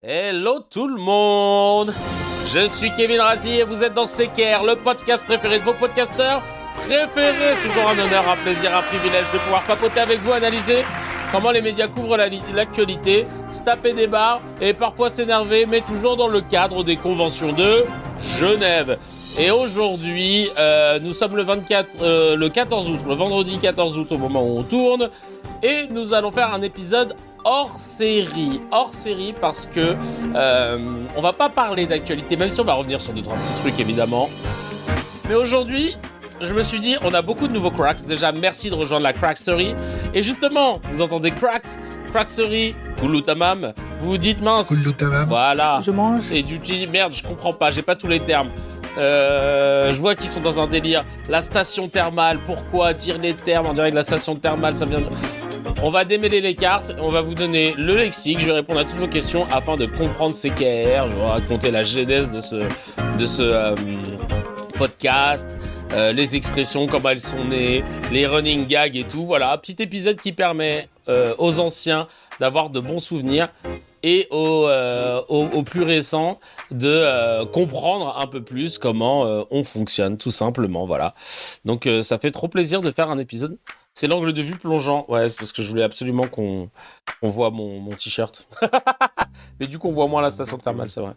Hello tout le monde. Je suis Kevin Razi et vous êtes dans CKR, le podcast préféré de vos podcasteurs préférés. Toujours un honneur, un plaisir, un privilège de pouvoir papoter avec vous, analyser comment les médias couvrent l'actualité, se taper des barres et parfois s'énerver, mais toujours dans le cadre des conventions de Genève. Et aujourd'hui, nous sommes le 14 août, le vendredi 14 août au moment où on tourne, et nous allons faire un épisode hors série parce que on va pas parler d'actualité, même si on va revenir sur 2-3 petits trucs évidemment. Mais aujourd'hui, je me suis dit, on a beaucoup de nouveaux cracks. Déjà, merci de rejoindre la Crackserie. Et justement, vous entendez Crackserie, Kouloutamam. Vous vous dites mince. Kouloutamam. Voilà. Je mange. Et du merde, je comprends pas, j'ai pas tous les termes. Je vois qu'ils sont dans un délire. La station thermale, pourquoi dire les termes? On dirait que la station thermale, ça vient de... On va démêler les cartes, on va vous donner le lexique, je vais répondre à toutes vos questions afin de comprendre CKR, je vais vous raconter la genèse de ce podcast, les expressions, comment elles sont nées, les running gags et tout. Voilà, petit épisode qui permet aux anciens d'avoir de bons souvenirs et aux plus récents de comprendre un peu plus comment on fonctionne, tout simplement. Voilà. Donc ça fait trop plaisir de faire un épisode. C'est l'angle de vue plongeant. Ouais, c'est parce que je voulais absolument qu'on voit mon t-shirt. Mais du coup, on voit moins la station thermale, c'est vrai.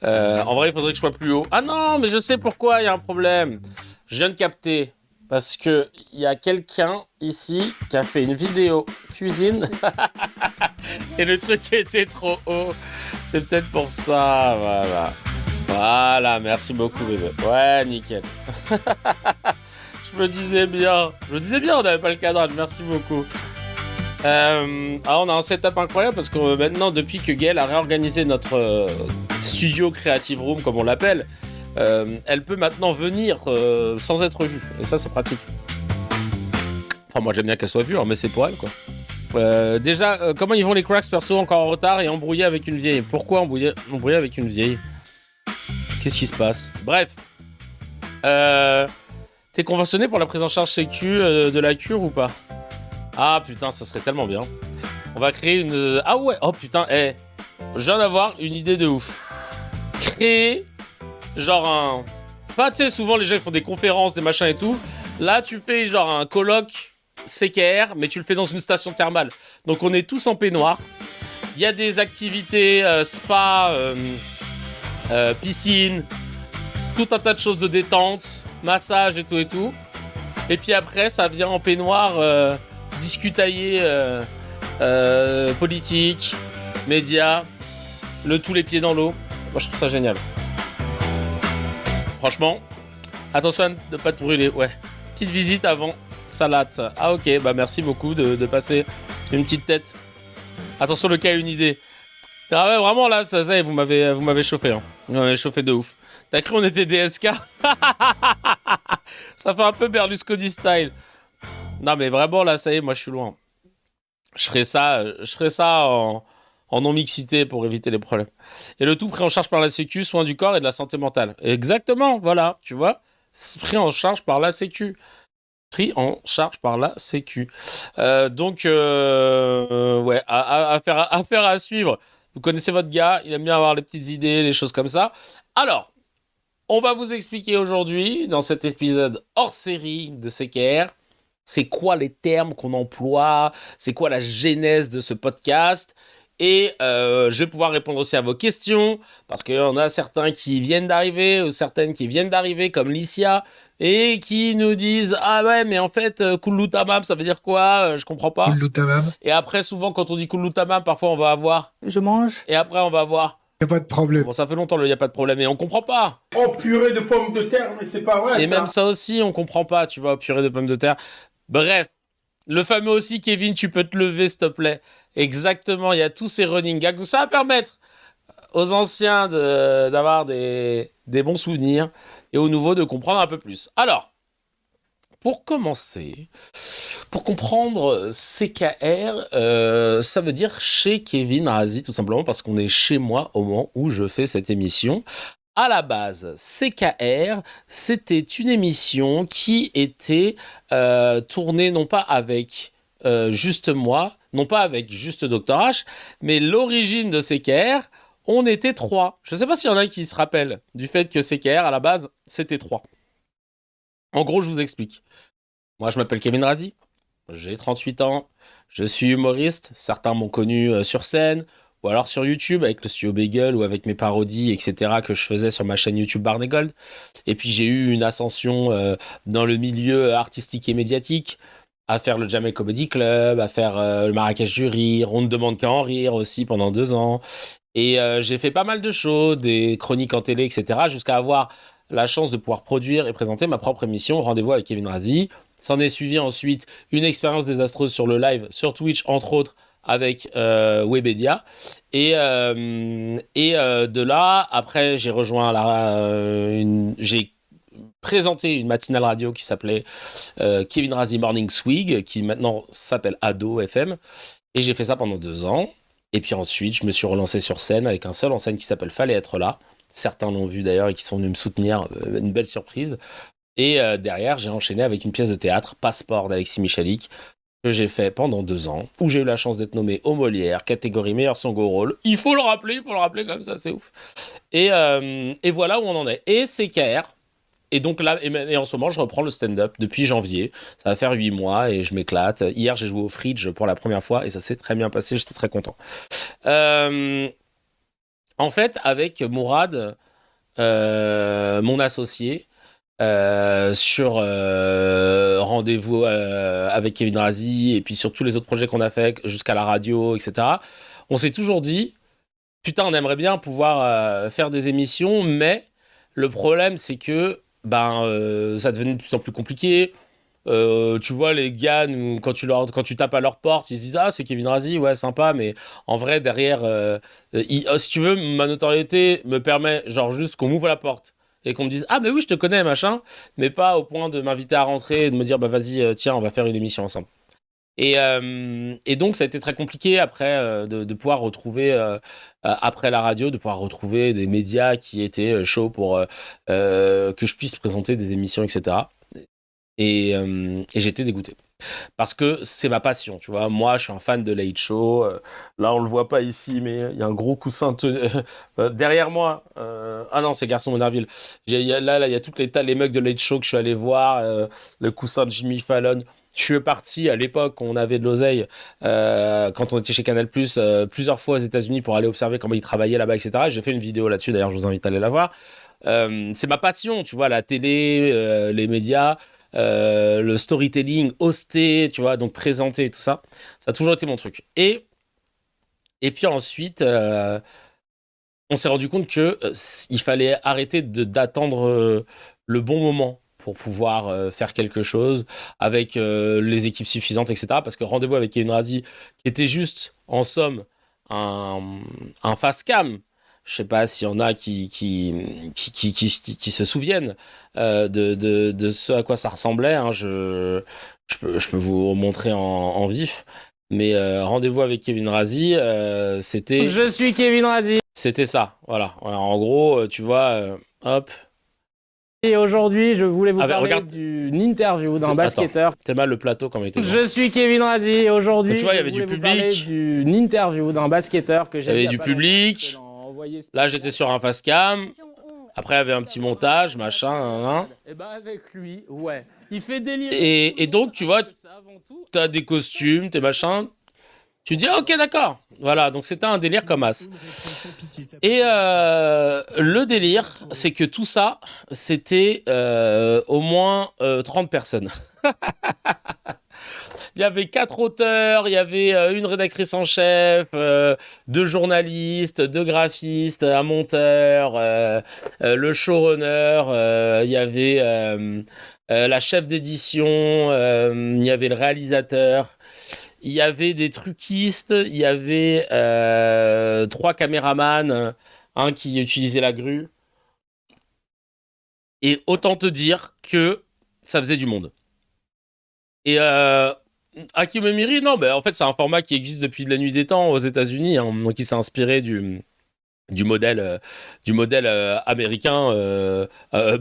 En vrai, il faudrait que je sois plus haut. Ah non, mais je sais pourquoi, il y a un problème. Je viens de capter. Parce que il y a quelqu'un ici qui a fait une vidéo cuisine. Et le truc était trop haut. C'est peut-être pour ça, voilà. Voilà, merci beaucoup, bébé. Ouais, nickel. Je me disais bien, on n'avait pas le cadrage, merci beaucoup. On a un setup incroyable parce que maintenant, depuis que Gaëlle a réorganisé notre studio Creative Room, comme on l'appelle, elle peut maintenant venir sans être vue. Et ça, c'est pratique. Enfin, moi, j'aime bien qu'elle soit vue, hein, mais c'est pour elle, quoi. Déjà, comment ils vont les cracks perso encore en retard et embrouillés avec une vieille? Pourquoi embrouillés avec une vieille? Qu'est-ce qui se passe? Bref. T'es conventionné pour la prise en charge sécu de la cure ou pas? Ah putain, ça serait tellement bien. On va créer une... Ah ouais, oh putain, je viens d'avoir une idée de ouf. Créer genre un... Pas, tu sais, souvent les gens ils font des conférences, des machins et tout. Là, tu fais genre un colloque CKR, mais tu le fais dans une station thermale. Donc on est tous en peignoir. Il y a des activités spa, piscine, tout un tas de choses de détente, massage et tout. Et puis après, ça vient en peignoir, discutailler politique, médias, tous les pieds dans l'eau. Moi, je trouve ça génial. Franchement, attention à ne pas te brûler. Ouais, petite visite avant, salade. Ah ok, bah merci beaucoup de passer une petite tête. Attention, le cas a une idée. Ah ouais, vraiment là, ça y est, vous m'avez chauffé. Hein. Vous m'avez chauffé de ouf. T'as cru on était DSK? Ça fait un peu Berlusconi style. Non mais vraiment là, ça y est, moi je suis loin. Je ferai ça en non-mixité pour éviter les problèmes. Et le tout pris en charge par la Sécu, soins du corps et de la santé mentale. Exactement, voilà, tu vois. Pris en charge par la Sécu. Pris en charge par la Sécu. Donc, ouais, affaire à suivre. Vous connaissez votre gars, il aime bien avoir les petites idées, les choses comme ça. Alors, on va vous expliquer aujourd'hui, dans cet épisode hors série de CKR, c'est quoi les termes qu'on emploie, c'est quoi la genèse de ce podcast. Et je vais pouvoir répondre aussi à vos questions, parce qu'il y en a certains qui viennent d'arriver, ou certaines qui viennent d'arriver, comme Licia, et qui nous disent « Ah ouais, mais en fait, Kouloutamam, ça veut dire quoi? Je comprends pas. » Kouloutamam. Et après, souvent, quand on dit Kouloutamam, parfois on va avoir « Je mange. » Et après, on va avoir... Y a pas de problème. Bon, ça fait longtemps, il y a pas de problème, et on comprend pas. Oh, purée de pommes de terre, mais c'est pas vrai, et ça. Même ça aussi, on comprend pas, tu vois, purée de pommes de terre. Bref, le fameux aussi, Kevin, tu peux te lever, s'il te plaît. Exactement, il y a tous ces running gags. Ça va permettre aux anciens d'avoir des bons souvenirs et aux nouveaux de comprendre un peu plus. Alors, pour commencer, pour comprendre CKR, ça veut dire chez Kevin Razi, tout simplement, parce qu'on est chez moi au moment où je fais cette émission. À la base, CKR, c'était une émission qui était tournée non pas avec juste moi, non pas avec juste Dr H, mais l'origine de CKR, On était 3. Je sais pas s'il y en a qui se rappellent du fait que CKR, à la base, c'était 3. En gros, je vous explique. Moi, je m'appelle Kevin Razi. J'ai 38 ans. Je suis humoriste. Certains m'ont connu sur scène ou alors sur YouTube avec le Studio Bagel ou avec mes parodies, etc. que je faisais sur ma chaîne YouTube Barney Gold. Et puis, j'ai eu une ascension dans le milieu artistique et médiatique, à faire le Jamel Comedy Club, à faire le Marrakech du Rire. On ne demande qu'à en rire aussi pendant 2 ans. Et j'ai fait pas mal de choses, des chroniques en télé, etc. jusqu'à avoir la chance de pouvoir produire et présenter ma propre émission Rendez-vous avec Kevin Razi. S'en est suivi ensuite une expérience désastreuse sur le live, sur Twitch, entre autres, avec Webedia. Et de là, après, j'ai rejoint j'ai présenté une matinale radio qui s'appelait Kevin Razi Morning Swig, qui maintenant s'appelle Ado FM. Et j'ai fait ça pendant 2 ans. Et puis ensuite, je me suis relancé sur scène avec un seul en scène qui s'appelle Fallait être là. Certains l'ont vu d'ailleurs et qui sont venus me soutenir. Une belle surprise. Et derrière, j'ai enchaîné avec une pièce de théâtre, Passeport d'Alexis Michalik, que j'ai fait pendant 2 ans, où j'ai eu la chance d'être nommé au Molière, catégorie meilleur second rôle. Il faut le rappeler comme ça, c'est ouf. Et voilà où on en est. Et CKR. Et donc là, et en ce moment, je reprends le stand-up depuis janvier. Ça va faire 8 mois et je m'éclate. Hier, j'ai joué au Fridge pour la première fois et ça s'est très bien passé. J'étais très content. En fait, avec Mourad, mon associé, sur Rendez-vous avec Kevin Razi et puis sur tous les autres projets qu'on a fait jusqu'à la radio, etc., on s'est toujours dit, putain, on aimerait bien pouvoir faire des émissions, mais le problème, c'est que ça devenait de plus en plus compliqué. Tu vois, les gars, quand tu tapes à leur porte, ils se disent ah, c'est Kevin Razi, ouais, sympa, mais en vrai, derrière, si tu veux, ma notoriété me permet, genre, juste qu'on m'ouvre la porte et qu'on me dise ah, mais oui, je te connais, machin, mais pas au point de m'inviter à rentrer et de me dire bah, vas-y, tiens, on va faire une émission ensemble. Et donc, ça a été très compliqué après de pouvoir retrouver, après la radio, de pouvoir retrouver des médias qui étaient chauds pour que je puisse présenter des émissions, etc. Et j'étais dégoûté. Parce que c'est ma passion, tu vois. Moi, je suis un fan de Late Show. Là, on le voit pas ici, mais il y a un gros coussin derrière moi. Ah non, c'est Garçon Monarville. Là, il y a toutes les mecs de Late Show que je suis allé voir. Le coussin de Jimmy Fallon. Je suis parti à l'époque, on avait de l'oseille, quand on était chez Canal+, plusieurs fois aux États-Unis pour aller observer comment ils travaillaient là-bas, etc. J'ai fait une vidéo là-dessus, d'ailleurs, je vous invite à aller la voir. C'est ma passion, tu vois, la télé, les médias, le storytelling, hoster, tu vois, donc présenter tout ça. Ça a toujours été mon truc. Et puis ensuite, on s'est rendu compte que il fallait arrêter d'attendre le bon moment pour pouvoir faire quelque chose avec les équipes suffisantes, etc. Parce que Rendez-vous avec Kevin Razi, qui était juste, en somme, un face cam. Je sais pas s'il y en a qui se souviennent de ce à quoi ça ressemblait. Hein. Je peux vous montrer en vif. Mais Rendez-vous avec Kevin Razi, c'était... Je suis Kevin Razi. C'était ça, voilà. En gros, tu vois, hop... Et aujourd'hui, je voulais vous parler d'une interview d'un basketteur. T'es mal le plateau comme il était. Je suis Kevin Razi et aujourd'hui, tu vois, il y avait du public. D'une interview d'un basketteur que j'ai. Il y avait du public. Là, j'étais sur un face cam. Après, il y avait un petit montage, machin. Et bah avec lui, ouais. Il fait délire. Et donc, tu vois, t'as des costumes, tes machins. Tu dis, ok, d'accord. Voilà, donc c'était un délire comme as. Et le délire, c'est que tout ça, c'était au moins 30 personnes. Il y avait 4 auteurs, il y avait une rédactrice en chef, 2 journalistes, 2 graphistes, un monteur, le showrunner, il y avait la chef d'édition, il y avait le réalisateur. Il y avait des truquistes, il y avait 3 caméramans, un qui utilisait la grue. Et autant te dire que ça faisait du monde. Et Hakim Emiri, non, en fait, c'est un format qui existe depuis la nuit des temps aux États-Unis, hein, donc il s'est inspiré du modèle américain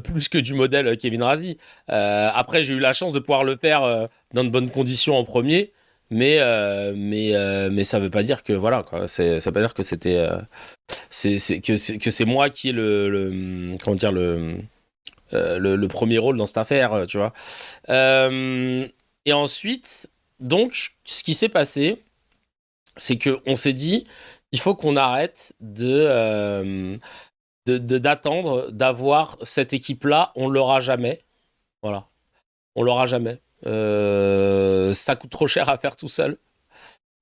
plus que du modèle Kevin Razi. Après, j'ai eu la chance de pouvoir le faire dans de bonnes conditions en premier. Mais ça veut pas dire que voilà quoi. Ça veut pas dire que c'était que c'est moi qui ai comment dire le premier rôle dans cette affaire, tu vois. Et ensuite, donc, ce qui s'est passé, c'est que on s'est dit, il faut qu'on arrête d'attendre d'avoir cette équipe-là. On l'aura jamais. Voilà, on l'aura jamais. Ça coûte trop cher à faire tout seul.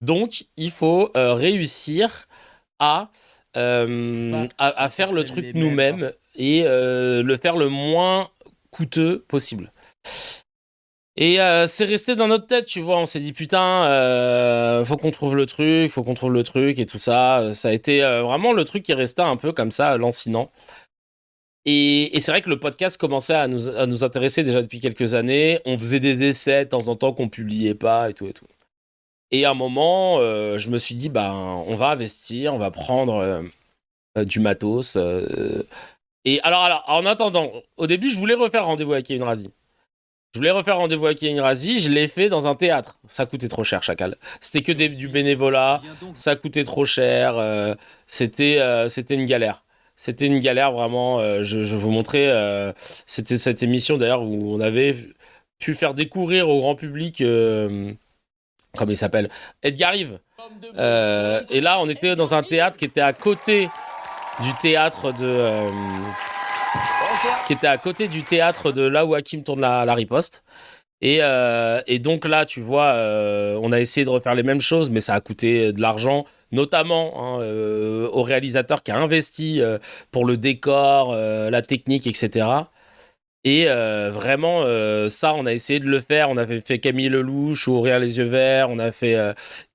Donc, il faut réussir à faire le truc nous-mêmes et le faire le moins coûteux possible. Et c'est resté dans notre tête, tu vois. On s'est dit, putain, faut qu'on trouve le truc et tout ça. Ça a été vraiment le truc qui restait un peu comme ça, lancinant. Et c'est vrai que le podcast commençait à nous intéresser déjà depuis quelques années. On faisait des essais de temps en temps qu'on publiait pas et tout et tout. Et à un moment, je me suis dit, on va investir, on va prendre du matos. Et alors, en attendant, au début, je voulais refaire Rendez-vous avec Kevin Razi. Je l'ai fait dans un théâtre. Ça coûtait trop cher, Chacal. C'était que du bénévolat, ça coûtait trop cher. C'était une galère. C'était une galère, vraiment. Je vais vous montrer. C'était cette émission, d'ailleurs, où on avait pu faire découvrir au grand public... comment il s'appelle, Edgar Rive. Et là, on était dans un théâtre qui était à côté du théâtre de là où Hakim tourne la riposte. Et donc là, tu vois, on a essayé de refaire les mêmes choses, mais ça a coûté de l'argent, notamment au réalisateur qui a investi pour le décor, la technique, etc. Et vraiment, ça, on a essayé de le faire. On avait fait Camille Lelouch, Ouvrir les yeux verts. On a fait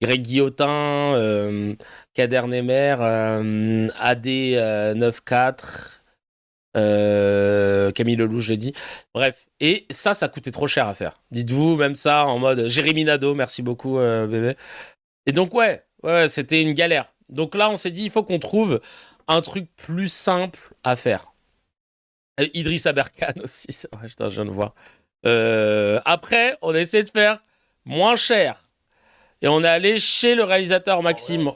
Greg Guillotin, Kader Nemer, AD 94, Camille Lelouch, j'ai dit. Bref, et ça coûtait trop cher à faire. Dites-vous, même ça, en mode Jérémy Nadeau, merci beaucoup, bébé. Et donc, ouais, c'était une galère. Donc là, on s'est dit, il faut qu'on trouve un truc plus simple à faire. Idriss Aberkan aussi, c'est vrai, je viens de voir. Après, on a essayé de faire moins cher. Et on est allé chez le réalisateur Maxime.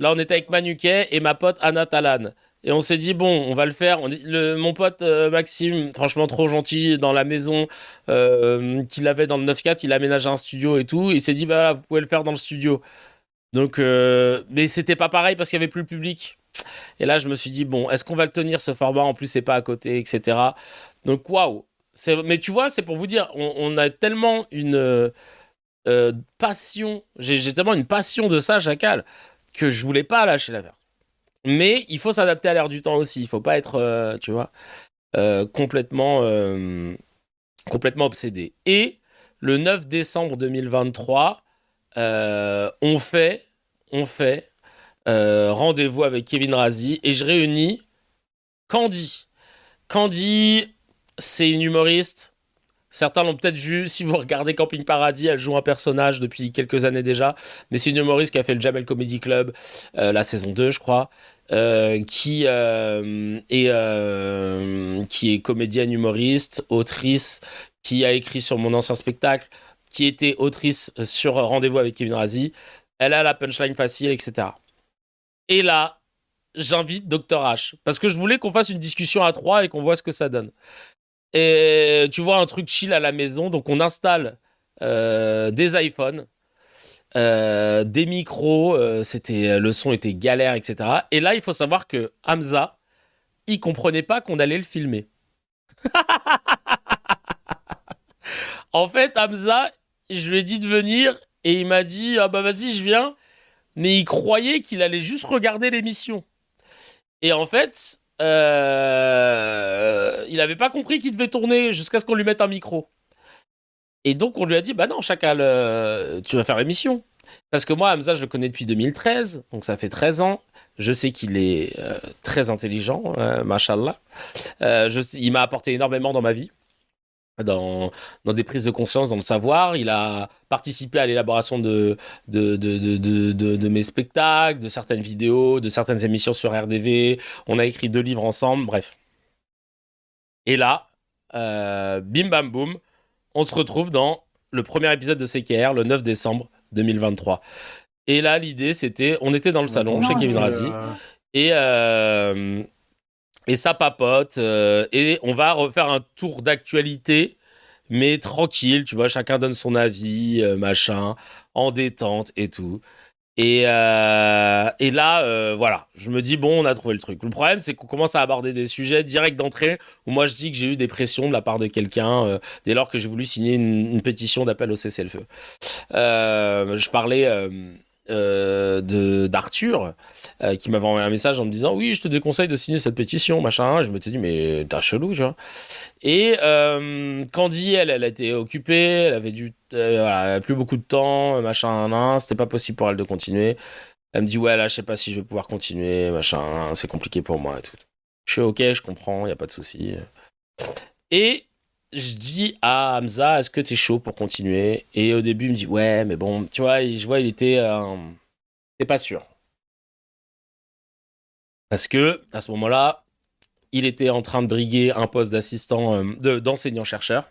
Là, on était avec Manuquet et ma pote Anna Talan. Et on s'est dit, bon, on va le faire. Mon pote Maxime, franchement trop gentil, dans la maison qu'il avait dans le 9-4, il a aménagé un studio et tout. Il s'est dit, voilà, vous pouvez le faire dans le studio. Donc, mais c'était pas pareil parce qu'il n'y avait plus le public. Et là, je me suis dit, bon, est-ce qu'on va le tenir ce format? En plus, c'est pas à côté, etc. Donc, waouh. Mais tu vois, c'est pour vous dire, on a tellement une passion, j'ai tellement une passion de ça, Chacal, que je voulais pas lâcher l'affaire. Mais il faut s'adapter à l'ère du temps aussi. Il faut pas être, tu vois, complètement obsédé. Et le 9 décembre 2023, on fait Rendez-vous avec Kevin Razi et je réunis Candy. Candy, c'est une humoriste. Certains l'ont peut-être vu. Si vous regardez Camping Paradis, elle joue un personnage depuis quelques années déjà. Mais c'est une humoriste qui a fait le Jamel Comedy Club, la saison 2, je crois. Qui est comédienne humoriste, autrice, qui a écrit sur mon ancien spectacle, qui était autrice sur Rendez-vous avec Kevin Razi. Elle a la punchline facile, etc. Et là, j'invite Dr H. Parce que je voulais qu'on fasse une discussion à 3 et qu'on voit ce que ça donne. Et tu vois, un truc chill à la maison. Donc, on installe des iPhones, des micros. Le son était galère, etc. Et là, il faut savoir que Hamza, il comprenait pas qu'on allait le filmer. En fait, Hamza, je lui ai dit de venir et il m'a dit « Ah bah vas-y, je viens ». Mais il croyait qu'il allait juste regarder l'émission. Et en fait, il n'avait pas compris qu'il devait tourner jusqu'à ce qu'on lui mette un micro. Et donc, on lui a dit, bah non, Chacal, tu vas faire l'émission. Parce que moi, Hamza, je le connais depuis 2013, donc ça fait 13 ans. Je sais qu'il est très intelligent, machallah. Il m'a apporté énormément dans ma vie. Dans des prises de conscience, dans le savoir. Il a participé à l'élaboration de mes spectacles, de certaines vidéos, de certaines émissions sur RDV. On a écrit 2 livres ensemble, bref. Et là, bim bam boum, on se retrouve dans le premier épisode de CKR le 9 décembre 2023. Et là, l'idée, c'était, on était dans le salon chez Kevin Razi, et ça papote, et on va refaire un tour d'actualité, mais tranquille, tu vois, chacun donne son avis, machin, en détente et tout. Et là, voilà, je me dis, bon, on a trouvé le truc. Le problème, c'est qu'on commence à aborder des sujets direct d'entrée, où moi, je dis que j'ai eu des pressions de la part de quelqu'un, dès lors que j'ai voulu signer une pétition d'appel au cessez-le-feu. Je parlais d'Arthur, qui m'avait envoyé un message en me disant, oui, je te déconseille de signer cette pétition, machin. Je me suis dit, mais t'es chelou, tu vois. Et Candy, elle a été occupée, elle avait voilà, elle avait plus beaucoup de temps, machin, c'était pas possible pour elle de continuer. Elle me dit, ouais, là, je sais pas si je vais pouvoir continuer, machin, c'est compliqué pour moi et tout. Je suis ok, je comprends, y a pas de souci. Et je dis à Hamza, est-ce que t'es chaud pour continuer? Et au début, il me dit, ouais, mais bon, tu vois, je vois, il était pas sûr. Parce que, à ce moment-là, il était en train de briguer un poste d'enseignant-chercheur.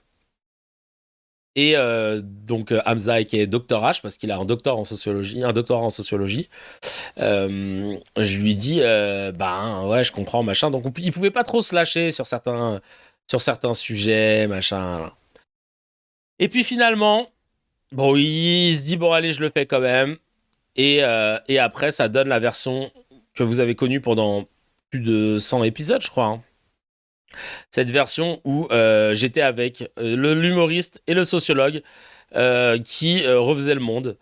Et donc Hamza, qui est Dr H, parce qu'il a un doctorat en sociologie, je lui dis, ouais, je comprends, machin. Donc il pouvait pas trop se lâcher sur certains sujets, machin. Et puis finalement, bon, il se dit, bon, allez, je le fais quand même. Et après, ça donne la version que vous avez connue pendant plus de 100 épisodes, je crois. Hein. Cette version où j'étais avec l'humoriste et le sociologue qui refaisaient le monde.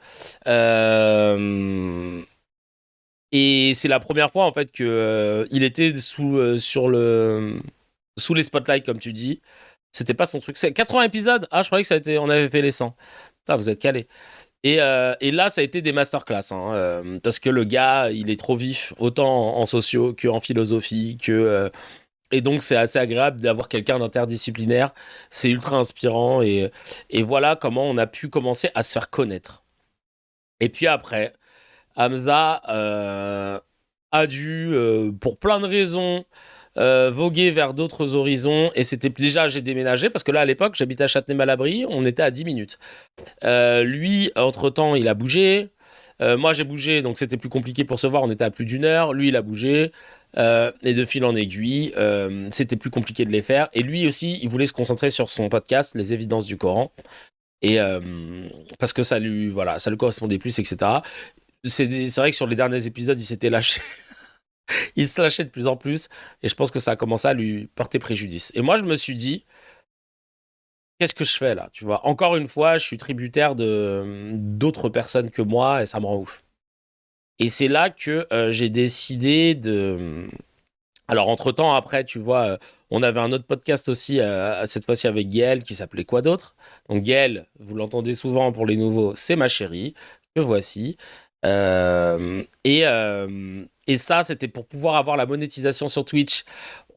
Et c'est la première fois, en fait, qu'il était sous les spotlights, comme tu dis. C'était pas son truc. C'est 80 épisodes. Ah, je croyais que on avait fait les 100. Ça, vous êtes calés. Et là, ça a été des masterclass, hein, parce que le gars, il est trop vif, autant en socio qu'en philosophie, et donc c'est assez agréable d'avoir quelqu'un d'interdisciplinaire. C'est ultra inspirant, et voilà comment on a pu commencer à se faire connaître. Et puis après, Hamza a dû, pour plein de raisons, voguer vers d'autres horizons. Et c'était déjà, j'ai déménagé, parce que là, à l'époque, j'habitais à Châtenay-Malabry, on était à 10 minutes. Lui, entre-temps, il a bougé. Moi, j'ai bougé, donc c'était plus compliqué pour se voir, on était à plus d'1 heure. Lui, il a bougé. Et de fil en aiguille, c'était plus compliqué de les faire. Et lui aussi, il voulait se concentrer sur son podcast, Les Évidences du Coran. Et parce que ça lui correspondait plus, etc. C'est vrai que sur les derniers épisodes, il s'était lâché. Il se lâchait de plus en plus, et je pense que ça a commencé à lui porter préjudice. Et moi, je me suis dit, qu'est-ce que je fais là? Tu vois, encore une fois, je suis tributaire d'autres personnes que moi, et ça me rend ouf. Et c'est là que j'ai décidé de... Alors, entre-temps, après, tu vois, on avait un autre podcast aussi, cette fois-ci avec Gaël, qui s'appelait Quoi d'autre? Donc Gaël, vous l'entendez souvent pour les nouveaux, c'est ma chérie, que voici. Et ça, c'était pour pouvoir avoir la monétisation sur Twitch.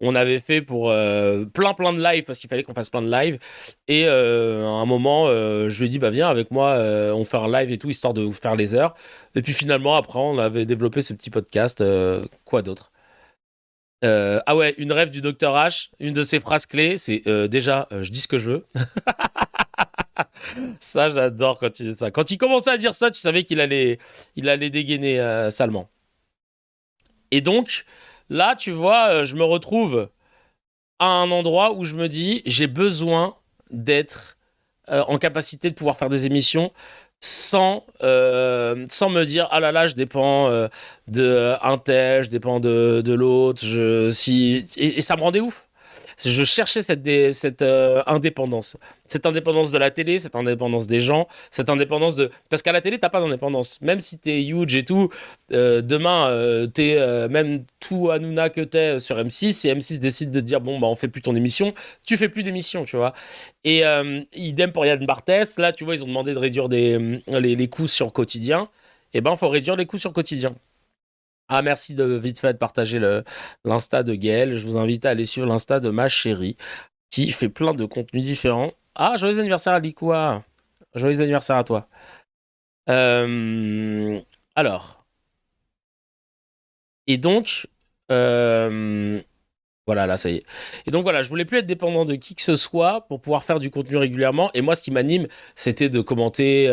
On avait fait pour plein de lives, parce qu'il fallait qu'on fasse plein de lives. Et à un moment, je lui ai dit, bah viens avec moi, on fait un live et tout, histoire de vous faire les heures. Et puis finalement, après, on avait développé ce petit podcast. Quoi d'autre? Ah ouais, une rêve du Dr H, une de ses phrases clés, c'est déjà, je dis ce que je veux. Ça, j'adore quand il dit ça. Quand il commençait à dire ça, tu savais qu'il allait dégainer salement. Et donc, là, tu vois, je me retrouve à un endroit où je me dis, j'ai besoin d'être en capacité de pouvoir faire des émissions sans me dire, ah là là, je dépends d'un tel, je dépends de l'autre, et ça me rendait ouf. Je cherchais cette indépendance. Cette indépendance de la télé, cette indépendance des gens, cette indépendance de... Parce qu'à la télé, t'as pas d'indépendance. Même si t'es huge et tout, demain, t'es même tout Hanouna que t'es sur M6, si M6 décide de te dire, bon, bah, on fait plus ton émission, tu fais plus d'émission, tu vois. Et idem pour Yann Barthès, là, tu vois, ils ont demandé de réduire les coûts sur quotidien. Eh ben, faut réduire les coûts sur quotidien. Ah, merci de vite fait de partager l'Insta de Gaël. Je vous invite à aller suivre l'Insta de ma chérie, qui fait plein de contenus différents. Ah, joyeux anniversaire à Likoua. Joyeux anniversaire à toi. Alors. Et donc, Voilà, là, ça y est. Et donc voilà, je voulais plus être dépendant de qui que ce soit pour pouvoir faire du contenu régulièrement. Et moi, ce qui m'anime, c'était de commenter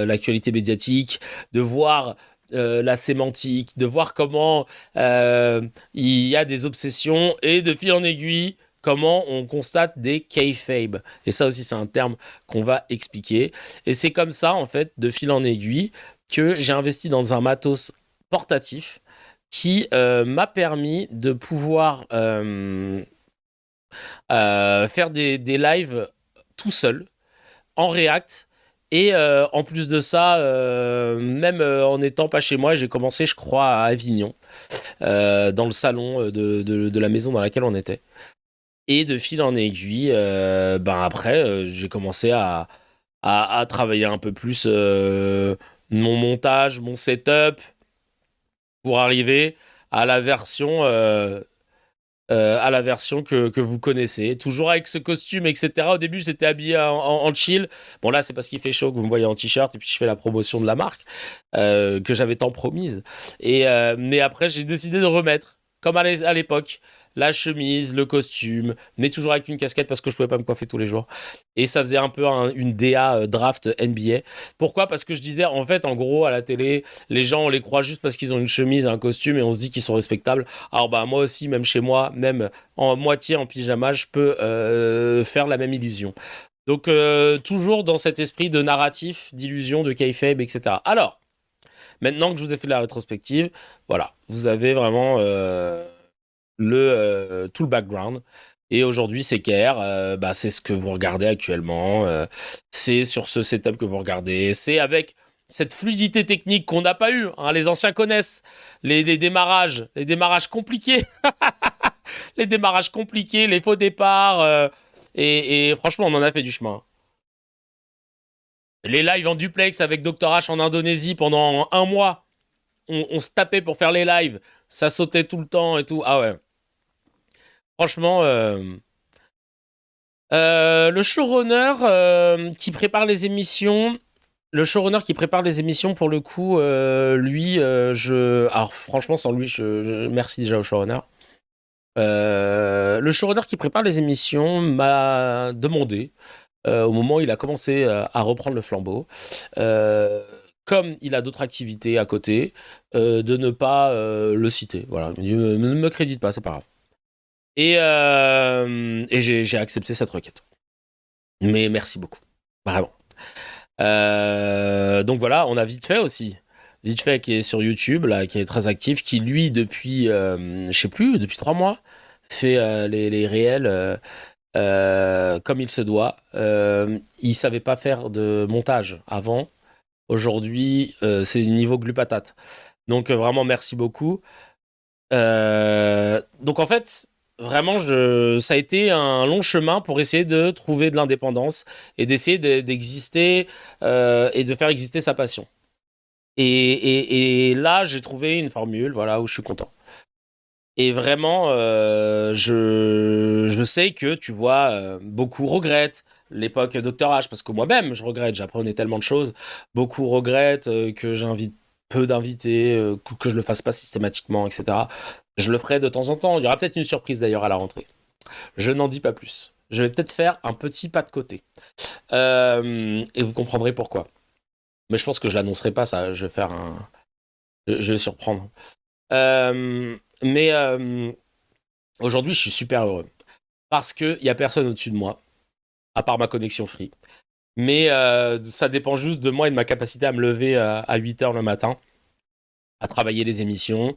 l'actualité médiatique, de voir la sémantique, de voir comment il y a des obsessions et de fil en aiguille, comment on constate des kayfabe. Et ça aussi, c'est un terme qu'on va expliquer. Et c'est comme ça, en fait, de fil en aiguille, que j'ai investi dans un matos portatif qui m'a permis de pouvoir faire des lives tout seul, en React. Et en plus de ça, même en n'étant pas chez moi, j'ai commencé, je crois, à Avignon, dans le salon de la maison dans laquelle on était. Et de fil en aiguille, après, j'ai commencé à travailler un peu plus mon montage, mon setup, pour arriver à la version, que vous connaissez. Toujours avec ce costume, etc. Au début, j'étais habillé en chill. Bon, là, c'est parce qu'il fait chaud que vous me voyez en t-shirt et puis je fais la promotion de la marque que j'avais tant promise. Mais après, j'ai décidé de remettre, comme à l'époque, la chemise, le costume, mais toujours avec une casquette parce que je pouvais pas me coiffer tous les jours. Et ça faisait un peu une DA draft NBA. Pourquoi ? Parce que je disais, en fait, en gros, à la télé, les gens, on les croit juste parce qu'ils ont une chemise, un costume, et on se dit qu'ils sont respectables. Alors, moi aussi, même chez moi, même en moitié en pyjama, je peux faire la même illusion. Donc, toujours dans cet esprit de narratif, d'illusion, de kayfabe, etc. Alors, maintenant que je vous ai fait la rétrospective, voilà, vous avez vraiment tout le background. Et aujourd'hui, c'est KR, c'est ce que vous regardez actuellement. C'est sur ce setup que vous regardez. C'est avec cette fluidité technique qu'on n'a pas eu. Hein, les anciens connaissent les démarrages compliqués. Les démarrages compliqués, les faux départs. Et franchement, on en a fait du chemin. Les lives en duplex avec Dr H en Indonésie pendant un mois. On se tapait pour faire les lives. Ça sautait tout le temps et tout. Ah ouais. Franchement, le showrunner qui prépare les émissions, pour le coup, lui, alors franchement, sans lui, merci déjà au showrunner. Le showrunner qui prépare les émissions m'a demandé, au moment où il a commencé à reprendre le flambeau, comme il a d'autres activités à côté, de ne pas le citer. Voilà, il me dit, ne me crédite pas, c'est pas grave. Et j'ai accepté cette requête. Mais merci beaucoup. Vraiment. Donc voilà, on a Vite Fait aussi. Vite Fait qui est sur YouTube, là, qui est très actif, qui lui, depuis, je sais plus, depuis 3 mois, fait les réels comme il se doit. Il savait pas faire de montage avant. Aujourd'hui, c'est niveau glu-patate. Donc vraiment, merci beaucoup. Donc en fait, vraiment, ça a été un long chemin pour essayer de trouver de l'indépendance et d'essayer d'exister et de faire exister sa passion. Et là, j'ai trouvé une formule, voilà, où je suis content. Et vraiment, je sais que, tu vois, beaucoup regrettent l'époque Dr H, parce que moi-même, je regrette, j'apprenais tellement de choses. Beaucoup regrettent que j'invite peu d'invités, que je le fasse pas systématiquement, etc. Je le ferai de temps en temps. Il y aura peut-être une surprise d'ailleurs à la rentrée. Je n'en dis pas plus. Je vais peut-être faire un petit pas de côté. Et vous comprendrez pourquoi. Mais je pense que je l'annoncerai pas, ça. Je vais faire je vais surprendre. Mais aujourd'hui, je suis super heureux. Parce qu'il n'y a personne au-dessus de moi, à part ma connexion free. Mais ça dépend juste de moi et de ma capacité à me lever à 8h le matin, à travailler les émissions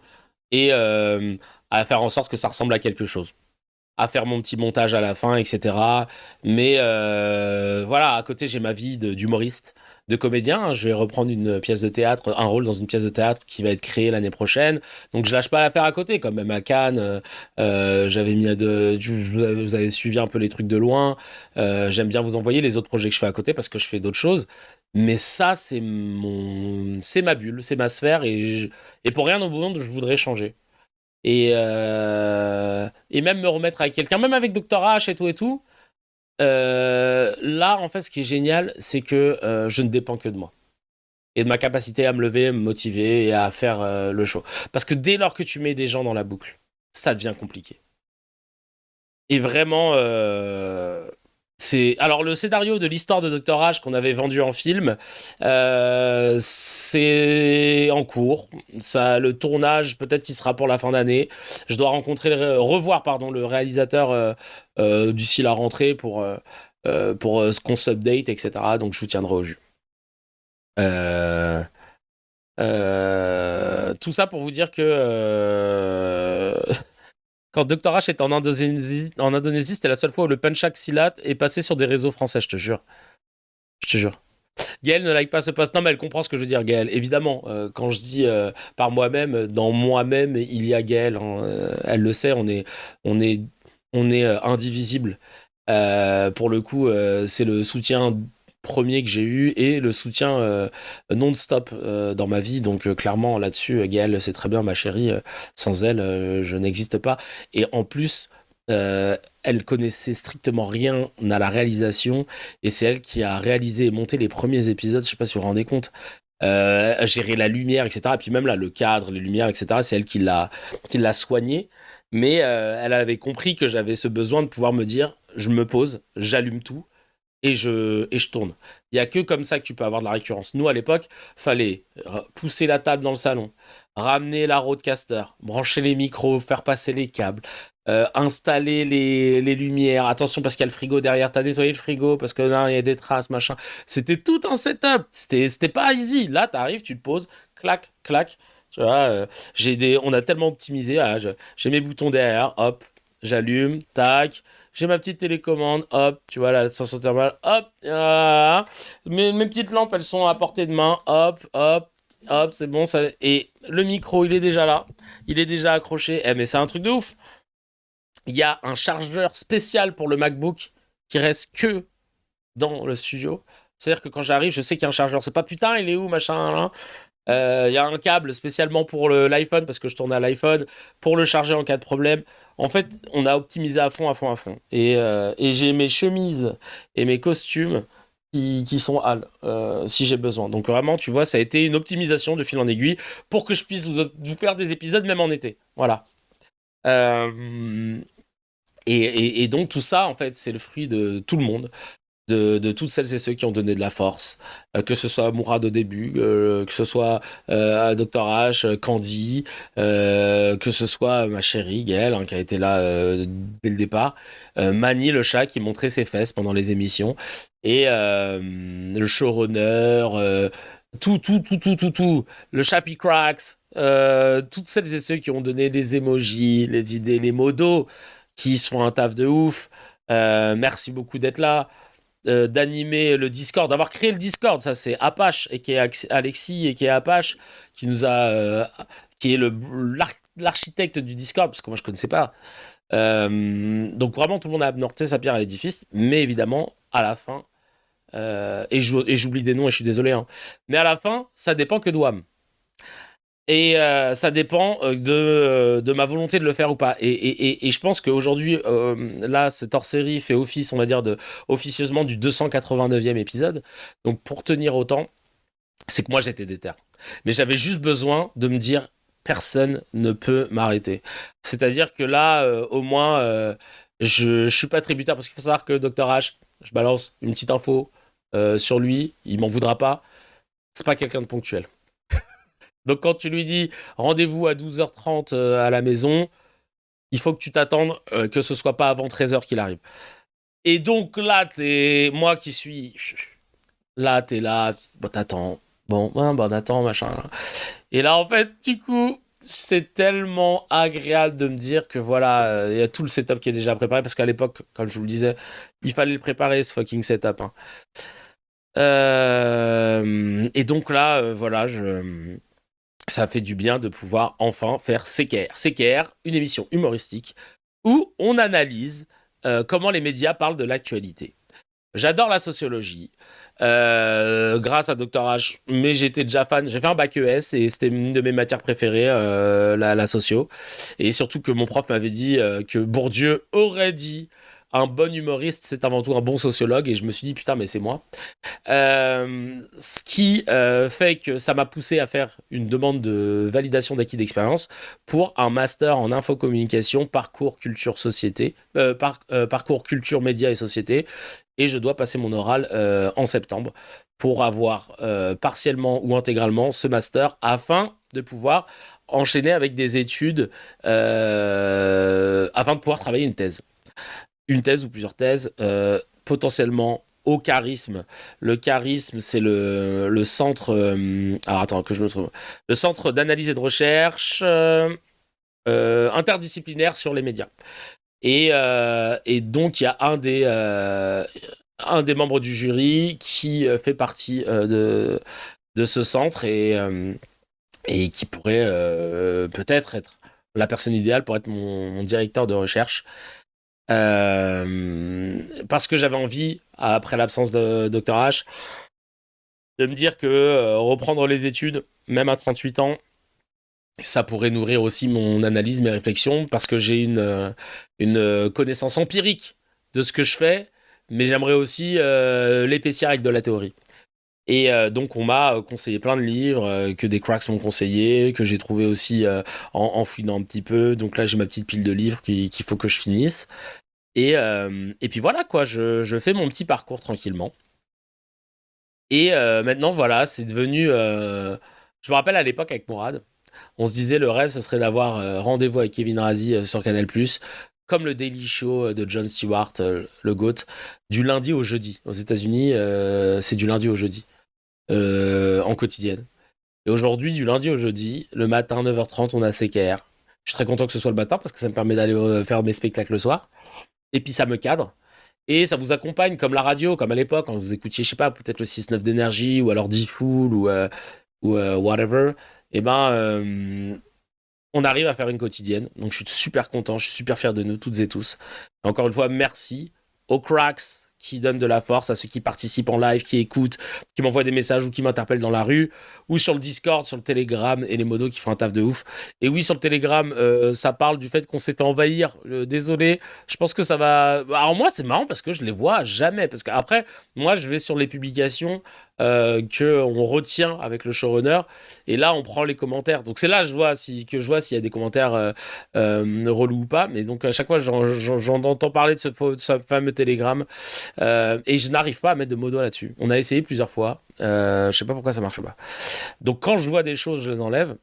et à faire en sorte que ça ressemble à quelque chose. À faire mon petit montage à la fin, etc. Mais voilà, à côté, j'ai ma vie d'humoriste, de comédien. Je vais reprendre une pièce de théâtre, un rôle dans une pièce de théâtre qui va être créée l'année prochaine. Donc je lâche pas l'affaire à côté, comme même à Cannes. J'avais mis vous avez suivi un peu les trucs de loin. J'aime bien vous envoyer les autres projets que je fais à côté parce que je fais d'autres choses. Mais ça, c'est ma bulle, c'est ma sphère et pour rien au monde, je voudrais changer. Et même me remettre avec quelqu'un, même avec Dr H et tout. Là, en fait, ce qui est génial, c'est que je ne dépends que de moi. Et de ma capacité à me lever, me motiver et à faire le show. Parce que dès lors que tu mets des gens dans la boucle, ça devient compliqué. Et vraiment, alors le scénario de l'histoire de Dr H qu'on avait vendu en film, c'est en cours. Ça, le tournage, peut-être, il sera pour la fin d'année. Je dois revoir le réalisateur d'ici la rentrée pour ce qu'on s'update, etc. Donc je vous tiendrai au jus. Tout ça pour vous dire que quand Dr H est en Indonésie, c'était la seule fois où le Punchak Silat est passé sur des réseaux français, je te jure. Gaëlle ne like pas ce post. Non, mais elle comprend ce que je veux dire, Gaëlle. Évidemment, quand je dis par moi-même, dans moi-même, il y a Gaëlle. Hein, elle le sait, on est indivisible. Pour le coup, c'est le soutien premier que j'ai eu et le soutien non-stop dans ma vie. Donc clairement, là-dessus, Gaëlle, c'est très bien, ma chérie. Sans elle, je n'existe pas. Et en plus, elle connaissait strictement rien à la réalisation et c'est elle qui a réalisé et monté les premiers épisodes. Je sais pas si vous vous rendez compte. Gérer la lumière, etc. Et puis même là, le cadre, les lumières, etc. C'est elle qui l'a soigné. Mais elle avait compris que j'avais ce besoin de pouvoir me dire, je me pose, j'allume tout et je tourne. Il y a que comme ça que tu peux avoir de la récurrence. Nous, à l'époque, fallait pousser la table dans le salon, ramener la roadcaster, brancher les micros, faire passer les câbles, installer les lumières. Attention parce qu'il y a le frigo derrière, t'as nettoyé le frigo parce que là, il y a des traces, machin. C'était tout un setup. C'était pas easy. Là, t'arrives, tu te poses, clac, clac. Tu vois, on a tellement optimisé. Là, j'ai mes boutons derrière, hop, j'allume, tac. J'ai ma petite télécommande, hop, tu vois, la sensation thermale, hop, là. Mes petites lampes, elles sont à portée de main, hop, hop, hop, c'est bon. Ça... Et le micro, il est déjà là, il est déjà accroché. Mais c'est un truc de ouf. Il y a un chargeur spécial pour le MacBook qui reste que dans le studio. C'est-à-dire que quand j'arrive, je sais qu'il y a un chargeur. C'est pas putain, il est où, machin, là. Il y a un câble spécialement pour l'iPhone parce que je tourne à l'iPhone pour le charger en cas de problème. En fait, on a optimisé à fond. Et j'ai mes chemises et mes costumes qui sont HAL si j'ai besoin. Donc vraiment, tu vois, ça a été une optimisation de fil en aiguille pour que je puisse vous faire des épisodes même en été. Voilà. Et donc tout ça, en fait, c'est le fruit de tout le monde. De toutes celles et ceux qui ont donné de la force, que ce soit Mourad au début, que ce soit Dr H, Candy, que ce soit ma chérie Gaëlle, hein, qui a été là dès le départ, Mani le chat qui montrait ses fesses pendant les émissions, et le showrunner, tout, le Chappy Cracks, toutes celles et ceux qui ont donné des emojis, les idées, les modos, qui sont un taf de ouf. Merci beaucoup d'être là. D'animer le Discord, d'avoir créé le Discord, ça c'est Apache et qui est Alexis et qui est Apache qui nous a qui est l'architecte du Discord parce que moi je connaissais pas. Donc vraiment tout le monde a apporté sa pierre à l'édifice, mais évidemment à la fin et j'oublie des noms et je suis désolé, hein, mais à la fin ça dépend que de WAM. Et ça dépend de ma volonté de le faire ou pas. Et je pense qu'aujourd'hui, là, cet hors-série fait office, on va dire, officieusement du 289e épisode. Donc, pour tenir autant, c'est que moi, j'étais déter. Mais j'avais juste besoin de me dire, personne ne peut m'arrêter. C'est-à-dire que là, au moins, je suis pas tributaire. Parce qu'il faut savoir que Dr H, je balance une petite info sur lui, il m'en voudra pas. C'est pas quelqu'un de ponctuel. Donc quand tu lui dis rendez-vous à 12h30 à la maison, il faut que tu t'attendes que ce soit pas avant 13h qu'il arrive. Et donc là, moi qui suis... Là, t'es là, bon, t'attends. Bon, attends, machin. Et là, en fait, du coup, c'est tellement agréable de me dire que voilà, il y a tout le setup qui est déjà préparé. Parce qu'à l'époque, comme je vous le disais, il fallait le préparer, ce fucking setup. Hein. Et donc là, voilà, ça fait du bien de pouvoir enfin faire CKR. CKR, une émission humoristique où on analyse comment les médias parlent de l'actualité. J'adore la sociologie, grâce à Dr H, mais j'étais déjà fan. J'ai fait un bac ES et c'était une de mes matières préférées, la socio. Et surtout que mon prof m'avait dit que Bourdieu aurait dit un bon humoriste, c'est avant tout un bon sociologue. Et je me suis dit, putain, mais c'est moi. Ce qui fait que ça m'a poussé à faire une demande de validation d'acquis d'expérience pour un master en infocommunication, parcours culture société, parcours culture médias et société. Et je dois passer mon oral en septembre pour avoir partiellement ou intégralement ce master afin de pouvoir enchaîner avec des études afin de pouvoir travailler une thèse. Une thèse ou plusieurs thèses, potentiellement au charisme. Le charisme, c'est le centre... alors attends, que je me trouve... Le centre d'analyse et de recherche interdisciplinaire sur les médias. Et donc, il y a un des membres du jury qui fait partie de ce centre et qui pourrait peut-être être la personne idéale pour être mon directeur de recherche. Parce que j'avais envie, après l'absence de Dr H, de me dire que reprendre les études, même à 38 ans, ça pourrait nourrir aussi mon analyse, mes réflexions, parce que j'ai une connaissance empirique de ce que je fais, mais j'aimerais aussi l'épaissir avec de la théorie. Et donc on m'a conseillé plein de livres que des cracks m'ont conseillé, que j'ai trouvé aussi en fouinant un petit peu. Donc là j'ai ma petite pile de livres qu'il faut que je finisse. Et puis voilà quoi, je fais mon petit parcours tranquillement. Et maintenant voilà, c'est devenu... je me rappelle à l'époque avec Mourad, on se disait le rêve ce serait d'avoir rendez-vous avec Kevin Razi sur Canal+, comme le Daily Show de Jon Stewart, le GOAT, du lundi au jeudi. Aux États-Unis, c'est du lundi au jeudi. En quotidienne. Et aujourd'hui, du lundi au jeudi, le matin, 9h30, on a CKR. Je suis très content que ce soit le matin parce que ça me permet d'aller faire mes spectacles le soir. Et puis ça me cadre. Et ça vous accompagne comme la radio, comme à l'époque, quand vous écoutiez, je sais pas, peut-être le 6-9 d'énergie ou alors D-Fool ou whatever. Et on arrive à faire une quotidienne. Donc je suis super content, je suis super fier de nous, toutes et tous. Et encore une fois, merci aux cracks qui donnent de la force, à ceux qui participent en live, qui écoutent, qui m'envoient des messages ou qui m'interpellent dans la rue, ou sur le Discord, sur le Telegram, et les modos qui font un taf de ouf. Et oui, sur le Telegram, ça parle du fait qu'on s'est fait envahir. Désolé, je pense que ça va... Alors moi, c'est marrant parce que je les vois jamais. Parce qu'après, moi, je vais sur les publications qu'on retient avec le showrunner, et là, on prend les commentaires. Donc c'est là que je vois s'il y a des commentaires relous ou pas. Mais donc à chaque fois, j'en entends parler de ce fameux Telegram. Et je n'arrive pas à mettre de modo là-dessus. On a essayé plusieurs fois. Je sais pas pourquoi ça marche pas. Donc quand je vois des choses, je les enlève.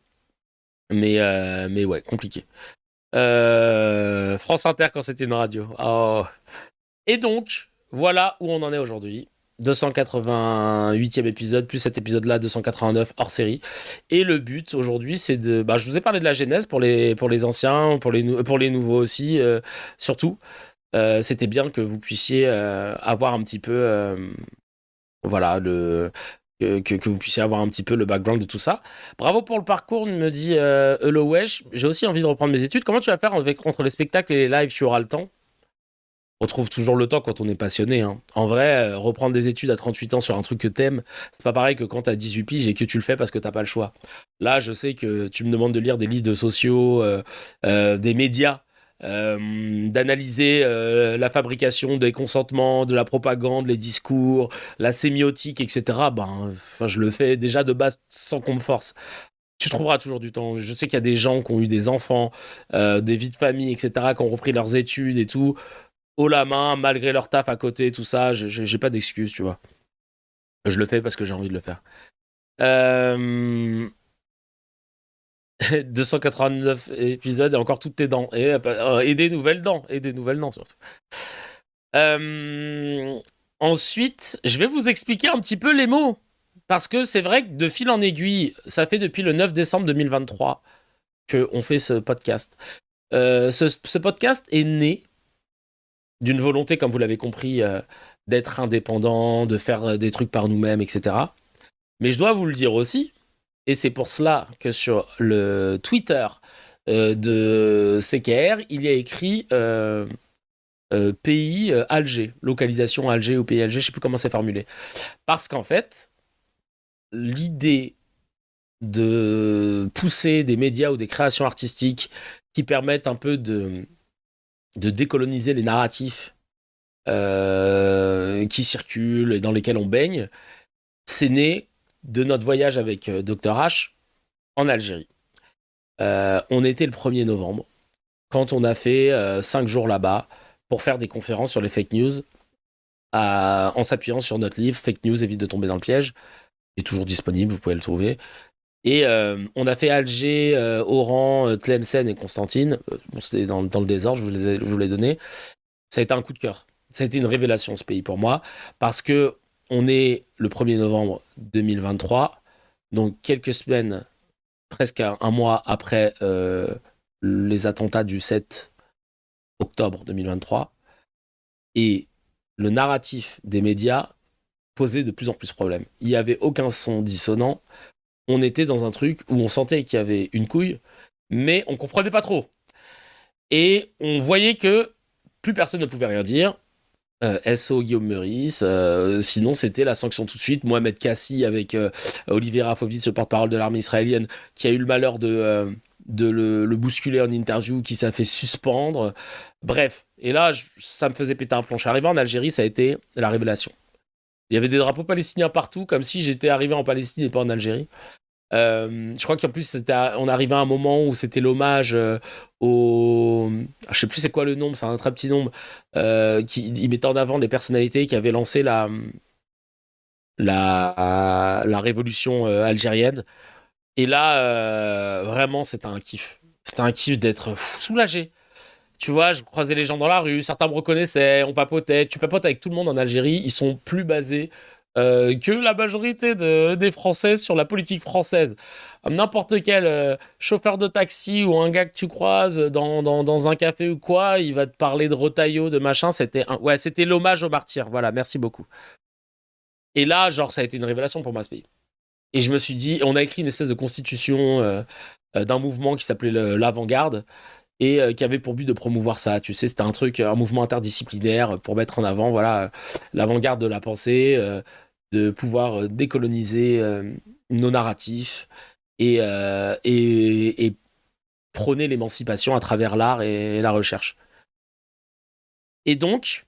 Mais ouais, compliqué. France Inter quand c'était une radio. Oh. Et donc, voilà où on en est aujourd'hui. 288e épisode, plus cet épisode-là, 289 hors série. Et le but aujourd'hui, c'est de... je vous ai parlé de la genèse pour les anciens, pour les nouveaux aussi, surtout. C'était bien que vous puissiez avoir un petit peu que vous puissiez avoir un petit peu le background de tout ça. Bravo pour le parcours, me dit Hello Wesh. J'ai aussi envie de reprendre mes études. Comment tu vas faire entre les spectacles et les lives? Tu auras le temps? On trouve toujours le temps quand on est passionné. Hein. En vrai, reprendre des études à 38 ans sur un truc que t'aimes, c'est pas pareil que quand t'as 18 piges et que tu le fais parce que t'as pas le choix. Là, je sais que tu me demandes de lire des livres de sociaux, des médias, d'analyser la fabrication des consentements, de la propagande, les discours, la sémiotique, etc. Je le fais déjà de base sans qu'on me force. Tu trouveras toujours du temps. Je sais qu'il y a des gens qui ont eu des enfants, des vies de famille, etc., qui ont repris leurs études et tout, haut la main, malgré leur taf à côté, tout ça. J'ai pas d'excuses, tu vois. Je le fais parce que j'ai envie de le faire. 289 épisodes et encore toutes tes dents. Et des nouvelles dents. Et des nouvelles dents, surtout. Ensuite, je vais vous expliquer un petit peu les mots. Parce que c'est vrai que de fil en aiguille, ça fait depuis le 9 décembre 2023 qu'on fait ce podcast. Ce podcast est né d'une volonté, comme vous l'avez compris, d'être indépendant, de faire des trucs par nous-mêmes, etc. Mais je dois vous le dire aussi, et c'est pour cela que sur le Twitter de CKR, il y a écrit pays Alger, localisation Alger ou pays Alger, je ne sais plus comment c'est formulé. Parce qu'en fait, l'idée de pousser des médias ou des créations artistiques qui permettent un peu de décoloniser les narratifs qui circulent et dans lesquels on baigne, c'est né de notre voyage avec Dr H en Algérie. On était le 1er novembre, quand on a fait 5 jours là-bas pour faire des conférences sur les fake news, en s'appuyant sur notre livre « Fake news, évite de tomber dans le piège ». Il est toujours disponible, vous pouvez le trouver. Et on a fait Alger, Oran, Tlemcen et Constantine. C'était dans le désordre, je vous l'ai donné. Ça a été un coup de cœur. Ça a été une révélation, ce pays, pour moi, parce que on est le 1er novembre 2023, donc quelques semaines, presque un mois après les attentats du 7 octobre 2023, et le narratif des médias posait de plus en plus problème. Il n'y avait aucun son dissonant. On était dans un truc où on sentait qu'il y avait une couille, mais on comprenait pas trop. Et on voyait que plus personne ne pouvait rien dire. SO Guillaume Meurice, sinon c'était la sanction tout de suite. Mohamed Kassi avec Olivier Rafovitz, le porte-parole de l'armée israélienne, qui a eu le malheur de le bousculer en interview, qui s'est fait suspendre. Bref, et là, ça me faisait péter un plomb. Je suis arrivé en Algérie, ça a été la révélation. Il y avait des drapeaux palestiniens partout, comme si j'étais arrivé en Palestine et pas en Algérie. Je crois qu'en plus, on arrivait à un moment où c'était l'hommage au... Je sais plus c'est quoi le nombre, c'est un très petit nombre, qui mettait en avant des personnalités qui avaient lancé la révolution algérienne. Et là, vraiment, c'était un kiff. C'était un kiff d'être soulagé. Tu vois, je croisais les gens dans la rue, certains me reconnaissaient, on papotait. Tu papotes avec tout le monde en Algérie, ils sont plus basés que la majorité des Français sur la politique française. N'importe quel chauffeur de taxi ou un gars que tu croises dans un café ou quoi, il va te parler de Rotaillot, de machin. C'était l'hommage aux martyrs. Voilà, merci beaucoup. Et là, genre, ça a été une révélation pour moi, ce pays. Et je me suis dit, on a écrit une espèce de constitution d'un mouvement qui s'appelait l'Avant-Garde, et qui avait pour but de promouvoir ça. Tu sais, c'était un mouvement interdisciplinaire pour mettre en avant, voilà, l'avant-garde de la pensée, de pouvoir décoloniser nos narratifs et prôner l'émancipation à travers l'art et la recherche. Et donc,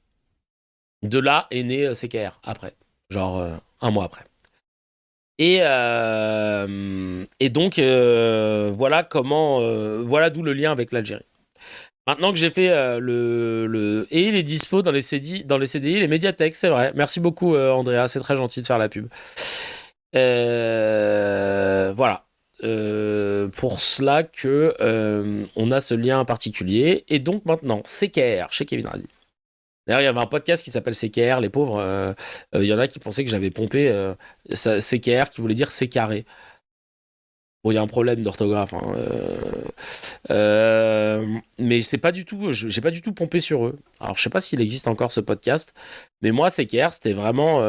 de là est né CKR après, genre un mois après. Et donc, voilà voilà d'où le lien avec l'Algérie. Maintenant que j'ai fait et il est dispo dans les CDI, les médiathèques, c'est vrai. Merci beaucoup, Andrea, c'est très gentil de faire la pub. Voilà. Pour cela que on a ce lien particulier. Et donc maintenant, CKR, chez Kevin Radi. D'ailleurs, il y avait un podcast qui s'appelle CKR, les pauvres. Il y en a qui pensaient que j'avais pompé CKR, qui voulait dire C carré. Bon, il y a un problème d'orthographe, hein. Mais c'est pas du tout, j'ai pas du tout pompé sur eux. Alors, je sais pas s'il existe encore ce podcast, mais moi, CKR, c'était vraiment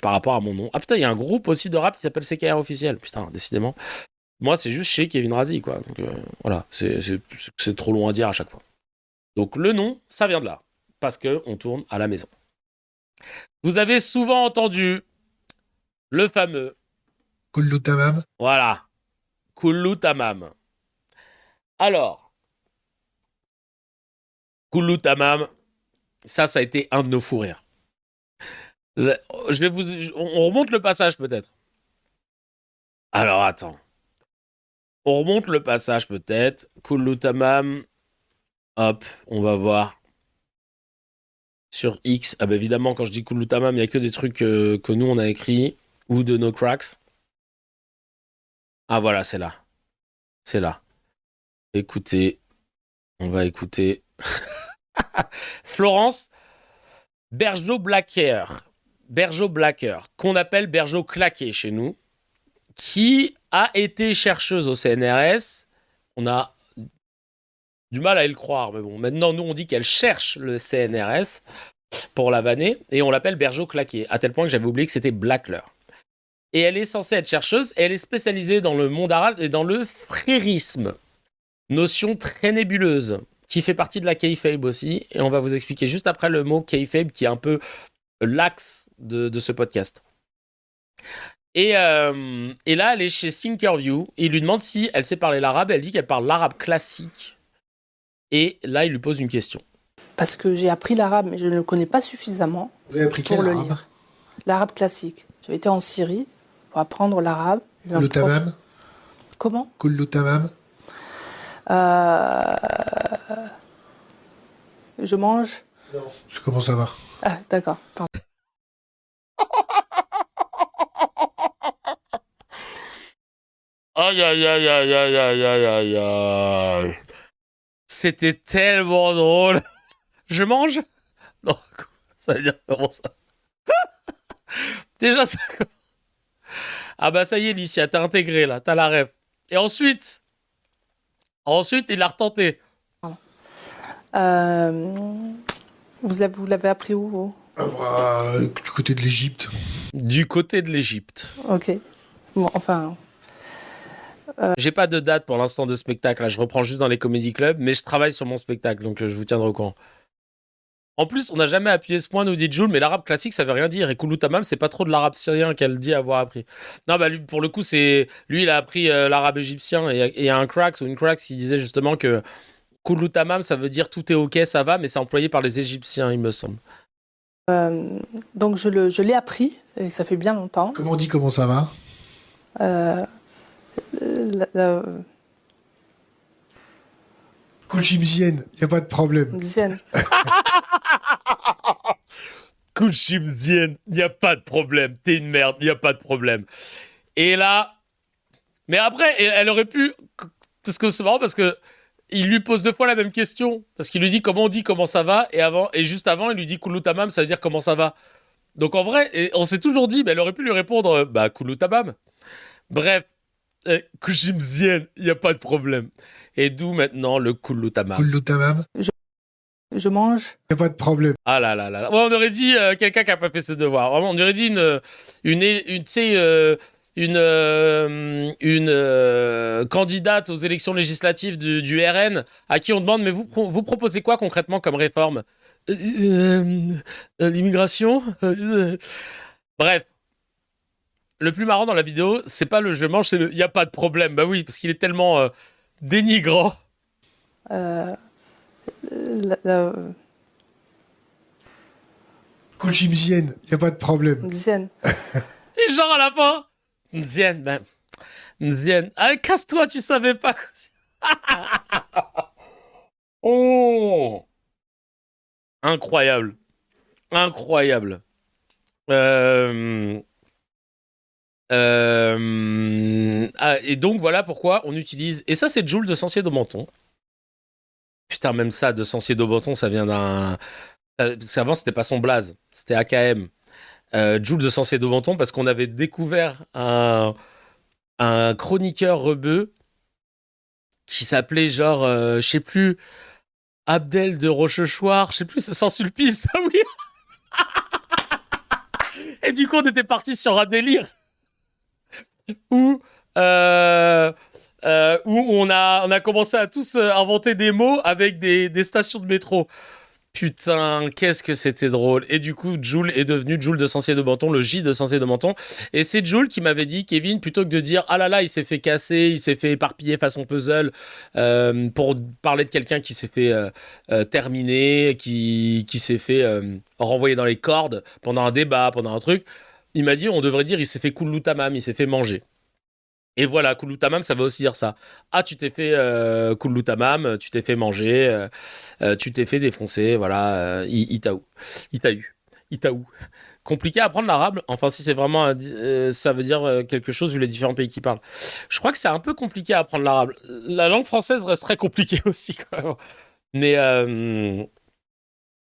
par rapport à mon nom. Ah putain, il y a un groupe aussi de rap qui s'appelle CKR officiel. Putain, décidément. Moi, c'est juste chez Kevin Razi, quoi. Donc voilà, c'est trop long à dire à chaque fois. Donc le nom, ça vient de là. Parce qu'on tourne à la maison. Vous avez souvent entendu le fameux Kullu Tamam. Voilà. Kullu Tamam. Alors, Kullu Tamam, ça a été un de nos fous rires. On remonte le passage peut-être. Alors attends. On remonte le passage peut-être. Kullu Tamam. Hop, on va voir. Sur X, ah bah évidemment, quand je dis Kullu Tamam, il n'y a que des trucs que nous on a écrits, ou de No Cracks. Ah voilà, c'est là. C'est là. Écoutez, on va écouter. Florence Bergeau-Blacker, qu'on appelle Bergeau-Claqué chez nous, qui a été chercheuse au CNRS. On a du mal à le croire, mais bon, maintenant, nous, on dit qu'elle cherche le CNRS pour la vanner, et on l'appelle Bergeau-Claqué, à tel point que j'avais oublié que c'était Blackler. Et elle est censée être chercheuse, et elle est spécialisée dans le monde arabe et dans le frérisme. Notion très nébuleuse, qui fait partie de la kayfabe aussi, et on va vous expliquer juste après le mot kayfabe, qui est un peu l'axe de ce podcast. Et là, elle est chez Thinkerview, et il lui demande si elle sait parler l'arabe, elle dit qu'elle parle l'arabe classique. Et là, il lui pose une question. parce que j'ai appris l'arabe, mais je ne le connais pas suffisamment Vous avez appris pour quel le arabe? lire. L'arabe classique. J'avais été en Syrie pour apprendre l'arabe. J'ai eu un Le prof- tamam? Comment? Kullu tamam? Euh, Je mange. Non. Comment ça va? Ah, d'accord. Pardon. Aïe, aïe, aïe, aïe, aïe, aïe, aïe, aïe, aïe. C'était tellement drôle. Je mange? Non, ça veut dire comment ça? Déjà, ça... Ah bah ça y est, Licia, t'as intégré, là, t'as la ref. Et ensuite, il a retenté. Vous l'avez appris où, vous? Ah bah, du côté de l'Égypte. Du côté de l'Égypte. Ok. Bon, enfin, J'ai pas de date pour l'instant de spectacle, là. Je reprends juste dans les comédie clubs, mais je travaille sur mon spectacle, donc je vous tiendrai au courant. En plus, on n'a jamais appuyé ce point, nous dit Jules, mais l'arabe classique, ça veut rien dire. Et Koulout Tamam, c'est pas trop de l'arabe syrien qu'elle dit avoir appris. Non, bah lui, pour le coup, lui, il a appris l'arabe égyptien. Et il y a un crack ou une crack qui disait justement que Koulout Tamam, ça veut dire tout est ok, ça va, mais c'est employé par les Égyptiens, il me semble. donc je l'ai appris, et ça fait bien longtemps. Comment on dit comment ça va? La Kouchimzienne, y a pas de problème. dizaine. Kouchimzienne, y a pas de problème. T'es une merde, y a pas de problème. Et là... Mais après, elle aurait pu... Parce que c'est marrant, parce que il lui pose 2 fois la même question. Parce qu'il lui dit comment on dit comment ça va, et juste avant, il lui dit Koulout Tamam, ça veut dire comment ça va. Donc en vrai, on s'est toujours dit, mais elle aurait pu lui répondre bah Koulout Tamam. Bref, Kouchimzienne, y a pas de problème. Et d'où maintenant le Koulout Tamam. Kullu tamam? Je mange. Y a pas de problème. Ah là là là là. Ouais, on aurait dit quelqu'un qui a pas fait ses devoirs. Vraiment, on aurait dit une candidate aux élections législatives du RN à qui on demande mais vous proposez quoi concrètement comme réforme? L'immigration. Bref. Le plus marrant dans la vidéo, c'est pas le je mange, c'est le y a pas de problème. Bah oui, parce qu'il est tellement dénigrant. Kouchimzienne, y a pas de problème. Dizaine. Et genre à la fin, Nzien, ben, Nzien, allez, casse-toi, tu savais pas. Oh, incroyable, incroyable. Et donc voilà pourquoi on utilise. Et ça, c'est Jules de Sancier-d'Aubenton. Putain, même ça, de Sancier-d'Aubenton, ça vient d'un. Parce qu'avant, c'était pas son blaze, c'était AKM. Jules de Sancier-d'Aubenton, parce qu'on avait découvert un chroniqueur rebeu qui s'appelait genre, je sais plus, Abdel de Rochechouart, je sais plus, sans Sulpice, ah oui. Et du coup, on était parti sur un délire où on a commencé à tous inventer des mots avec des stations de métro. Putain, qu'est-ce que c'était drôle. Et du coup, Jules est devenu Jules de Sancier-d'Aubenton, le J de Sancier-d'Aubenton. Et c'est Jules qui m'avait dit, Kevin, plutôt que de dire « Ah là là, il s'est fait casser, il s'est fait éparpiller façon puzzle pour parler de quelqu'un qui s'est fait terminer, qui s'est fait renvoyer dans les cordes pendant un débat, pendant un truc. » Il m'a dit « On devrait dire, il s'est fait Koulout Tamam, il s'est fait manger. » Et voilà, Koulout Tamam, ça veut aussi dire ça. Ah, tu t'es fait Koulout Tamam, tu t'es fait manger, tu t'es fait défoncer, voilà, il t'a eu. Compliqué à apprendre l'arabe, enfin si c'est vraiment, ça veut dire quelque chose vu les différents pays qui parlent. Je crois que c'est un peu compliqué à apprendre l'arabe. La langue française reste très compliquée aussi, quand même.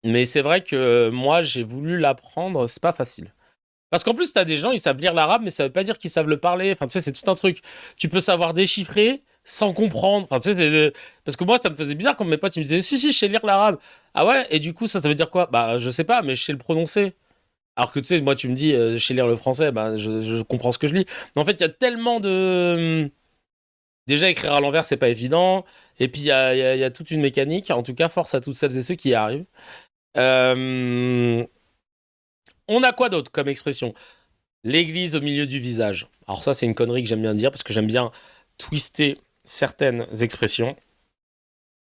Mais c'est vrai que moi, j'ai voulu l'apprendre, c'est pas facile. Parce qu'en plus, t'as des gens, ils savent lire l'arabe, mais ça veut pas dire qu'ils savent le parler. Enfin, tu sais, c'est tout un truc. Tu peux savoir déchiffrer sans comprendre. Enfin, tu sais, parce que moi, ça me faisait bizarre quand mes potes, ils me disaient, si, je sais lire l'arabe. Ah ouais? Et du coup, ça veut dire quoi? Bah, je sais pas, mais je sais le prononcer. Alors que tu sais, moi, tu me dis, je sais lire le français, bah, je comprends ce que je lis. Mais en fait, il y a tellement de... Déjà, écrire à l'envers, c'est pas évident. Et puis, il y a toute une mécanique. En tout cas, force à toutes celles et ceux qui y arrivent. On a quoi d'autre comme expression? L'église au milieu du visage. Alors ça, c'est une connerie que j'aime bien dire parce que j'aime bien twister certaines expressions.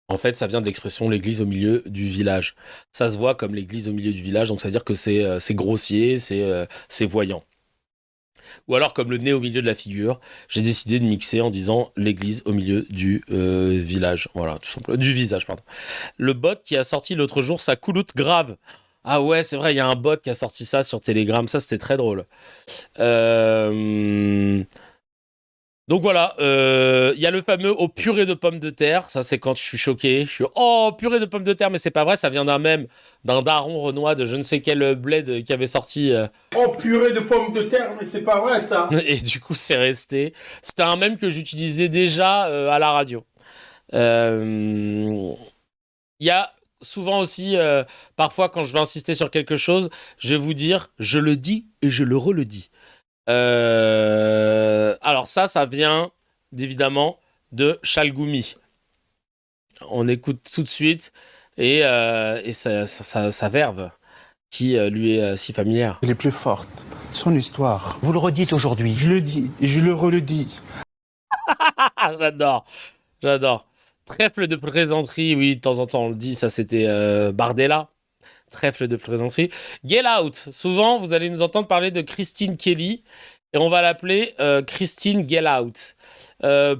En fait, ça vient de l'expression l'église au milieu du village. Ça se voit comme l'église au milieu du village, donc ça veut dire que c'est grossier, c'est voyant. Ou alors comme le nez au milieu de la figure, j'ai décidé de mixer en disant l'église au milieu du village. Voilà, tout simplement. Du visage, pardon. Le bot qui a sorti l'autre jour, ça couloute grave. Ah ouais, c'est vrai, il y a un bot qui a sorti ça sur Telegram, ça c'était très drôle. Donc voilà, il y a le fameux au purée de pommes de terre, ça c'est quand je suis choqué, je suis oh purée de pommes de terre, mais c'est pas vrai, ça vient d'un mème, d'un daron renois de je ne sais quel bled qui avait sorti Oh purée de pommes de terre, mais c'est pas vrai ça. et du coup c'est resté. C'était un mème que j'utilisais déjà à la radio. Il y a souvent aussi, parfois quand je vais insister sur quelque chose, je vais vous dire je le dis et je le redis. Alors ça vient évidemment de Chalgoumi. On écoute tout de suite et sa verve qui lui est si familière. Elle est plus forte. Son histoire. Vous le redites aujourd'hui. Je le dis et je le redis. J'adore. Trèfle de plaisanterie, oui, de temps en temps on le dit, ça c'était Bardella. Trèfle de plaisanterie. Get Out. Souvent, vous allez nous entendre parler de Christine Kelly et on va l'appeler Christine Get Out.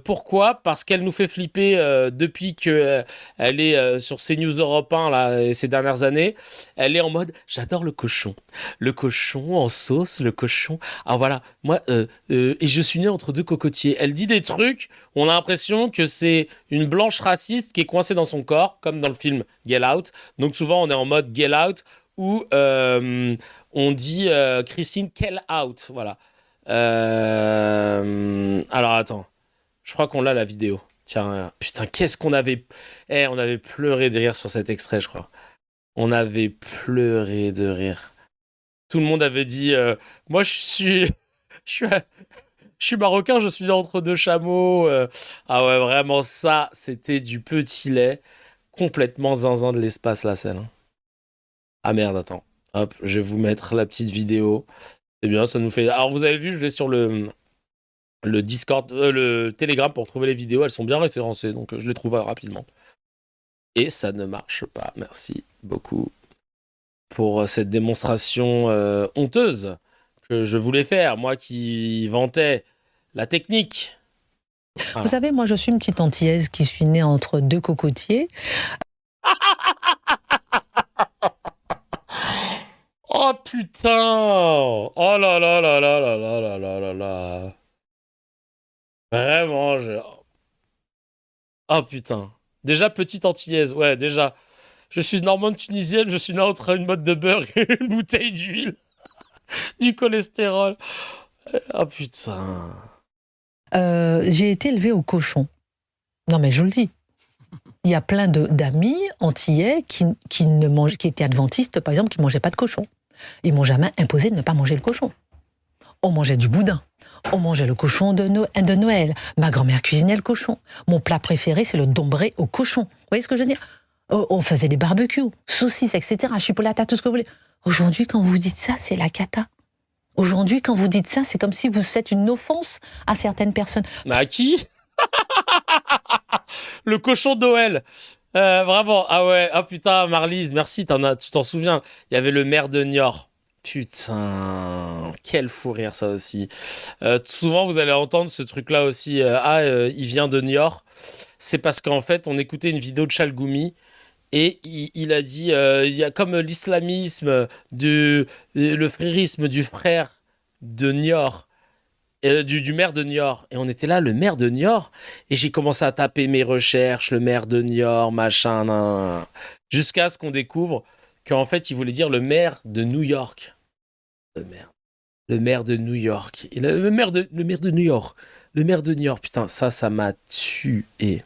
Pourquoi ? Parce qu'elle nous fait flipper depuis qu'elle est sur CNews Europe 1 là, ces dernières années. Elle est en mode « J'adore le cochon. Le cochon en sauce, le cochon... » Ah voilà, moi, et je suis née entre deux cocotiers. Elle dit des trucs, on a l'impression que c'est une blanche raciste qui est coincée dans son corps, comme dans le film Get Out. Donc souvent, on est en mode Get Out ou on dit Christine Kell Out. Voilà. Alors attends. Je crois qu'on l'a la vidéo. Tiens, putain, qu'est-ce qu'on avait... on avait pleuré de rire sur cet extrait, je crois. On avait pleuré de rire. Tout le monde avait dit... moi, je suis marocain, je suis entre deux chameaux. Ah ouais, vraiment, ça, c'était du petit lait. Complètement zinzin de l'espace, la scène. Ah merde, attends. Hop, je vais vous mettre la petite vidéo. C'est bien, ça nous fait... Alors, vous avez vu, je l'ai sur le Discord, le Telegram pour trouver les vidéos, elles sont bien référencées, donc je les trouve rapidement. Et ça ne marche pas. Merci beaucoup pour cette démonstration honteuse que je voulais faire, moi qui vantais la technique. Voilà. Vous savez, moi je suis une petite Antillaise qui suis née entre deux cocotiers. Oh putain! Oh là là là là là là là là là là. Vraiment, oh putain. Déjà petite Antillaise, ouais, déjà. Je suis normande tunisienne, je suis né entre une botte de beurre et une bouteille d'huile. Du cholestérol. Oh putain. J'ai été élevée au cochon. Non mais je vous le dis. Il y a plein d'amis antillais qui étaient adventistes, par exemple, qui ne mangeaient pas de cochon. Ils m'ont jamais imposé de ne pas manger le cochon. On mangeait du boudin. On mangeait le cochon de Noël. Ma grand-mère cuisinait le cochon. Mon plat préféré, c'est le dombré au cochon. Vous voyez ce que je veux dire ? On faisait des barbecues, saucisses, etc., chipolata, tout ce que vous voulez. Aujourd'hui, quand vous dites ça, c'est la cata. Aujourd'hui, quand vous dites ça, c'est comme si vous faites une offense à certaines personnes. Mais à qui ? Le cochon de Noël. Vraiment. Ah ouais. Ah putain, Marlise, merci, tu t'en souviens. Il y avait le maire de Niort. Putain, quel fou rire ça aussi. Souvent vous allez entendre ce truc-là aussi. Il vient de Niort. C'est parce qu'en fait on écoutait une vidéo de Chalgoumi et il a dit il y a comme l'islamisme, le frérisme du frère de Niort. Du maire de Niort. Et on était là, le maire de Niort. Et j'ai commencé à taper mes recherches, le maire de Niort, machin, nan. Jusqu'à ce qu'on découvre qu'en fait, il voulait dire le maire de New York. Le maire de New York. Et le maire de New York. Le maire de New York. Putain, ça m'a tué.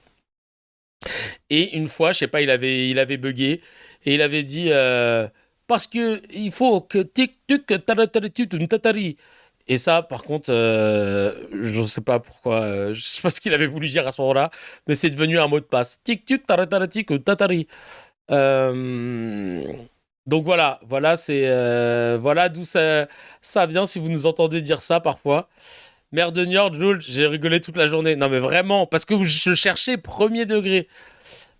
Et une fois, je sais pas, il avait bugué. Et il avait dit parce que il faut que tic-tuc, tatari. Et ça, par contre, je ne sais pas pourquoi, je sais pas ce qu'il avait voulu dire à ce moment-là, mais c'est devenu un mot de passe. Tic-tuc, tarataratic ou tatari. Donc voilà, c'est voilà d'où ça vient si vous nous entendez dire ça parfois. Maire de Niort, Jules, j'ai rigolé toute la journée. Non mais vraiment, parce que je cherchais premier degré.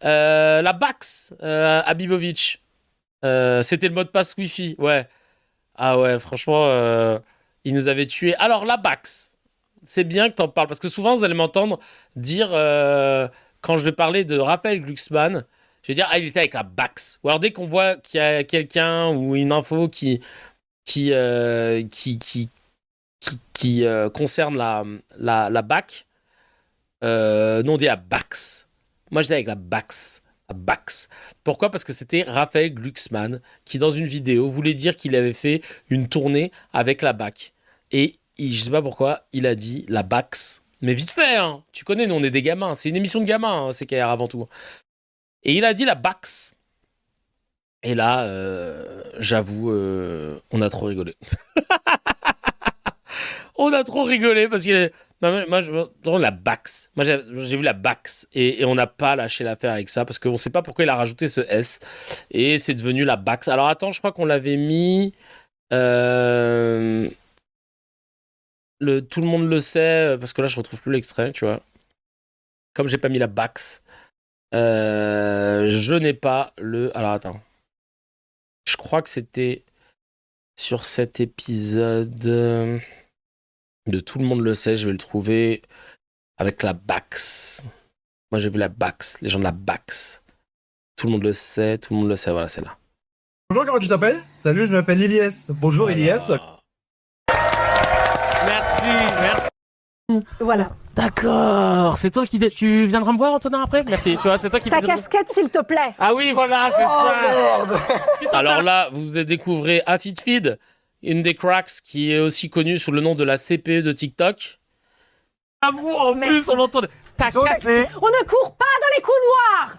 La Bax, Abibovic. C'était le mot de passe Wi-Fi, ouais. Ah ouais, franchement, il nous avait tués. Alors, la Bax, c'est bien que t'en parles, parce que souvent, vous allez m'entendre dire, quand je vais parler de Raphaël Glucksmann, je vais dire, il était avec la Bax. Ou alors, dès qu'on voit qu'il y a quelqu'un ou une info qui concerne la BAC, nous on dit la Bax. Moi, j'étais avec la Bax. La Bax. Pourquoi ? Parce que c'était Raphaël Glucksmann qui, dans une vidéo, voulait dire qu'il avait fait une tournée avec la BAC. Et je sais pas pourquoi, il a dit la Bax. Mais vite fait, hein. Tu connais, nous on est des gamins. C'est une émission de gamins, hein, CKR avant tout. Et il a dit la Bax. Et là, j'avoue, on a trop rigolé. On a trop rigolé parce que moi, la Bax. Moi, j'ai vu la Bax et on n'a pas lâché l'affaire avec ça parce qu'on ne sait pas pourquoi il a rajouté ce S et c'est devenu la Bax. Alors attends, je crois qu'on l'avait mis. Tout le monde le sait parce que là, je retrouve plus l'extrait, tu vois. Comme j'ai pas mis la Bax, je n'ai pas le. Alors attends. Je crois que c'était sur cet épisode. De Tout le monde le sait, je vais le trouver avec la Bax. Moi, j'ai vu la Bax, les gens de la Bax. Tout le monde le sait, voilà, c'est là. Bonjour, comment tu t'appelles ? Salut, je m'appelle Elias. Bonjour, Elias. Merci. Voilà. D'accord, c'est toi qui... Tu viendras me voir, Antonin, après ? Merci, tu vois, c'est toi qui... Ta casquette, s'il te plaît. Ah oui, voilà, c'est ça. Merde. Alors là, vous découvrez AfitFeed, une des cracks qui est aussi connue sous le nom de la CPE de TikTok. À vous, en plus, on l'entend. Ta casquette. On ne court pas dans les couloirs.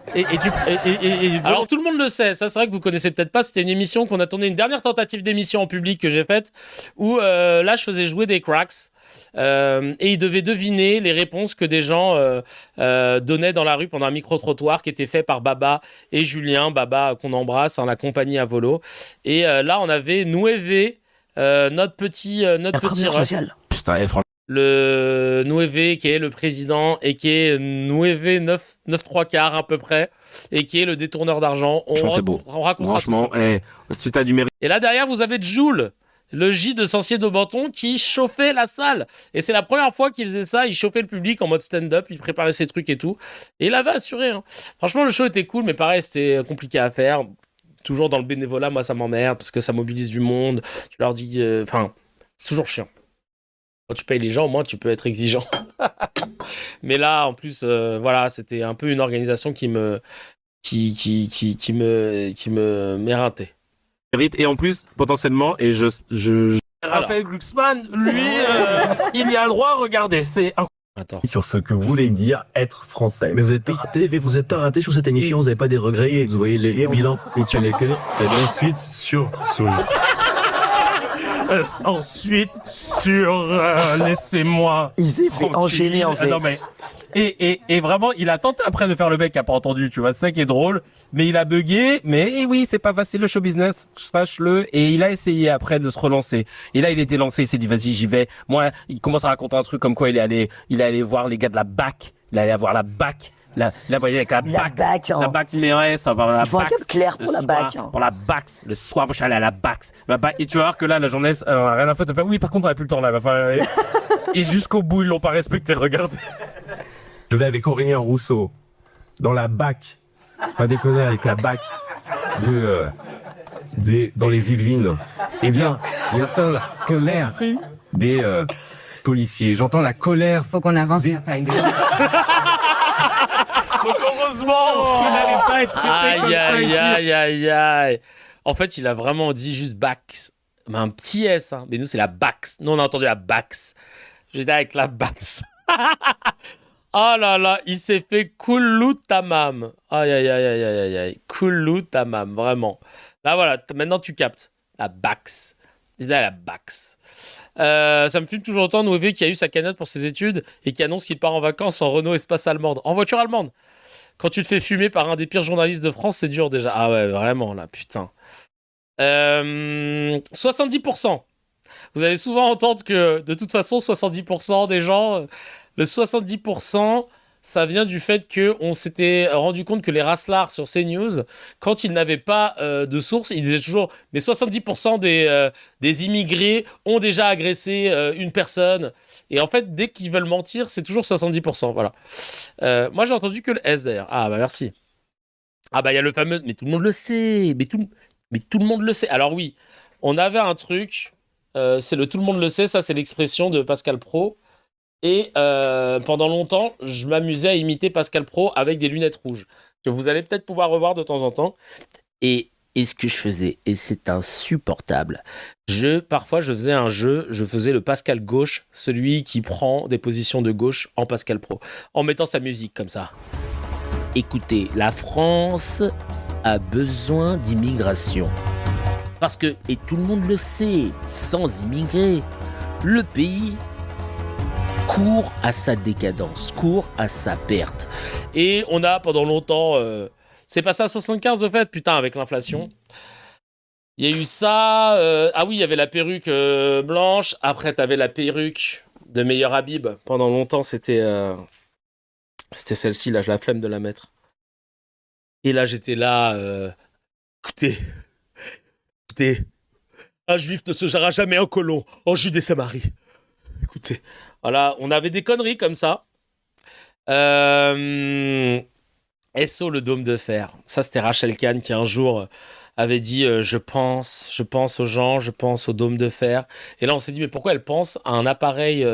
Alors tout le monde le sait, ça c'est vrai que vous connaissez peut-être pas, c'était une émission qu'on a tournée, une dernière tentative d'émission en public que j'ai faite, où là je faisais jouer des cracks, et ils devaient deviner les réponses que des gens donnaient dans la rue pendant un micro-trottoir qui était fait par Baba et Julien, Baba qu'on embrasse, hein, la compagnie à Volo. Et là on avait Nueve, notre petit rush. Putain, franchement. Le Nueve qui est le président et qui est Nueve 9 3 quarts à peu près et qui est le détourneur d'argent. C'est beau. On racontera Franchement, tout ça. tu t'as du mérite. Et là derrière vous avez Joule, le J de Sancier de Banton qui chauffait la salle. Et c'est la première fois qu'il faisait ça, il chauffait le public en mode stand-up, il préparait ses trucs et tout. Et il avait assuré. Hein. Franchement le show était cool mais pareil c'était compliqué à faire. Toujours dans le bénévolat, moi ça m'emmerde parce que ça mobilise du monde. Tu leur dis... c'est toujours chiant. Quand tu payes les gens, au moins, tu peux être exigeant. Mais là, en plus, voilà, c'était un peu une organisation qui me m'éreintait. Et en plus, potentiellement, et Raphaël Glucksmann, lui, il y a le droit, regardez, c'est incroyable. Attends. Sur ce que voulait dire être français. Mais vous êtes pas raté sur cette émission, vous n'avez pas des regrets, vous voyez les bilans, et tu les connais. Et ensuite, sur laissez-moi. il s'est fait enchaîner en fait. Non, mais, et vraiment, il a tenté après de faire le mec qui a pas entendu, tu vois, c'est ça qui est drôle. Mais il a bugué, mais oui, c'est pas facile le show business, sache-le. Et il a essayé après de se relancer. Et là, il était lancé, il s'est dit, vas-y, j'y vais. Moi, il commence à raconter un truc comme quoi il est allé voir les gars de la BAC. Il allait voir la BAC. Là, vous voyez, avec la BAC. Hein. La BAC Timérès, ça va la BAC. Il faut un cap clair pour la BAC. Hein. Pour la BAC. Le soir, je suis allé à la BAC. Et tu vas voir que là, la journée, rien à foutre. Oui, par contre, on n'a plus le temps là. Enfin, et jusqu'au bout, ils l'ont pas respecté, regardez. Je vais avec Aurélien Rousseau dans la BAC. Pas déconner avec la BAC dans les Yvelines. Eh bien, j'entends la colère des policiers. J'entends la colère. Faut qu'on avance. Donc heureusement, il n'allait pas être aïe. En fait, il a vraiment dit juste BAC. Mais un petit S, hein. Mais nous, c'est la BAX. Nous, on a entendu la BAX. J'étais avec la BAX. Oh là là, il s'est fait coulou tamam. Aïe. Coulou tamam, vraiment. Là, voilà, maintenant tu captes. La BAX. J'étais à la BAX. Ça me fume toujours autant Nouvé qui a eu sa cagnotte pour ses études et qui annonce qu'il part en vacances en Renault Espace allemande. En voiture allemande. Quand tu te fais fumer par un des pires journalistes de France, c'est dur déjà. Ah ouais, vraiment, là, putain. 70%. Vous allez souvent entendre que, de toute façon, 70% des gens... Le 70%, ça vient du fait qu'on s'était rendu compte que les raslards sur CNews, quand ils n'avaient pas de source, ils disaient toujours « mais 70% des immigrés ont déjà agressé une personne ». Et en fait, dès qu'ils veulent mentir, c'est toujours 70%. Voilà. Moi, j'ai entendu que le S, d'ailleurs. Ah, bah merci. Ah, bah il y a le fameux « mais tout le monde le sait, mais tout le monde le sait ». Alors oui, on avait un truc, c'est le « tout le monde le sait », ça c'est l'expression de Pascal Praud. Et pendant longtemps, je m'amusais à imiter Pascal Praud avec des lunettes rouges, que vous allez peut-être pouvoir revoir de temps en temps. Et ce que je faisais, et c'est insupportable, parfois je faisais un jeu, je faisais le Pascal gauche, celui qui prend des positions de gauche en Pascal Praud, en mettant sa musique comme ça. Écoutez, la France a besoin d'immigration. Parce que, et tout le monde le sait, sans immigrés, le pays court à sa décadence, court à sa perte. Et on a pendant longtemps... c'est passé à 75 au fait, putain, avec l'inflation. Il y a eu ça... ah oui, il y avait la perruque blanche. Après, t'avais la perruque de Meilleur Habib. Pendant longtemps, c'était celle-ci, là, j'ai la flemme de la mettre. Et là, j'étais là... Écoutez, un juif ne se gérera jamais un colon en Judée-Samarie. Écoutez... Voilà, on avait des conneries comme ça. SO le dôme de fer. Ça, c'était Rachel Kahn qui un jour avait dit je pense aux gens, je pense au dôme de fer. Et là, on s'est dit mais pourquoi elle pense à un appareil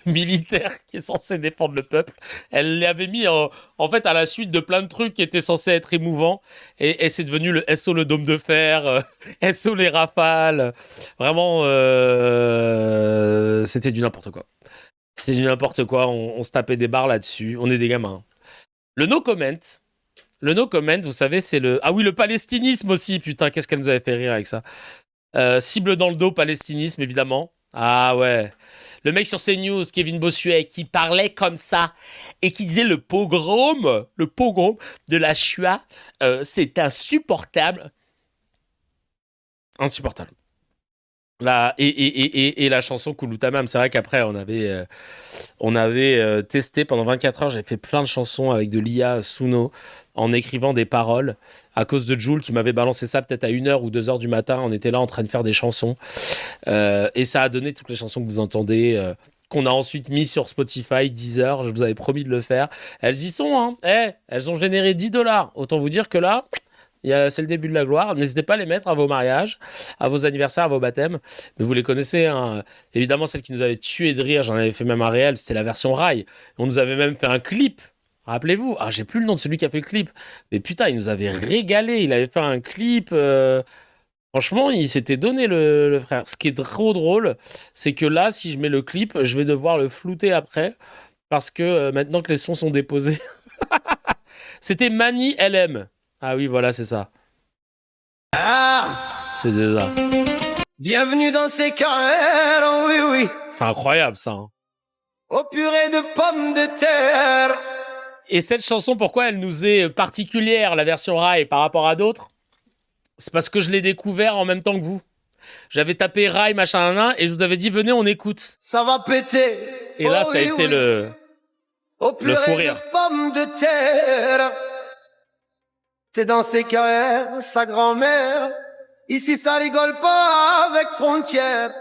militaire qui est censé défendre le peuple. Elle l'avait mis en fait à la suite de plein de trucs qui étaient censés être émouvants. Et c'est devenu le SO le dôme de fer, SO les rafales. Vraiment, c'était du n'importe quoi. C'était du n'importe quoi. On se tapait des barres là-dessus. On est des gamins. Le no comment. Le no comment, vous savez, c'est le... Ah oui, le palestinisme aussi. Putain, qu'est-ce qu'elle nous avait fait rire avec ça. Cible dans le dos, palestinisme, évidemment. Ah ouais. Le mec sur CNews, Kevin Bossuet, qui parlait comme ça et qui disait le pogrom de la Shoah, c'est insupportable. Insupportable. Là, et la chanson Kouloutamam, c'est vrai qu'après on avait testé pendant 24 heures, j'avais fait plein de chansons avec de l'IA Suno en écrivant des paroles à cause de Jul qui m'avait balancé ça peut-être à 1h ou 2h du matin, on était là en train de faire des chansons et ça a donné toutes les chansons que vous entendez qu'on a ensuite mis sur Spotify, Deezer, je vous avais promis de le faire, elles y sont hein. Elles ont généré $10, autant vous dire que là c'est le début de la gloire. N'hésitez pas à les mettre à vos mariages, à vos anniversaires, à vos baptêmes. Mais vous les connaissez. Hein. Évidemment, celle qui nous avait tué de rire, j'en avais fait même un réel, c'était la version rail. On nous avait même fait un clip. Rappelez-vous. Ah, j'ai plus le nom de celui qui a fait le clip. Mais putain, il nous avait régalé. Il avait fait un clip. Franchement, il s'était donné le frère. Ce qui est trop drôle, c'est que là, si je mets le clip, je vais devoir le flouter après. Parce que maintenant que les sons sont déposés. C'était Mani LM. Ah oui, voilà, c'est ça. C'est ça. Bienvenue dans ces carrières, oh oui, oui. C'est incroyable, ça. Hein. Au purée de pommes de terre. Et cette chanson, pourquoi elle nous est particulière, la version rail, par rapport à d'autres? C'est parce que je l'ai découvert en même temps que vous. J'avais tapé rail, machin, et je vous avais dit, venez, on écoute. Ça va péter. Et là, ça a été le fou rire. De pommes de terre. T'es dans ses carrières, sa grand-mère. Ici, ça rigole pas avec frontières.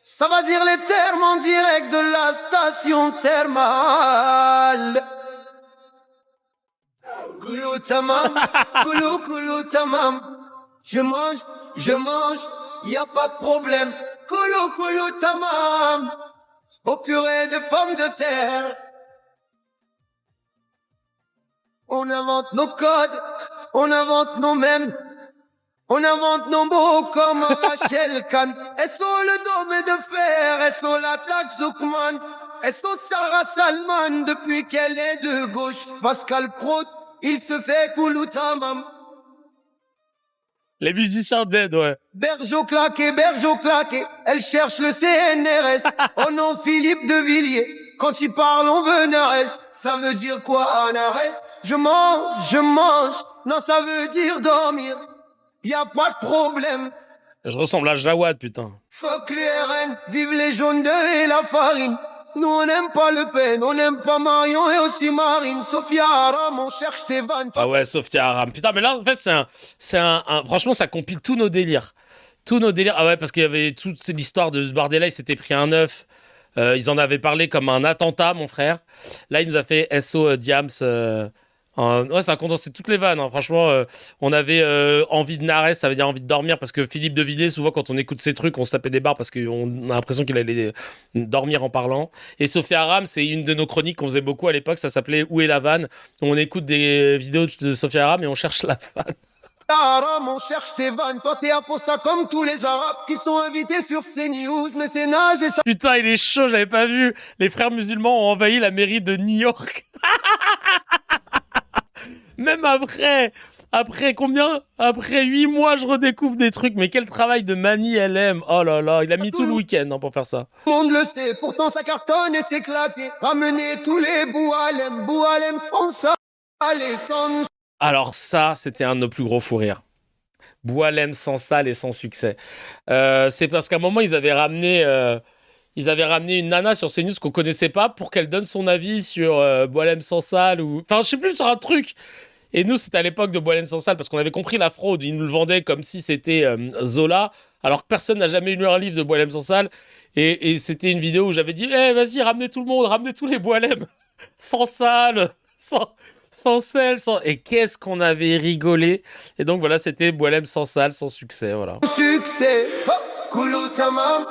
Ça va dire les termes en direct de la station thermale. Koulou tamam, koulou tamam. Je mange, y a pas de problème. Koulou tamam. Au purée de pommes de terre. On invente nos codes, on invente nos mèmes, on invente nos mots comme Rachel Kahn. SO le dôme de fer, SO la plaque Zoukman, SO Sarah Salman depuis qu'elle est de gauche. Pascal Praud, il se fait Kouloutamam. Les musiciens dead, ouais. Bergeau claqué, elle cherche le CNRS. Oh non, Philippe de Villiers, quand il parle on veut Nares. Ça veut dire quoi, Nares? Je mange, non ça veut dire dormir, y a pas de problème. Je ressemble à Jawad, putain. Fuck les RN, vive les jaunes d'œufs et la farine. Nous on n'aime pas Le Pen, on n'aime pas Marion et aussi Marine. Sophia Aram, on cherche Stéphane. Ah ouais, Sophia Aram. Putain, mais là, en fait, franchement, ça compile tous nos délires. Tous nos délires. Ah ouais, parce qu'il y avait toute l'histoire de Bardella, il s'était pris un œuf. Ils en avaient parlé comme un attentat, mon frère. Là, il nous a fait SO Diams. Ouais, ça a condensé toutes les vannes. Hein. Franchement, on avait envie de narrer, ça veut dire envie de dormir, parce que Philippe de Villiers, souvent, quand on écoute ces trucs, on se tapait des barres parce qu'on a l'impression qu'il allait dormir en parlant. Et Sophia Aram, c'est une de nos chroniques qu'on faisait beaucoup à l'époque. Ça s'appelait Où est la vanne? On écoute des vidéos de Sophia Aram et on cherche la vanne. Aram, on cherche Stéphane. Toi, t'es apostat comme tous les Arabes qui sont invités sur CNews, mais c'est naze et ça. Putain, il est chaud, j'avais pas vu. Les frères musulmans ont envahi la mairie de New York. Même après combien? Après 8 mois, je redécouvre des trucs. Mais quel travail de Mani LM. Oh là là, il a mis tout le week-end pour faire ça. Tout le monde le sait, pourtant ça cartonne et c'est claqué. Ramener tous les Boualem sans ça. Allez, sans... Alors ça, c'était un de nos plus gros fous rires. Boualem sans salle et sans succès. C'est parce qu'à un moment, ils avaient ramené une nana sur CNews qu'on connaissait pas pour qu'elle donne son avis sur Boualem sans salle ou... Enfin, je sais plus, sur un truc. Et nous, c'était à l'époque de Boualem sans salle parce qu'on avait compris la fraude. Ils nous le vendaient comme si c'était Zola, alors que personne n'a jamais lu un livre de Boualem sans salle. Et c'était une vidéo où j'avais dit vas-y, ramenez tout le monde, ramenez tous les Boualem sans salle, sans sel, sans... Et qu'est-ce qu'on avait rigolé. Et donc voilà, c'était Boualem sans salle, sans succès, voilà. Succès.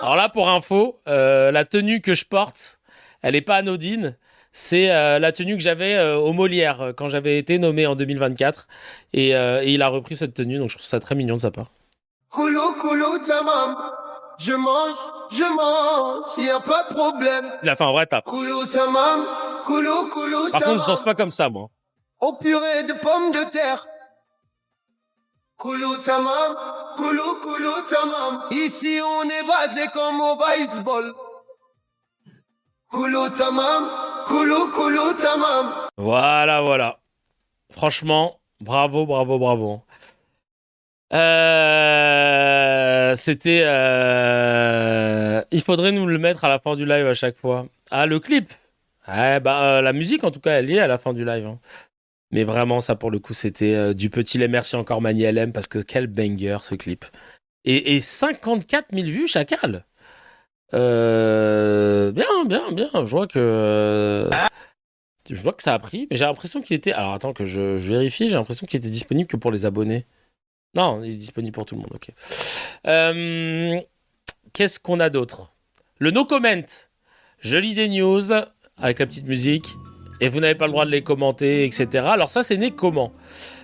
Alors là, pour info, la tenue que je porte, elle est pas anodine. C'est la tenue que j'avais au Molière quand j'avais été nommé en 2024. Et il a repris cette tenue, donc je trouve ça très mignon de sa part. Je mange, y a pas de problème. Il a fait un vrai tap. Par contre, je danse pas comme ça, moi. Au purée de pommes de terre. Ici, on est basé comme au baseball. Voilà. Franchement, bravo. C'était... Il faudrait nous le mettre à la fin du live à chaque fois. Ah, le clip. La musique, en tout cas, elle y est à la fin du live. Hein. Mais vraiment, ça, pour le coup, c'était du petit lait. Merci encore, Mani LM, parce que quel banger, ce clip. Et 54 000 vues chacal. Bien. Je vois que ça a pris, mais j'ai l'impression qu'il était... Alors, attends que je vérifie. J'ai l'impression qu'il était disponible que pour les abonnés. Non, il est disponible pour tout le monde, ok. Qu'est-ce qu'on a d'autre? Le no comment. Je lis des news avec la petite musique et vous n'avez pas le droit de les commenter, etc. Alors ça, c'est né comment?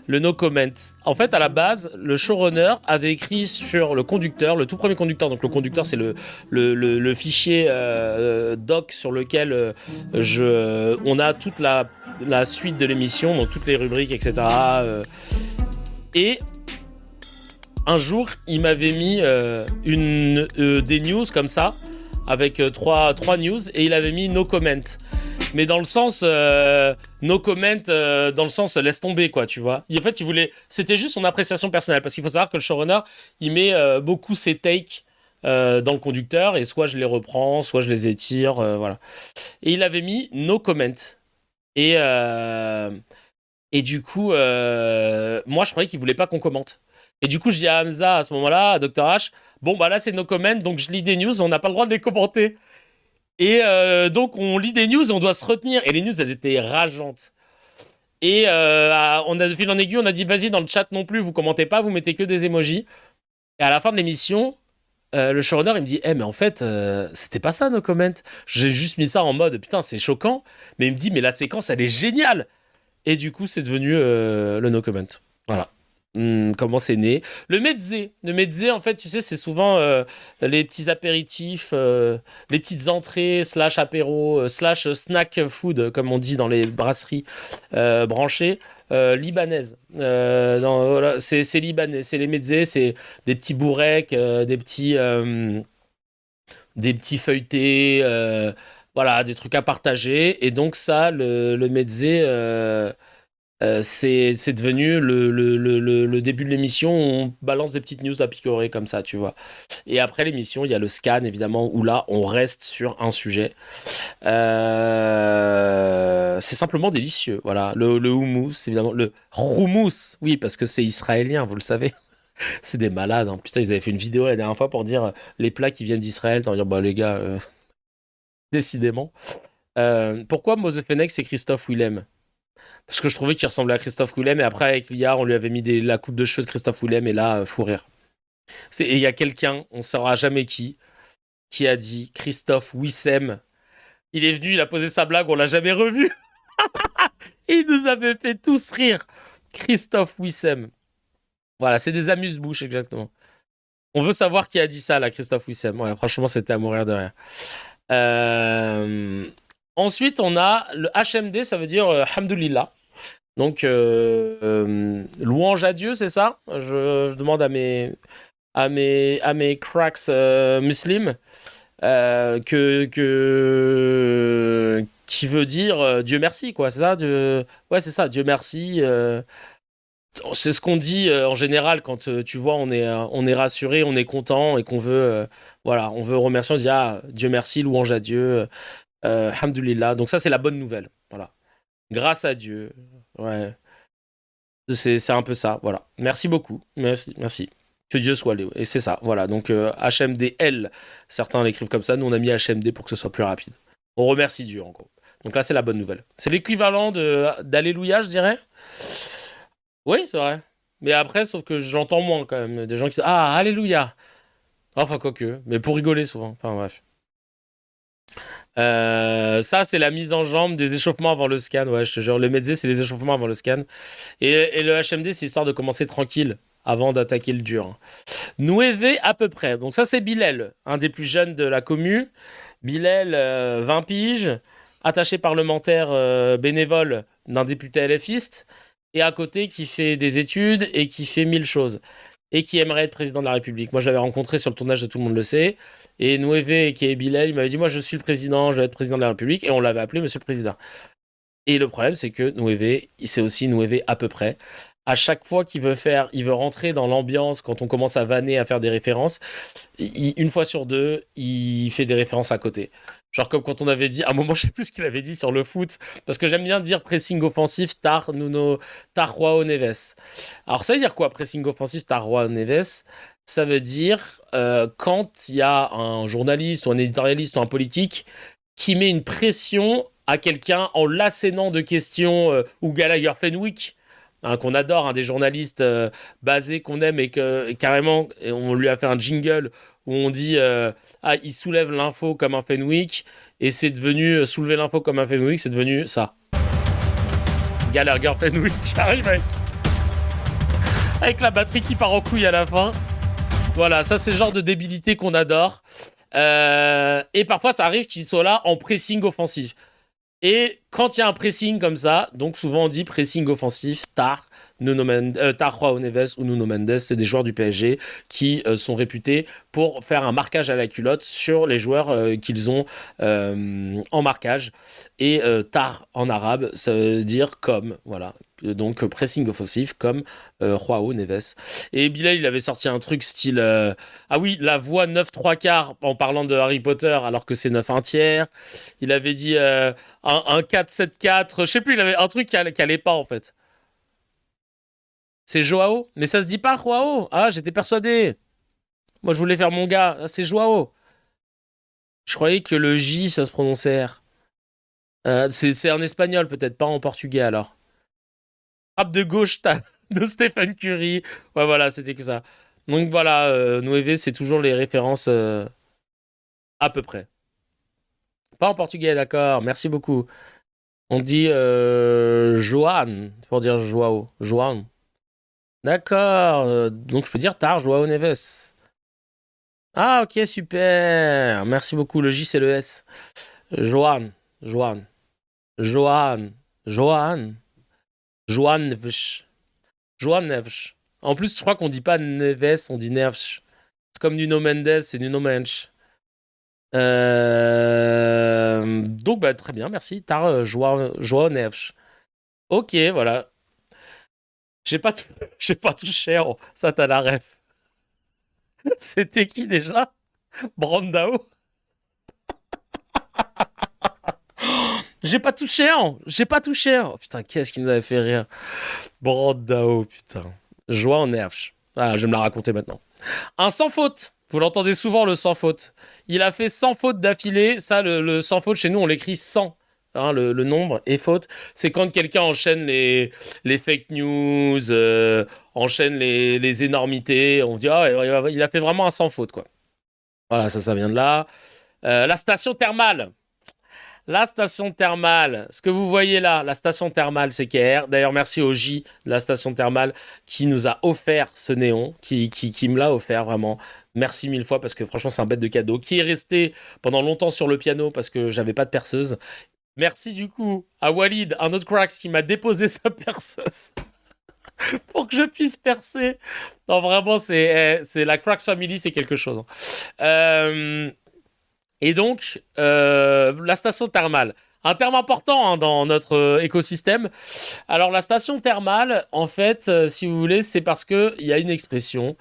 Le no comment. En fait, à la base, le showrunner avait écrit sur le conducteur, le tout premier conducteur. Donc le conducteur, c'est le fichier doc sur lequel on a toute la suite de l'émission, donc toutes les rubriques, etc. Et un jour, il m'avait mis des news comme ça, avec trois news, et il avait mis no comment. Mais dans le sens no comment, dans le sens laisse tomber, quoi, tu vois. En fait, c'était juste son appréciation personnelle, parce qu'il faut savoir que le showrunner, il met beaucoup ses takes dans le conducteur, et soit je les reprends, soit je les étire, voilà. Et il avait mis no comment. Et du coup, moi, je croyais qu'il voulait pas qu'on commente. Et du coup, je dis à Hamza, à ce moment-là, à Dr H, bon, bah là, c'est no comment, donc je lis des news, on n'a pas le droit de les commenter. Et donc, on lit des news, on doit se retenir. Et les news, elles étaient rageantes. Et on a de fil en aiguille, on a dit, vas-y, dans le chat non plus, vous commentez pas, vous mettez que des emojis. Et à la fin de l'émission, le showrunner, il me dit, mais en fait, c'était pas ça, no comment. J'ai juste mis ça en mode, putain, c'est choquant. Mais il me dit, mais la séquence, elle est géniale. Et du coup, c'est devenu le no comment. Voilà. Comment c'est né. Le mezze, en fait, tu sais, c'est souvent les petits apéritifs, les petites entrées, / apéro, / snack food, comme on dit dans les brasseries branchées, libanaises. Voilà, c'est libanais, c'est les mezzés, c'est des petits bourrecs, des petits feuilletés, voilà, des trucs à partager. Et donc ça, le mezze... c'est devenu le début de l'émission où on balance des petites news à picorer comme ça, tu vois. Et après l'émission, il y a le scan, évidemment, où là, on reste sur un sujet. C'est simplement délicieux, voilà. Le houmous, évidemment. Le houmous, oui, parce que c'est israélien, vous le savez. C'est des malades, hein. Putain, ils avaient fait une vidéo la dernière fois pour dire les plats qui viennent d'Israël. T'en dire, bah les gars, décidément. Pourquoi Mose Fenech, c'est Christophe Willem? Parce que je trouvais qu'il ressemblait à Christophe Willem, et après, avec l'IA, on lui avait mis la coupe de cheveux de Christophe Willem, et là, fou rire. Et il y a quelqu'un, on ne saura jamais qui a dit Christophe Wissem. Il est venu, il a posé sa blague, on l'a jamais revu. Il nous avait fait tous rire. Christophe Wissem. Voilà, c'est des amuse-bouches, exactement. On veut savoir qui a dit ça, là, Christophe Wissem. Ouais, franchement, c'était à mourir de rire. Ensuite, on a le HMD, ça veut dire Hamdoulillah. Donc, louange à Dieu, c'est ça? Je demande à mes cracks muslims qui veut dire Dieu merci, quoi. C'est ça? Ouais, c'est ça, Dieu merci. C'est ce qu'on dit en général quand tu vois, on est rassuré, on est content et qu'on veut, voilà, on veut remercier, on dit Dieu merci, louange à Dieu. Hamdoulillah. Donc ça, c'est la bonne nouvelle. Voilà. Grâce à Dieu. Ouais. C'est un peu ça. Voilà. Merci beaucoup. Merci. Que Dieu soit loué. Et c'est ça. Voilà. Donc HMDL. Certains l'écrivent comme ça. Nous, on a mis HMD pour que ce soit plus rapide. On remercie Dieu, en gros. Donc là, c'est la bonne nouvelle. C'est l'équivalent d'Alléluia, je dirais. Oui, c'est vrai. Mais après, sauf que j'entends moins quand même. Des gens qui disent Alléluia. Enfin, quoique. Mais pour rigoler souvent. Enfin, bref. Ça, c'est la mise en jambe des échauffements avant le scan. Ouais, je te jure. Le Mezzé, c'est les échauffements avant le scan. Et le HMD, c'est histoire de commencer tranquille avant d'attaquer le dur. Nouévé à peu près. Donc ça, c'est Bilal, un des plus jeunes de la commu. Bilal, 20 piges, attaché parlementaire bénévole d'un député LFiste, et à côté qui fait des études et qui fait 1000 choses. Et qui aimerait être président de la République. Moi, je l'avais rencontré sur le tournage de Tout le monde le sait. Et Nouévé, qui est Bilal, il m'avait dit, moi, je suis le président, je vais être président de la République. Et on l'avait appelé Monsieur le Président. Et le problème, c'est que Nouévé, c'est aussi Nouévé à peu près. À chaque fois qu'il veut rentrer dans l'ambiance, quand on commence à vanner, à faire des références, une fois sur deux, il fait des références à côté. Genre comme quand on avait dit, à un moment, je sais plus ce qu'il avait dit sur le foot, parce que j'aime bien dire pressing offensif, tar Joao Neves. Alors ça veut dire quoi, pressing offensif, tar Joao Neves? Ça veut dire quand il y a un journaliste ou un éditorialiste ou un politique qui met une pression à quelqu'un en l'assénant de questions, ou Gallagher Fenwick, qu'on adore, des journalistes basés qu'on aime et que carrément on lui a fait un jingle où on dit il soulève l'info comme un Fenwick, et c'est devenu soulever l'info comme un Fenwick, c'est devenu ça. Gallagher Fenwick qui arrive avec la batterie qui part en couille à la fin. Voilà, ça c'est le genre de débilité qu'on adore. Et parfois ça arrive qu'il soit là en pressing offensif. Et quand il y a un pressing comme ça, donc souvent on dit pressing offensif, tar Joao Neves ou Nuno Mendes, c'est des joueurs du PSG qui sont réputés pour faire un marquage à la culotte sur les joueurs qu'ils ont en marquage. Et tar en arabe, ça veut dire comme, voilà. Donc pressing offensif comme Joao Neves. Et Bilal, il avait sorti un truc style la voix 9 3/4 en parlant de Harry Potter alors que c'est 9 1/3. Il avait dit un 4-7-4, je sais plus, il avait un truc qui allait pas en fait. C'est Joao, mais ça se dit pas Joao. J'étais persuadé. Moi je voulais faire mon gars, c'est Joao. Je croyais que le J ça se prononçait R. C'est en espagnol peut-être, pas en portugais alors. Frappe de gauche de Stephen Curry. Ouais, voilà, c'était que ça. Donc voilà, Nouévé, c'est toujours les références à peu près. Pas en portugais, d'accord. Merci beaucoup. On dit Joan, pour dire Joao. Joan. D'accord. Donc je peux dire tar Joao Neves. Ah, ok, super. Merci beaucoup. Le J, c'est le S. Joan. Neves. En plus, je crois qu'on dit pas Neves, on dit Neves. C'est comme Nuno Mendes, c'est Nuno Mensch. Donc, très bien, merci. Tar Joao Neves. Ok, voilà. J'ai pas touché. Ça, t'as la ref. C'était qui déjà? Brandao. J'ai pas touché. Putain, qu'est-ce qui nous avait fait rire? Brandao, putain. Joie en nerfs. Ah, je vais me la raconter maintenant. Un sans faute. Vous l'entendez souvent, le sans faute. Il a fait 100 fautes d'affilée. Ça, le sans faute, chez nous, on l'écrit 100. Hein, le nombre et faute. C'est quand quelqu'un enchaîne les fake news, enchaîne les énormités. On dit, il a fait vraiment un sans faute, quoi. Voilà, ça vient de là. La station thermale. La station thermale, ce que vous voyez là, la station thermale CKR. D'ailleurs, merci au J de la station thermale qui nous a offert ce néon, qui me l'a offert vraiment. Merci 1000 fois parce que franchement, c'est un bête de cadeau. Qui est resté pendant longtemps sur le piano parce que j'avais pas de perceuse. Merci du coup à Walid, un autre Crax qui m'a déposé sa perceuse pour que je puisse percer. Non, vraiment, c'est la Crax Family, c'est quelque chose. Et donc, la station thermale, un terme important dans notre écosystème. Alors, la station thermale, en fait, si vous voulez, c'est parce qu'il y a une expression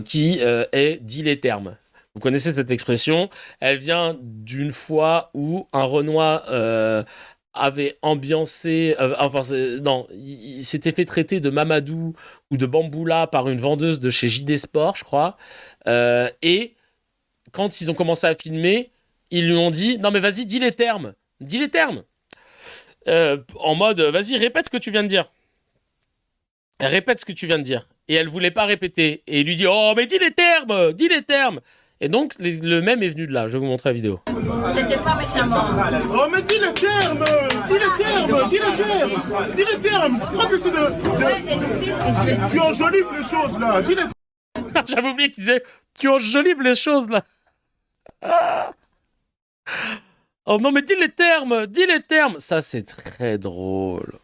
qui est dilétherme. Vous connaissez cette expression, elle vient d'une fois où un Renoir avait ambiancé... il s'était fait traiter de Mamadou ou de Bamboula par une vendeuse de chez JD Sport, je crois, et... Quand ils ont commencé à filmer, ils lui ont dit « Non mais vas-y, dis les termes !» En mode « Vas-y, répète ce que tu viens de dire. » Répète ce que tu viens de dire. Et elle voulait pas répéter. Et il lui dit « Oh, mais dis les termes !» Et donc, le même est venu de là. Je vais vous montrer la vidéo. C'était pas méchamment. Oh, mais dis les termes. Pourquoi tu essaies tu enjolives les choses, là. Dis les... J'avais oublié qu'il disait « Tu enjolives les choses, là. » Oh non, mais dis les termes. Ça, c'est très drôle.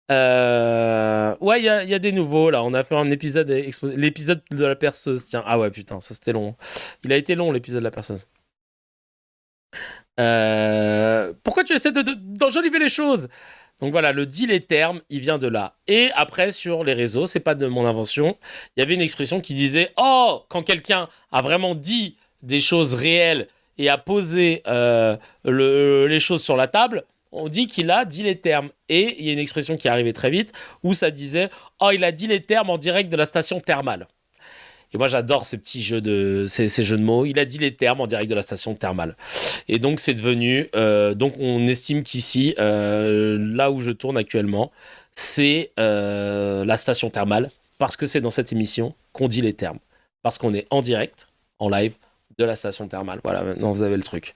Ouais, il y a des nouveaux, là. On a fait un épisode, l'épisode de la perceuse. Tiens, ah ouais, putain, ça, c'était long. Il a été long, l'épisode de la perceuse. Pourquoi tu essaies d'enjoliver les choses? Donc voilà, le dit les termes, il vient de là. Et après, sur les réseaux, c'est pas de mon invention, il y avait une expression qui disait « Oh !» quand quelqu'un a vraiment dit des choses réelles et a posé les choses sur la table, on dit qu'il a dit les termes. Et il y a une expression qui est arrivée très vite où ça disait « Oh, il a dit les termes en direct de la station thermale ». Et moi, j'adore ces petits jeux ces jeux de mots. Il a dit les termes en direct de la station thermale. Et donc, c'est devenu... donc, on estime qu'ici, là où je tourne actuellement, c'est la station thermale, parce que c'est dans cette émission qu'on dit les termes. Parce qu'on est en direct, en live, de la station thermale. Voilà, maintenant, vous avez le truc.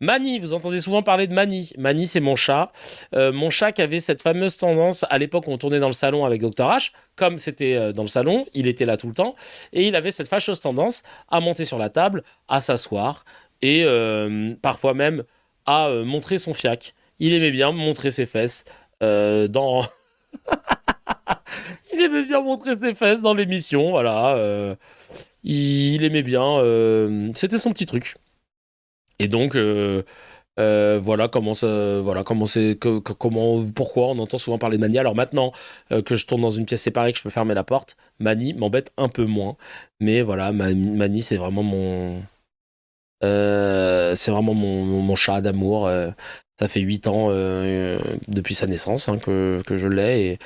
Mani, vous entendez souvent parler de Mani. Mani, c'est mon chat. Mon chat qui avait cette fameuse tendance, à l'époque où on tournait dans le salon avec Dr H, comme c'était dans le salon, il était là tout le temps, et il avait cette fâcheuse tendance à monter sur la table, à s'asseoir, et parfois même à montrer son fiac. Il aimait bien montrer ses fesses dans... Il aimait bien montrer ses fesses dans l'émission, voilà. Il aimait bien... C'était son petit truc. Et donc, voilà pourquoi on entend souvent parler de Mani. Alors maintenant que je tourne dans une pièce séparée, que je peux fermer la porte, Mani m'embête un peu moins. Mais voilà, Mani, c'est vraiment mon chat d'amour. Ça fait 8 ans depuis sa naissance que je l'ai.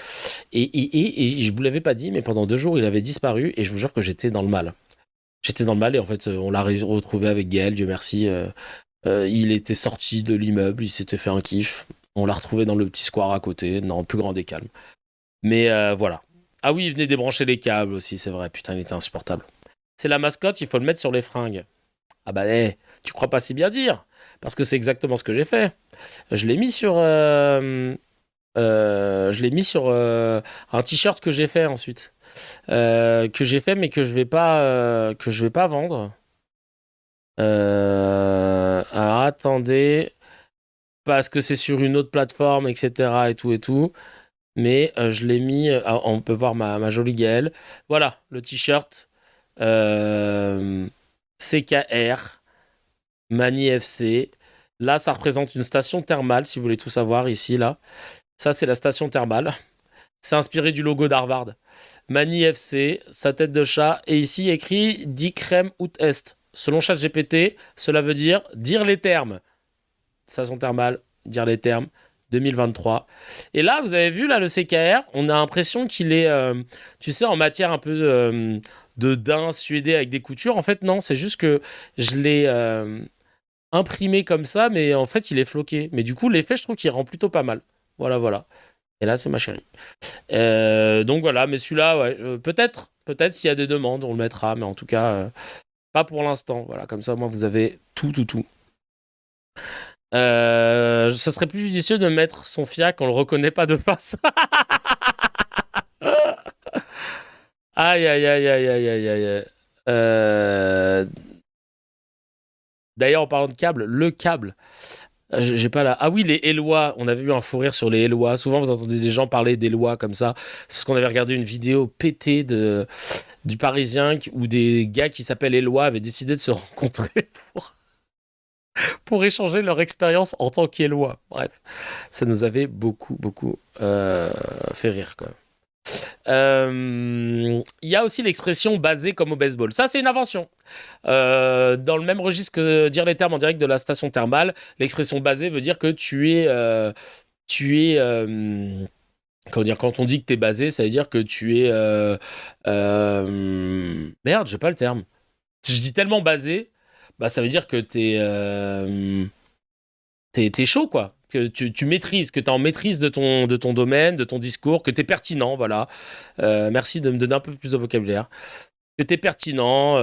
Et je vous l'avais pas dit, mais pendant 2 jours, il avait disparu. Et je vous jure que j'étais dans le mal. Et en fait, on l'a retrouvé avec Gaël, Dieu merci. Il était sorti de l'immeuble, il s'était fait un kiff. On l'a retrouvé dans le petit square à côté, dans le plus grand des calmes. Mais voilà. Ah oui, il venait débrancher les câbles aussi, c'est vrai. Putain, il était insupportable. C'est la mascotte, il faut le mettre sur les fringues. Ah bah, tu crois pas si bien dire. Parce que c'est exactement ce que j'ai fait. Je l'ai mis sur un t-shirt que j'ai fait ensuite. Mais que je vais pas vendre. Alors attendez, parce que c'est sur une autre plateforme, etc. et tout. Mais je l'ai mis. On peut voir ma jolie Gaëlle. Voilà le t-shirt CKR Mani FC. Là, ça représente une station thermale, si vous voulez tout savoir ici là. Ça, c'est la station thermale. C'est inspiré du logo d'Harvard. Mani FC, sa tête de chat, et ici écrit Dicrem ut est. Selon ChatGPT, cela veut dire les termes. Station thermale, dire les termes, 2023. Et là, vous avez vu, là, le CKR, on a l'impression qu'il est, tu sais, en matière un peu de daim suédé avec des coutures. En fait, non, c'est juste que je l'ai imprimé comme ça, mais en fait, il est floqué. Mais du coup, l'effet, je trouve qu'il rend plutôt pas mal. Voilà, voilà. Et là, c'est ma chérie. Donc voilà, mais celui-là, ouais, peut-être s'il y a des demandes, on le mettra, mais en tout cas, pas pour l'instant. Voilà, comme ça, moi, vous avez tout. Ce serait plus judicieux de mettre son fiac, on le reconnaît pas de face. Aïe. D'ailleurs, en parlant de câble, le câble. J'ai pas là. Ah oui, les Élois. On avait eu un fou rire sur les Élois. Souvent, vous entendez des gens parler d'Élois comme ça. C'est parce qu'on avait regardé une vidéo pétée du Parisien où des gars qui s'appellent Élois avaient décidé de se rencontrer pour échanger leur expérience en tant qu'Élois. Bref, ça nous avait beaucoup fait rire, quoi. Il y a aussi l'expression basé comme au baseball. Ça, c'est une invention. Dans le même registre que dire les termes en direct de la station thermale, l'expression basé veut dire que tu es comment dire, quand on dit que tu es basé, ça veut dire que tu es merde, j'ai pas le terme. Si je dis tellement basé, bah ça veut dire que t'es chaud, quoi. Que tu maîtrises, que tu es en maîtrise de ton domaine, de ton discours, que tu es pertinent, voilà. Merci de me donner un peu plus de vocabulaire. Que tu es pertinent.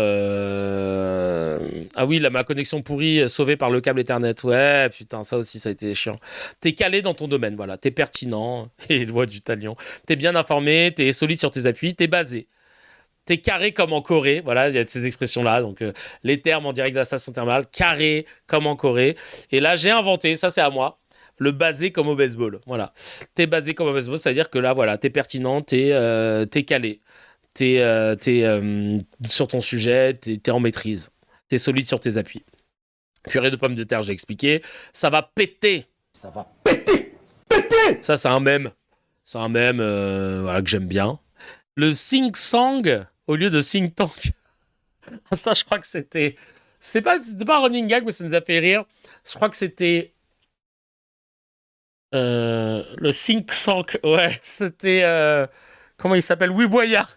Ah oui, là, ma connexion pourrie, sauvée par le câble Ethernet. Ouais, putain, ça aussi, ça a été chiant. Tu es calé dans ton domaine, voilà. Tu es pertinent. Et loi du talion. Tu es bien informé, tu es solide sur tes appuis, tu es basé. T'es carré comme en Corée, voilà, il y a ces expressions-là, donc les termes en direct de la station thermale, carré comme en Corée. Et là, j'ai inventé, ça c'est à moi, le basé comme au baseball, voilà. T'es basé comme au baseball, c'est-à-dire que là, voilà, t'es pertinent, t'es calé, t'es sur ton sujet, t'es en maîtrise, t'es solide sur tes appuis. Purée de pommes de terre, j'ai expliqué, ça va péter. Ça va péter. Ça, c'est un mème. C'est un mème voilà, que j'aime bien. Le sing-song au lieu de sing-tank. Ça, je crois que c'était... C'est pas un running gag, mais ça nous a fait rire. Je crois que c'était... le sing-song. Ouais, c'était... comment il s'appelle? Louis Boyard.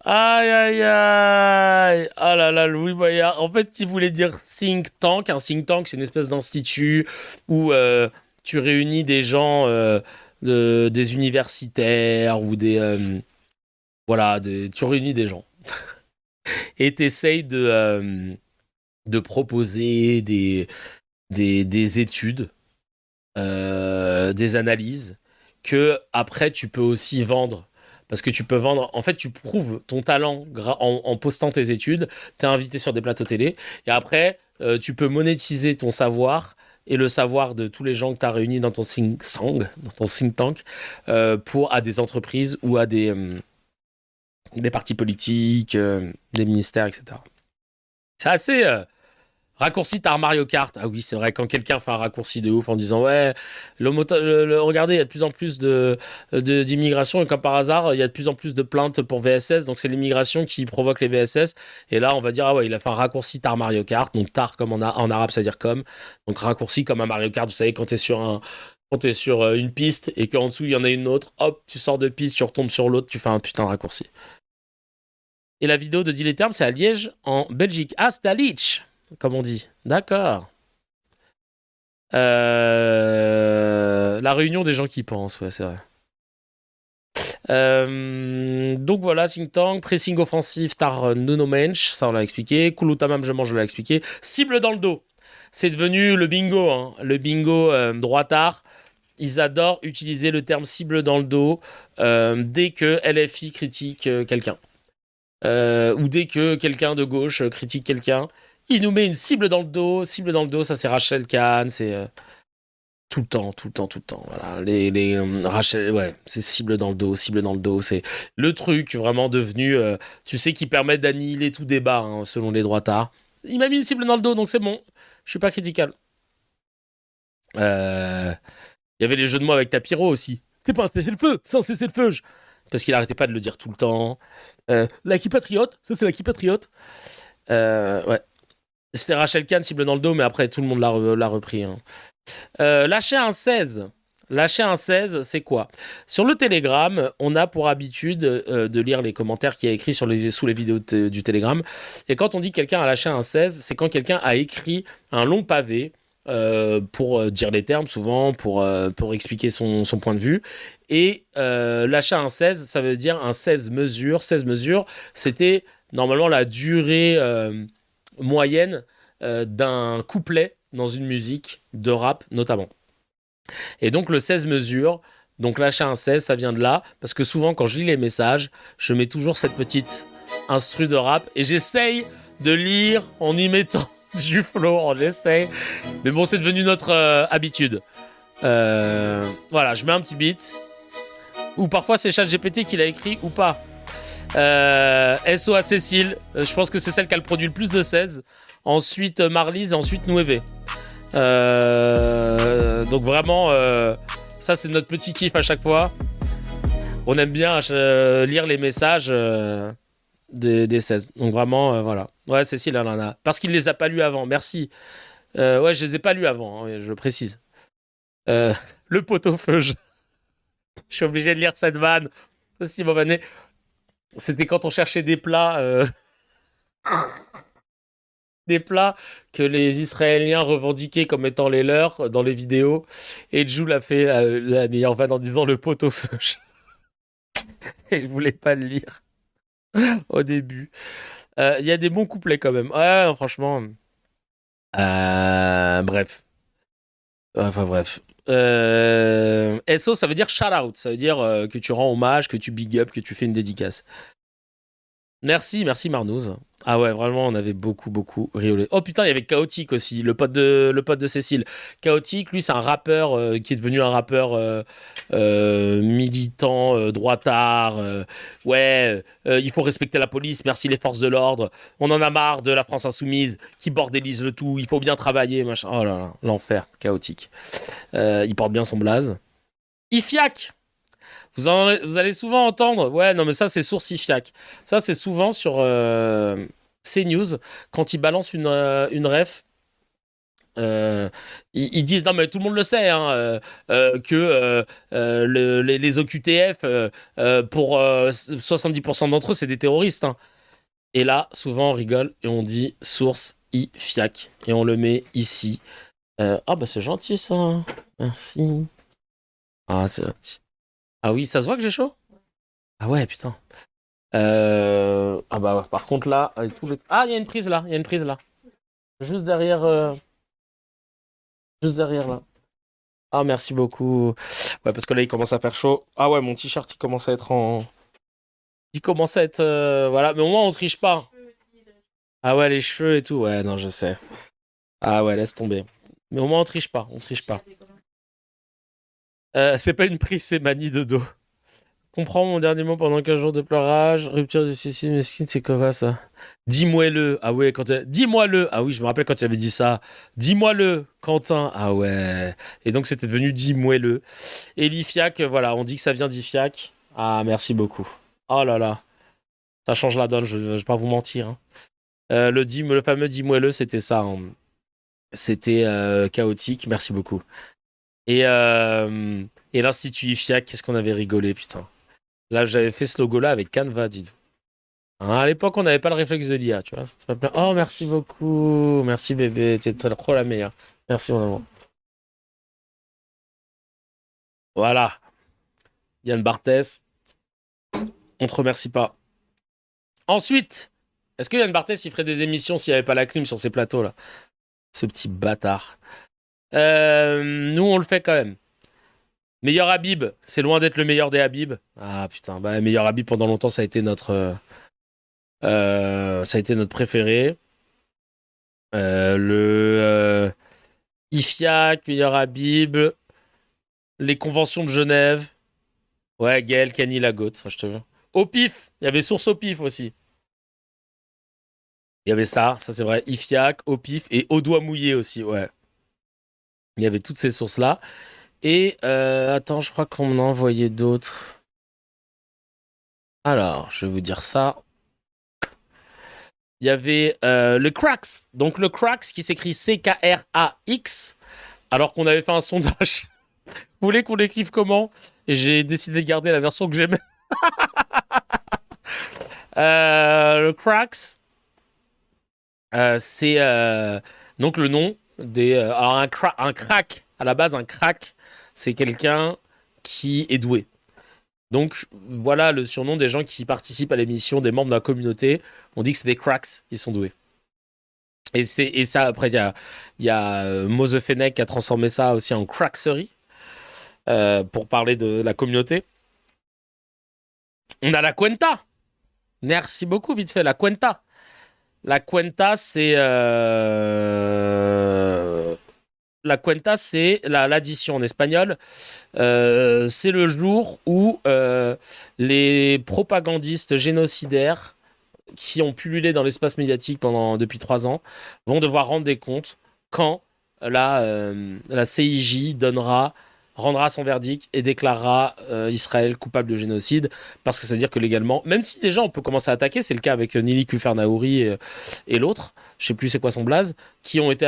Aïe. Ah là là, Louis Boyard. En fait, il voulait dire think tank. Un think tank, c'est une espèce d'institut où tu réunis des gens, des universitaires ou des... voilà, tu réunis des gens. Et tu essayes de proposer des études, des analyses que après tu peux aussi vendre. Parce que tu peux vendre... En fait, tu prouves ton talent en postant tes études. Tu es invité sur des plateaux télé. Et après, tu peux monétiser ton savoir et le savoir de tous les gens que tu as réunis dans ton think tank, à des entreprises ou à des partis politiques, des ministères, etc. C'est assez... raccourci par Mario Kart. Ah oui, c'est vrai, quand quelqu'un fait un raccourci de ouf en disant ouais, regardez, il y a de plus en plus d'immigration et comme par hasard, il y a de plus en plus de plaintes pour VSS, donc c'est l'immigration qui provoque les VSS. Et là, on va dire ah ouais, il a fait un raccourci tar Mario Kart, donc tar comme en arabe, ça veut dire comme. Donc raccourci comme un Mario Kart, vous savez, quand t'es sur une piste et qu'en dessous il y en a une autre, hop, tu sors de piste, tu retombes sur l'autre, tu fais un putain de raccourci. Et la vidéo de Dis les termes, c'est à Liège, en Belgique. Ah, c'est à Liège, comme on dit. D'accord. La réunion des gens qui pensent, ouais, c'est vrai. Donc voilà, think tank, pressing offensif, star Nuno Mensch, ça on l'a expliqué. Kouloutamam, je mange, je l'ai expliqué. Cible dans le dos. C'est devenu le bingo, hein. Le bingo droitard. Ils adorent utiliser le terme cible dans le dos dès que LFI critique quelqu'un. Ou dès que quelqu'un de gauche critique quelqu'un. Il nous met une cible dans le dos. Cible dans le dos, ça c'est Rachel Kahn, c'est tout le temps. Voilà, Rachel, ouais, c'est cible dans le dos, c'est le truc vraiment devenu, tu sais, qui permet d'annihiler tout débat, hein, selon les droitards. Il m'a mis une cible dans le dos, donc c'est bon, je suis pas critiquable. Il y avait les jeux de mots avec Tapiro aussi. C'est pas un cessez-le-feu, c'est un cessez-le-feu. Parce qu'il arrêtait pas de le dire tout le temps. L'Aki Patriote, ça c'est l'Aki Patriote. Ouais. C'était Rachel Kahn, cible dans le dos, mais après tout le monde l'a repris. Hein. Lâcher un 16. Lâcher un 16, c'est quoi? Sur le Telegram, on a pour habitude de lire les commentaires qu'il y a écrits sous les vidéos du Telegram. Et quand on dit que quelqu'un a lâché un 16, c'est quand quelqu'un a écrit un long pavé pour dire les termes, souvent, pour expliquer son point de vue. Et lâcher un 16, ça veut dire un 16 mesures. 16 mesures, c'était normalement la durée moyenne d'un couplet dans une musique de rap, notamment. Et donc le 16 mesures, donc lâcher un 16, ça vient de là, parce que souvent quand je lis les messages, je mets toujours cette petite instru de rap, et j'essaye de lire en y mettant du flow, on essaye. Mais bon, c'est devenu notre habitude. Voilà, je mets un petit beat, ou parfois c'est ChatGPT qui l'a écrit, ou pas. SO à Cécile, je pense que c'est celle qui a le produit le plus de 16. Ensuite Marlise, et ensuite Nouévé. Donc vraiment, ça c'est notre petit kiff à chaque fois. On aime bien lire les messages des 16. Donc vraiment, voilà. Ouais, Cécile, elle en a. Parce qu'il les a pas lus avant, merci. Ouais, je les ai pas lus avant, hein, je précise. Le pot-au-feu, je suis obligé de lire cette vanne. Aussi, c'était quand on cherchait des plats... des plats que les Israéliens revendiquaient comme étant les leurs dans les vidéos. Et Jules a fait la meilleure vanne en disant le pot-au-feu. Et je voulais pas le lire au début. Il y a des bons couplets quand même. Ouais, non, franchement. Bref. Enfin bref. SO, ça veut dire shout out. Ça veut dire que tu rends hommage, que tu big up, que tu fais une dédicace. Merci Marnouz. Ah ouais, vraiment, on avait beaucoup rigolé. Oh putain, il y avait Chaotique aussi, le pote de Cécile. Chaotique, lui, c'est un rappeur qui est devenu un rappeur militant, droitard. Il faut respecter la police, merci les forces de l'ordre. On en a marre de la France insoumise qui bordélise le tout. Il faut bien travailler, machin. Oh là là, l'enfer, Chaotique. Il porte bien son blaze. Ifiak. Vous allez souvent entendre, ouais, non mais ça c'est source Ifiak. Ça c'est souvent sur CNews, quand ils balancent une ref, ils disent, non mais tout le monde le sait, hein, que les OQTF, pour 70% d'entre eux, c'est des terroristes. Hein. Et là, souvent on rigole et on dit source Ifiak, et on le met ici. Ah bah c'est gentil ça, merci. Ah c'est gentil. Ah oui, ça se voit que j'ai chaud? Ah ouais, putain. Ah bah par contre là, avec tout le... Ah, il y a une prise là, Juste derrière là. Ah, merci beaucoup. Ouais, parce que là, il commence à faire chaud. Ah ouais, mon t-shirt, il commence à être en... Voilà, mais au moins, on triche pas. Ah ouais, les cheveux et tout. Ouais, non, je sais. Ah ouais, laisse tomber. Mais au moins, on triche pas. C'est pas une prise, c'est manie de dos. Comprends mon dernier mot pendant 15 jours de pleurage. Rupture de suicide mesquine, c'est quoi ça? Dis-moi-le. Ah ouais, dis-moi-le. Ah oui, je me rappelle quand tu avais dit ça. Dis-moi-le, Quentin. Ah ouais. Et donc, c'était devenu dis-moi-le. Et l'Ifiak, voilà, on dit que ça vient d'Ifiak. Ah, merci beaucoup. Oh là là. Ça change la donne, je vais pas vous mentir. Hein. Le fameux dis-moi-le, c'était ça. Hein. C'était chaotique. Merci beaucoup. Et l'Institut Ifiak, qu'est-ce qu'on avait rigolé, putain. Là, j'avais fait ce logo-là avec Canva, dites-vous. Hein, à l'époque, on n'avait pas le réflexe de l'IA, tu vois. Oh, merci beaucoup. Merci, bébé. T'es trop la meilleure. Merci, mon amour. Voilà. Yann Barthès. On te remercie pas. Ensuite, est-ce que Yann Barthès, il ferait des émissions s'il n'y avait pas la clim sur ces plateaux-là? Ce petit bâtard. Nous, on le fait quand même. Meilleur Habib, c'est loin d'être le meilleur des Habib. Ah putain, bah meilleur Habib pendant longtemps, ça a été notre préféré. Le Ifiak, meilleur Habib, les conventions de Genève. Ouais, Gaël, Kenny, la Goat, je te jure. Au pif, il y avait Source au pif aussi. Il y avait ça c'est vrai. Ifiak, au pif et au doigt mouillé aussi, ouais. Il y avait toutes ces sources-là. Et attends, je crois qu'on m'en a envoyé d'autres. Alors, je vais vous dire ça. Il y avait le Crax. Donc le Crax qui s'écrit C-K-R-A-X. Alors qu'on avait fait un sondage. Vous voulez qu'on l'écrive comment? Et j'ai décidé de garder la version que j'aimais. Le Crax. C'est donc le nom des... alors un crack, à la base, un crack, c'est quelqu'un qui est doué. Donc voilà le surnom des gens qui participent à l'émission, des membres de la communauté. On dit que c'est des cracks, ils sont doués. Et ça, après, il y a Mose Fennec qui a transformé ça aussi en crackserie pour parler de la communauté. On a la Cuenta. Merci beaucoup, vite fait, la Cuenta. La Cuenta, c'est l'addition en espagnol. C'est le jour où les propagandistes génocidaires qui ont pullulé dans l'espace médiatique depuis 3 ans vont devoir rendre des comptes quand la CIJ rendra son verdict et déclarera Israël coupable de génocide, parce que ça veut dire que légalement, même si déjà on peut commencer à attaquer, c'est le cas avec Nili Kufernaouri et l'autre, je sais plus c'est quoi son blaze, qui ont été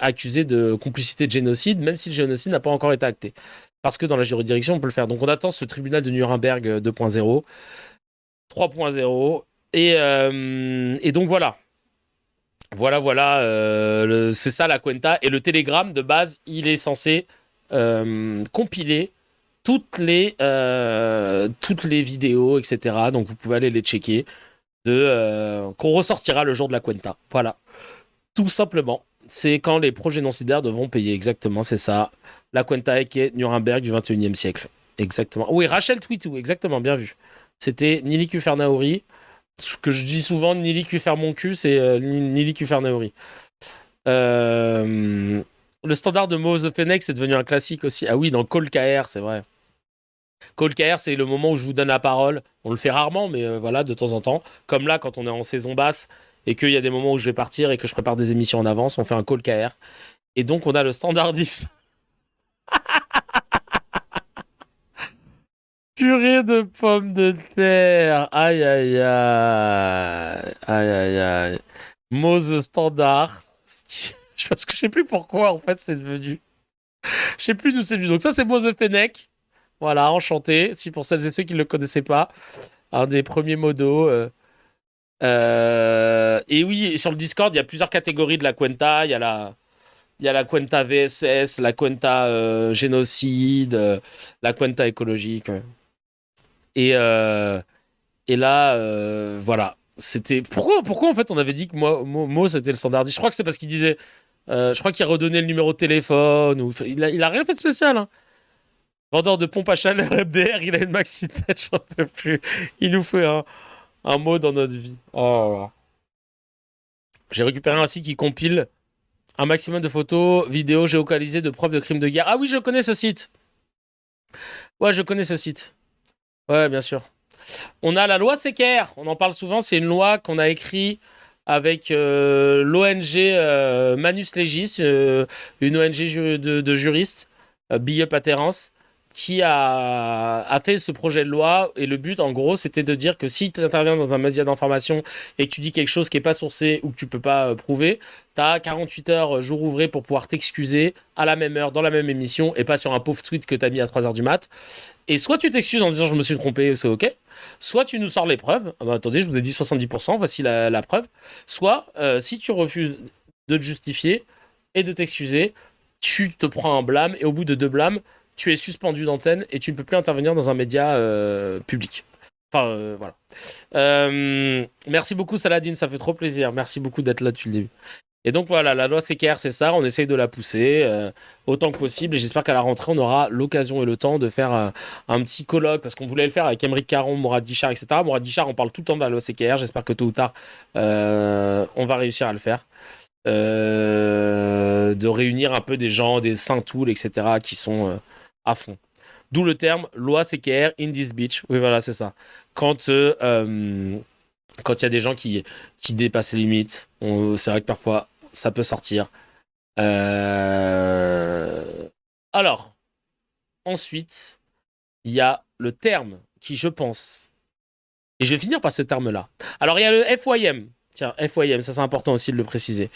accusés de complicité de génocide, même si le génocide n'a pas encore été acté. Parce que dans la juridiction, on peut le faire. Donc on attend ce tribunal de Nuremberg 2.0, 3.0, et donc voilà. Voilà, c'est ça la Cuenta. Et le Telegram, de base, il est censé compiler toutes les vidéos, etc. Donc vous pouvez aller les checker qu'on ressortira le jour de la Cuenta. Voilà, tout simplement. C'est quand les pro-génocidaires devront payer. Exactement, c'est ça. La Cuenta qui est Nuremberg du 21e siècle. Exactement. Oui, Rachel Twitou, exactement, bien vu. C'était Nili Kufernaouri. Ce que je dis souvent, Nili Kufer mon cul, c'est Nili Kufernaouri. Le standard de Mose Fennec, c'est devenu un classique aussi. Ah oui, dans Call KR, c'est vrai. Call KR, c'est le moment où je vous donne la parole. On le fait rarement, mais voilà, de temps en temps. Comme là, quand on est en saison basse et qu'il y a des moments où je vais partir et que je prépare des émissions en avance, on fait un Call KR. Et donc, on a le standardiste. Purée de pommes de terre. Aïe, aïe, aïe. Aïe, aïe, aïe. Mose standard. Parce que je sais plus pourquoi, en fait, c'est devenu. Je sais plus d'où c'est venu. Donc ça, c'est Mose Fennec. Voilà, enchanté. Si pour celles et ceux qui ne le connaissaient pas, un des premiers modos. Et oui, sur le Discord, il y a plusieurs catégories de la Cuenta. Il y a la Cuenta VSS, la Cuenta génocide, la Cuenta écologique. Et là, voilà. C'était pourquoi en fait on avait dit que Mo c'était le standardiste. Je crois que c'est parce qu'il disait, je crois qu'il redonnait le numéro de téléphone, ou il a rien fait de spécial. Hein. Vendeur de pompe à chaleur MDR, il a une maxi tête, j'en peux plus. Il nous fait un mot dans notre vie. Oh là là. J'ai récupéré un site qui compile un maximum de photos, vidéos géolocalisées de preuves de crimes de guerre. Ah oui, je connais ce site. Ouais, je connais ce site. Ouais, bien sûr. On a la loi Sequer, on en parle souvent, c'est une loi qu'on a écrite avec l'ONG Manus Legis, une ONG de juristes, Big Up à Terence, qui a fait ce projet de loi. Et le but, en gros, c'était de dire que si tu interviens dans un média d'information et que tu dis quelque chose qui n'est pas sourcé ou que tu ne peux pas prouver, tu as 48 heures, jour ouvré, pour pouvoir t'excuser à la même heure, dans la même émission, et pas sur un pauvre tweet que tu as mis à 3h du mat'. Et soit tu t'excuses en disant je me suis trompé, c'est ok. Soit tu nous sors les preuves. Ah bah attendez, je vous ai dit 70%, voici la preuve. Soit, si tu refuses de te justifier et de t'excuser, tu te prends un blâme, et au bout de 2 blâmes, tu es suspendu d'antenne et tu ne peux plus intervenir dans un média public. Enfin, voilà. Merci beaucoup, Saladin, ça fait trop plaisir. Merci beaucoup d'être là depuis le début. Et donc voilà, la loi CKR, c'est ça, on essaye de la pousser autant que possible, et j'espère qu'à la rentrée, on aura l'occasion et le temps de faire un petit colloque, parce qu'on voulait le faire avec Émeric Caron, Mourad Dichar, etc. Mourad Dichar, on parle tout le temps de la loi CKR, j'espère que tôt ou tard, on va réussir à le faire. De réunir un peu des gens, des Saint-Toul, etc., qui sont à fond. D'où le terme loi CKR in this bitch. Oui, voilà, c'est ça. Quand il y a des gens qui dépassent les limites, c'est vrai que parfois, ça peut sortir. Alors, ensuite, il y a le terme qui, je pense, et je vais finir par ce terme-là. Alors, il y a le FYM. Tiens, FYM, ça c'est important aussi de le préciser.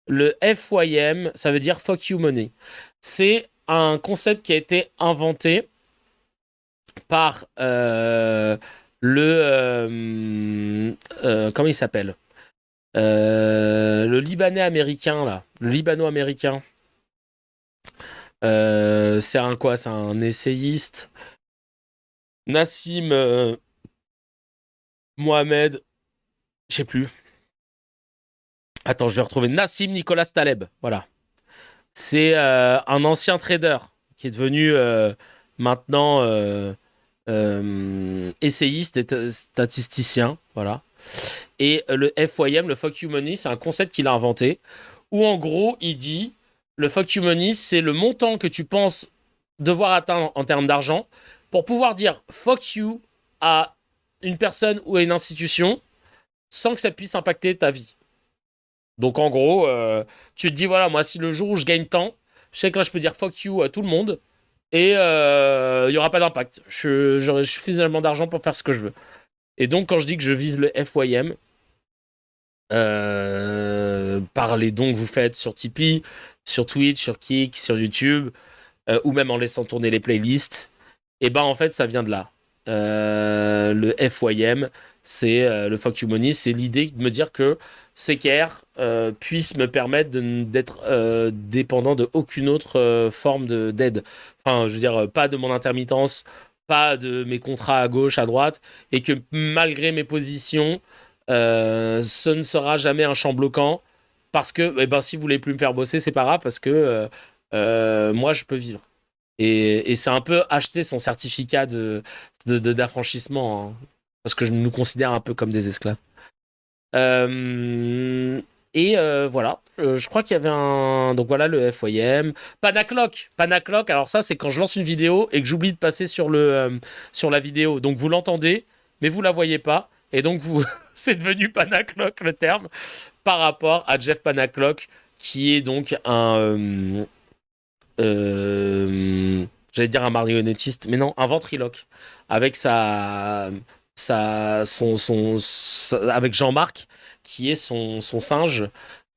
Le FYM, ça veut dire Fuck You Money. C'est un concept qui a été inventé par comment il s'appelle le Libanais américain, là. Le Libano-américain. C'est un quoi? C'est un essayiste. Nassim Mohamed. Je sais plus. Attends, je vais retrouver Nassim Nicolas Taleb. Voilà. C'est un ancien trader qui est devenu maintenant essayiste et statisticien. Voilà. Et le FYM, le Fuck You Money, c'est un concept qu'il a inventé où en gros, il dit le Fuck You Money, c'est le montant que tu penses devoir atteindre en termes d'argent pour pouvoir dire fuck you à une personne ou à une institution sans que ça puisse impacter ta vie. Donc en gros, tu te dis voilà, moi si le jour où je gagne tant, je sais que là je peux dire fuck you à tout le monde et il n'y aura pas d'impact. J'aurai suffisamment d'argent pour faire ce que je veux. Et donc quand je dis que je vise le FYM, par les dons que vous faites sur Tipeee, sur Twitch, sur Kick, sur YouTube, ou même en laissant tourner les playlists, et ben en fait ça vient de là. Le FYM, c'est le Fuck You Money, c'est l'idée de me dire que CKR puisse me permettre d'être dépendant de aucune autre forme d'aide. Enfin, je veux dire, pas de mon intermittence, pas de mes contrats à gauche, à droite, et que malgré mes positions, ce ne sera jamais un champ bloquant, parce que si vous voulez plus me faire bosser, c'est pas grave, parce que moi, je peux vivre. Et c'est un peu acheter son certificat d'affranchissement, hein, parce que je nous considère un peu comme des esclaves. Voilà, je crois qu'il y avait un... Donc voilà, le FYM. Panacloc, alors ça, c'est quand je lance une vidéo et que j'oublie de passer sur la vidéo. Donc vous l'entendez, mais vous la voyez pas. Et donc, c'est devenu Panacloc, le terme, par rapport à Jeff Panacloc, qui est donc un... j'allais dire un marionnettiste, mais non, un ventriloque. Avec avec Jean-Marc, qui est son singe,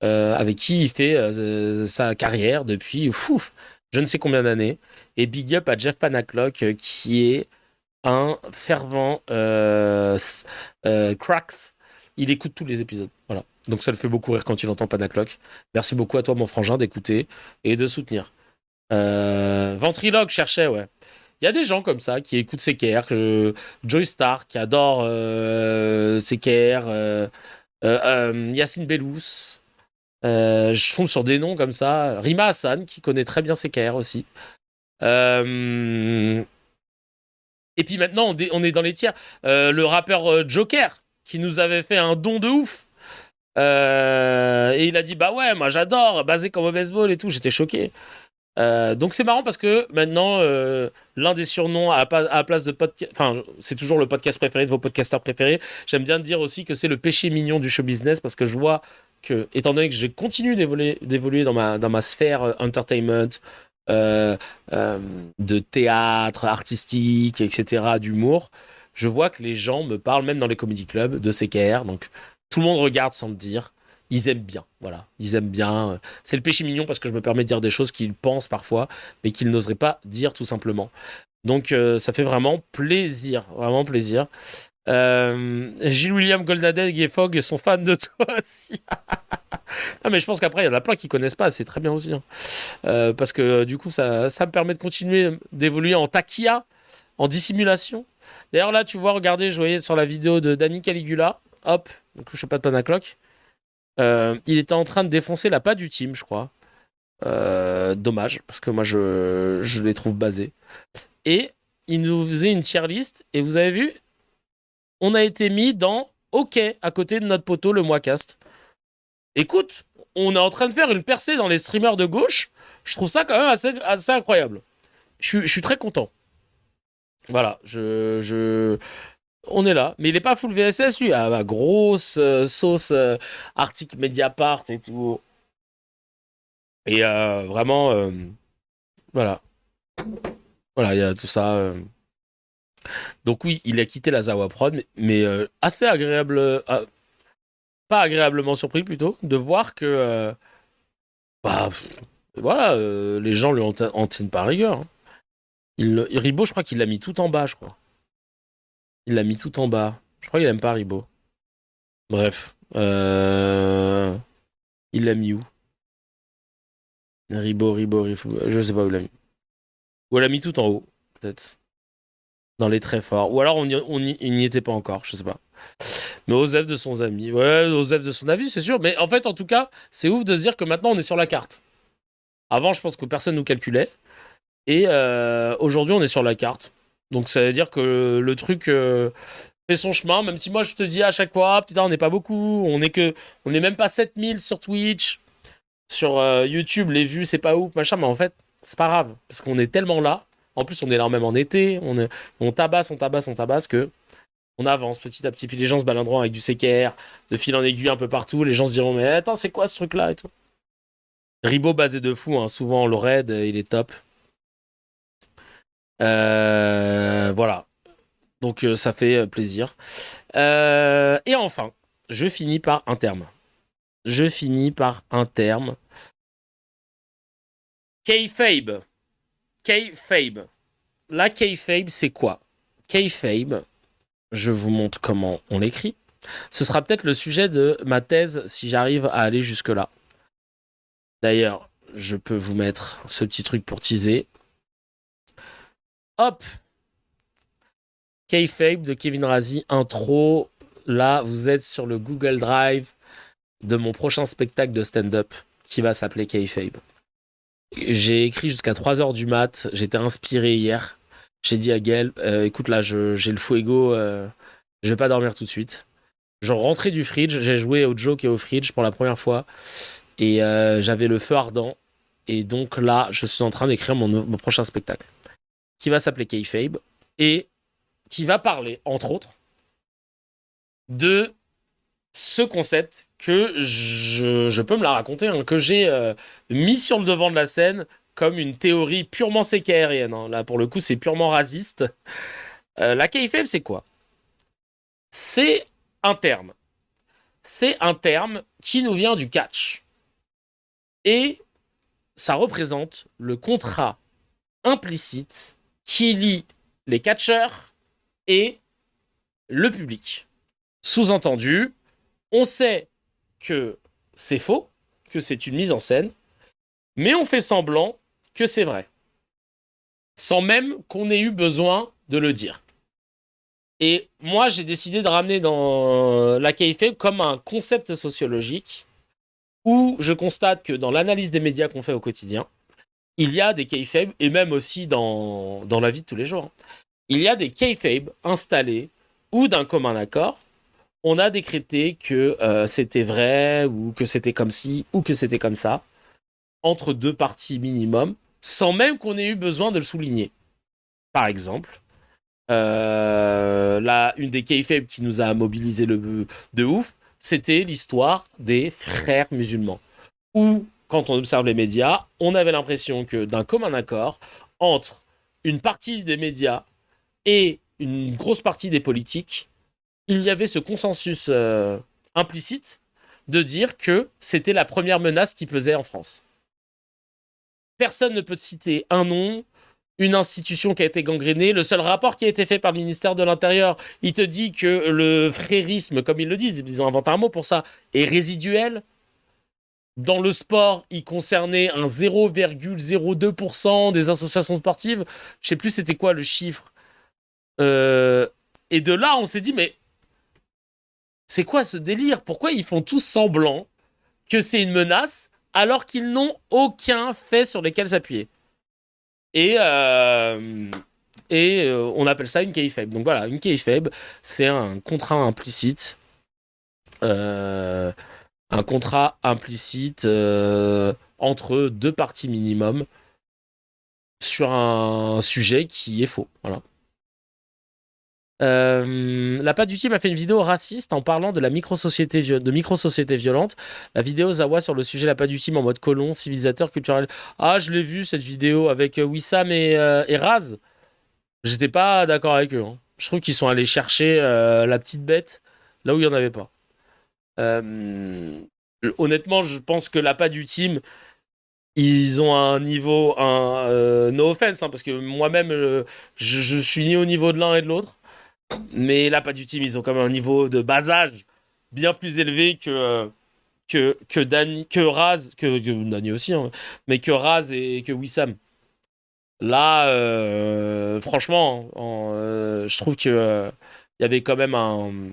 avec qui il fait sa carrière depuis je ne sais combien d'années. Et big up à Jeff Panacloc, qui est un fervent cracks. Il écoute tous les épisodes. Voilà. Donc ça le fait beaucoup rire quand il entend Panacloc. Merci beaucoup à toi, mon frangin, d'écouter et de soutenir. Ventriloque cherchait, ouais. Il y a des gens comme ça qui écoutent CKR, Joy Star qui adore CKR, Yacine Bellous. Je tombe sur des noms comme ça. Rima Hassan qui connaît très bien CKR aussi. Et puis maintenant, on est dans les tiers. Le rappeur Joker, qui nous avait fait un don de ouf. Et il a dit, bah ouais, moi j'adore, basé comme au baseball et tout. J'étais choqué. Donc c'est marrant parce que maintenant, l'un des surnoms à la place de podcast... Enfin, c'est toujours le podcast préféré de vos podcasteurs préférés. J'aime bien dire aussi que c'est le péché mignon du show business parce que je vois que, étant donné que je continue d'évoluer dans ma sphère entertainment, de théâtre artistique, etc., d'humour, je vois que les gens me parlent, même dans les comedy clubs, de CKR. Donc tout le monde regarde sans le dire. Ils aiment bien, voilà. Ils aiment bien. C'est le péché mignon parce que je me permets de dire des choses qu'ils pensent parfois, mais qu'ils n'oseraient pas dire tout simplement. Donc ça fait vraiment plaisir, vraiment plaisir. Gilles William Goldadeg et Fogg sont fans de toi aussi. Non, mais je pense qu'après il y en a plein qui connaissent pas, c'est très bien aussi. Hein. Parce que du coup ça me permet de continuer d'évoluer en taquilla, en dissimulation. D'ailleurs là tu vois, regardez, je voyais sur la vidéo de Danny Caligula, hop, donc je sais pas de Panacloc. Il était en train de défoncer la patte du team, je crois. Dommage, parce que moi, je les trouve basés. Et il nous faisait une tier list, et vous avez vu, on a été mis dans OK, à côté de notre poteau, le Moicast. Écoute, on est en train de faire une percée dans les streamers de gauche. Je trouve ça quand même assez incroyable. Je suis très content. Voilà, on est là, mais il est pas full VSS lui, ah bah, grosse sauce article Mediapart et tout. Et vraiment, voilà. Voilà, il y a tout ça. Donc oui, il a quitté la Zawa Prod, mais assez agréable, pas agréablement surpris plutôt, de voir que, voilà, les gens lui en tiennent pas rigueur. Hein. Ribot, je crois qu'il l'a mis tout en bas, je crois. Il l'a mis tout en bas. Je crois qu'il aime pas Ribot. Bref. Il l'a mis où? Ribot, je sais pas où il l'a mis. Ou elle l'a mis tout en haut, peut-être. Dans les très forts. Ou alors il n'y était pas encore, je sais pas. Mais Osef de son ami. Ouais, Osef de son avis, c'est sûr. Mais en fait, en tout cas, c'est ouf de se dire que maintenant on est sur la carte. Avant, je pense que personne nous calculait. Et aujourd'hui, on est sur la carte. Donc ça veut dire que le truc fait son chemin, même si moi je te dis à chaque fois, putain, on n'est pas beaucoup, on est même pas 7000 sur Twitch, sur YouTube, les vues, c'est pas ouf, machin, mais en fait, c'est pas grave, parce qu'on est tellement là, en plus on est là même en été, on tabasse que on avance petit à petit, puis les gens se baladeront avec du CKR, de fil en aiguille un peu partout, les gens se diront, mais attends, c'est quoi ce truc-là et tout. Ribot basé de fou, hein, souvent le raid, il est top. Voilà. Donc ça fait plaisir. Et enfin, je finis par un terme. Kayfabe. La kayfabe, c'est quoi? Kayfabe, je vous montre comment on l'écrit. Ce sera peut-être le sujet de ma thèse si j'arrive à aller jusque-là. D'ailleurs, je peux vous mettre ce petit truc pour teaser. Hop! Kayfabe de Kevin Razi, intro. Là, vous êtes sur le Google Drive de mon prochain spectacle de stand-up qui va s'appeler Kayfabe. J'ai écrit jusqu'à 3h du mat. J'étais inspiré hier. J'ai dit à Gaël, écoute là, j'ai le fuego, je vais pas dormir tout de suite. Je rentrais du fridge, j'ai joué au joke et au fridge pour la première fois. Et j'avais le feu ardent. Et donc là, je suis en train d'écrire mon prochain spectacle. Qui va s'appeler Kayfabe. Et qui va parler, entre autres, de ce concept que je peux me la raconter, hein, que j'ai mis sur le devant de la scène comme une théorie purement CKRienne. Hein. Là, pour le coup, c'est purement raciste. La kayfabe, c'est quoi? C'est un terme. C'est un terme qui nous vient du catch. Et ça représente le contrat implicite qui lie les catcheurs et le public. Sous-entendu, on sait que c'est faux, que c'est une mise en scène, mais on fait semblant que c'est vrai, sans même qu'on ait eu besoin de le dire. Et moi, j'ai décidé de ramener dans la kayfabe comme un concept sociologique où je constate que dans l'analyse des médias qu'on fait au quotidien, il y a des kayfabes, et même aussi dans la vie de tous les jours, il y a des kayfabes installés où d'un commun accord, on a décrété que c'était vrai, ou que c'était comme ci, ou que c'était comme ça, entre deux parties minimum, sans même qu'on ait eu besoin de le souligner. Par exemple, une des kayfabes qui nous a mobilisé de ouf, c'était l'histoire des frères musulmans. Où, quand on observe les médias, on avait l'impression que d'un commun accord, entre une partie des médias et une grosse partie des politiques, il y avait ce consensus implicite de dire que c'était la première menace qui pesait en France. Personne ne peut te citer un nom, une institution qui a été gangrénée. Le seul rapport qui a été fait par le ministère de l'Intérieur, il te dit que le frérisme, comme ils le disent, ils ont inventé un mot pour ça, est résiduel. Dans le sport, il concernait un 0,02% des associations sportives. Je sais plus c'était quoi le chiffre. Et de là, on s'est dit, mais c'est quoi ce délire? Pourquoi ils font tous semblant que c'est une menace alors qu'ils n'ont aucun fait sur lesquels s'appuyer? Et on appelle ça une kayfabe. Donc voilà, une kayfabe, c'est un contrat implicite. Entre deux parties minimum sur un sujet qui est faux. Voilà. La Pas du Team a fait une vidéo raciste en parlant de la micro-société violente. La vidéo Zawa sur le sujet La Pas du Team en mode colon, civilisateur, culturel. Ah, je l'ai vu cette vidéo avec Wissam et Raz. J'étais pas d'accord avec eux. Hein. Je trouve qu'ils sont allés chercher la petite bête là où il n'y en avait pas. Honnêtement, je pense que La Pas du Team, ils ont un niveau, no offense, hein, parce que moi-même, je suis ni au niveau de l'un et de l'autre. Mais La Pas du Team, ils ont quand même un niveau de basage bien plus élevé que Dany, que Raz, que Dany aussi, hein, mais que Raz et que Wissam. Là, franchement, je trouve que il y avait quand même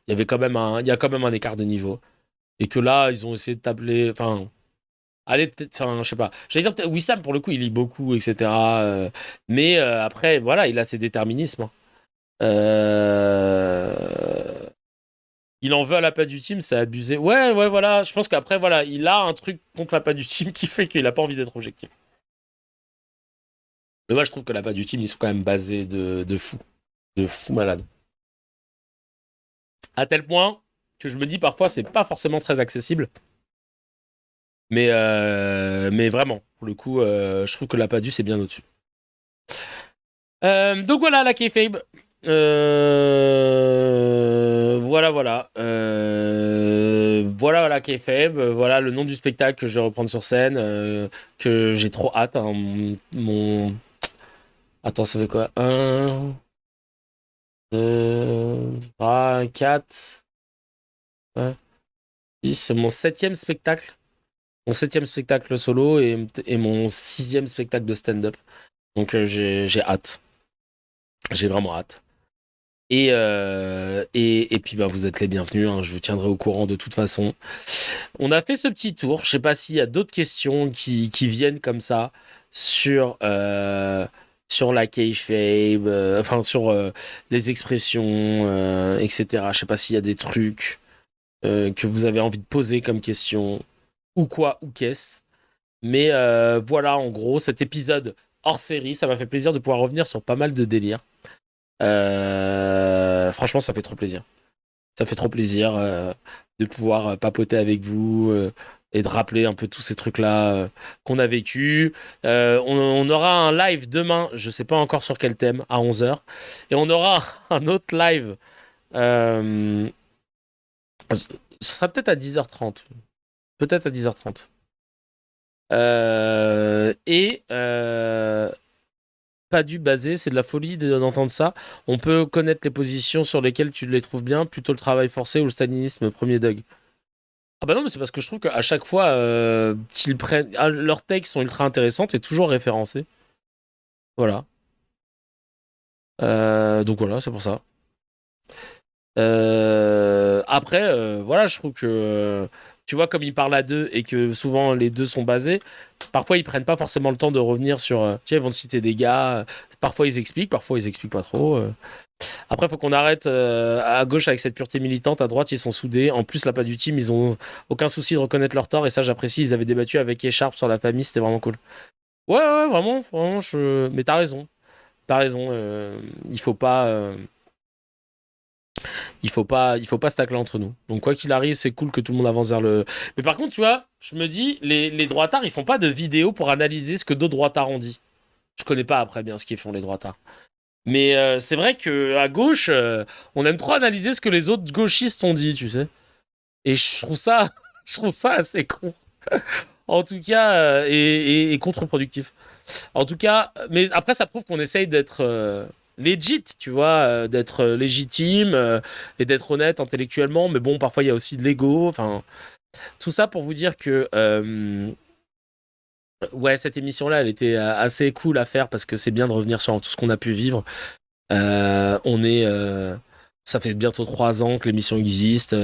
il y a quand même un écart de niveau, et que là, ils ont essayé de tabler, enfin, allez peut-être, enfin, je sais pas. J'allais dire Wissam pour le coup, il lit beaucoup, etc. Mais après, voilà, il a ses déterminismes. Hein. Il en veut à La Pas du Team, c'est abusé. Ouais, voilà. Je pense qu'après, voilà, il a un truc contre La Pas du Team qui fait qu'il a pas envie d'être objectif. Mais moi, je trouve que La Pas du Team, ils sont quand même basés de fous. De fous malades. À tel point que je me dis parfois, c'est pas forcément très accessible. Mais vraiment, pour le coup, je trouve que La Pas du, c'est bien au-dessus. Donc voilà, la kayfabe. Voilà. Voilà la kayfabe. Voilà le nom du spectacle que je vais reprendre sur scène. Que j'ai trop hâte. Hein, Attends, ça fait quoi 1, 2, 3, 4, 6. C'est mon 7e spectacle. Mon 7e spectacle solo et mon 6e spectacle de stand-up. Donc j'ai hâte. J'ai vraiment hâte. Et puis bah, vous êtes les bienvenus, hein, je vous tiendrai au courant de toute façon. On a fait ce petit tour. Je sais pas s'il y a d'autres questions qui viennent comme ça sur la kayfabe, enfin sur les expressions, etc. Je sais pas s'il y a des trucs que vous avez envie de poser comme question, ou quoi, ou qu'est-ce. Mais voilà, en gros, cet épisode hors série, ça m'a fait plaisir de pouvoir revenir sur pas mal de délires. Franchement, ça fait trop plaisir. Ça fait trop plaisir de pouvoir papoter avec vous et de rappeler un peu tous ces trucs-là qu'on a vécu. On aura un live demain, je sais pas encore sur quel thème, à 11h. Et on aura un autre live. Ce sera peut-être à 10h30. Peut-être à 10h30. Pas du basé, c'est de la folie d'entendre ça. On peut connaître les positions sur lesquelles tu les trouves bien, plutôt le travail forcé ou le stalinisme, premier Doug. Ah bah non, mais c'est parce que je trouve qu'à chaque fois qu'ils prennent... leurs takes sont ultra intéressantes et toujours référencées. Voilà. Donc voilà, c'est pour ça. Après, voilà, je trouve que... tu vois, comme ils parlent à deux et que souvent les deux sont basés, parfois ils prennent pas forcément le temps de revenir sur... tu sais, ils vont te citer des gars, parfois ils expliquent pas trop. Après, il faut qu'on arrête à gauche avec cette pureté militante, à droite ils sont soudés. En plus, La Pas du Team, ils ont aucun souci de reconnaître leur tort et ça j'apprécie. Ils avaient débattu avec Echarp sur la famille, c'était vraiment cool. Ouais, vraiment, mais t'as raison. Il faut pas... Il faut pas se tacler entre nous. Donc quoi qu'il arrive, c'est cool que tout le monde avance vers le... Mais par contre, tu vois, je me dis, les droitards, ils font pas de vidéos pour analyser ce que d'autres droitards ont dit. Je connais pas après bien ce qu'ils font, les droitards. Mais c'est vrai qu'à gauche, on aime trop analyser ce que les autres gauchistes ont dit, tu sais. Et je trouve ça assez con. En tout cas, et contre-productif. En tout cas, mais après, ça prouve qu'on essaye d'être... legit, tu vois, d'être légitime et d'être honnête intellectuellement, mais bon, parfois il y a aussi de l'ego, enfin, tout ça pour vous dire que ouais, cette émission-là, elle était assez cool à faire parce que c'est bien de revenir sur tout ce qu'on a pu vivre. Ça fait bientôt 3 ans que l'émission existe,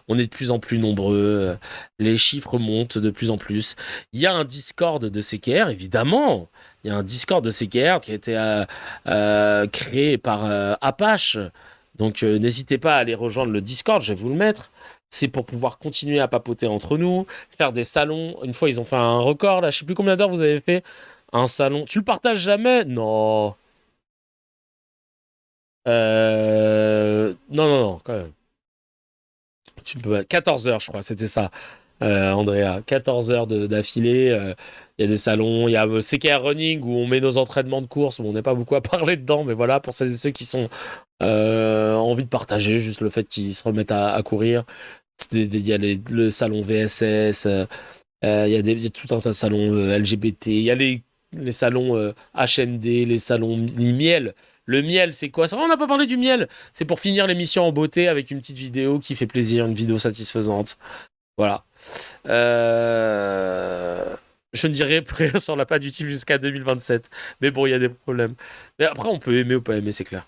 on est de plus en plus nombreux, les chiffres montent de plus en plus. Il y a un Discord de CKR, évidemment. Il y a un Discord de CKR qui a été créé par Apache. Donc n'hésitez pas à aller rejoindre le Discord, je vais vous le mettre. C'est pour pouvoir continuer à papoter entre nous, faire des salons. Une fois, ils ont fait un record, là, je sais plus combien d'heures vous avez fait. Un salon. Tu le partages jamais ? Non. Non, quand même. Tu peux 14 heures, je crois, c'était ça, Andrea. 14 heures d'affilée. Il y a des salons, il y a CKR Running où on met nos entraînements de course. Bon, on n'est pas beaucoup à parler dedans, mais voilà, pour celles et ceux qui sont envie de partager juste le fait qu'ils se remettent à courir. Il y a le salon VSS, il y a tout un tas de salons LGBT, il y a les salons HMD, les salons miel. Le miel, c'est quoi? Ça va, on n'a pas parlé du miel. C'est pour finir l'émission en beauté avec une petite vidéo qui fait plaisir, une vidéo satisfaisante. Voilà. Je ne dirais rien sur la pâte utile jusqu'à 2027. Mais bon, il y a des problèmes. Mais après, on peut aimer ou pas aimer, c'est clair.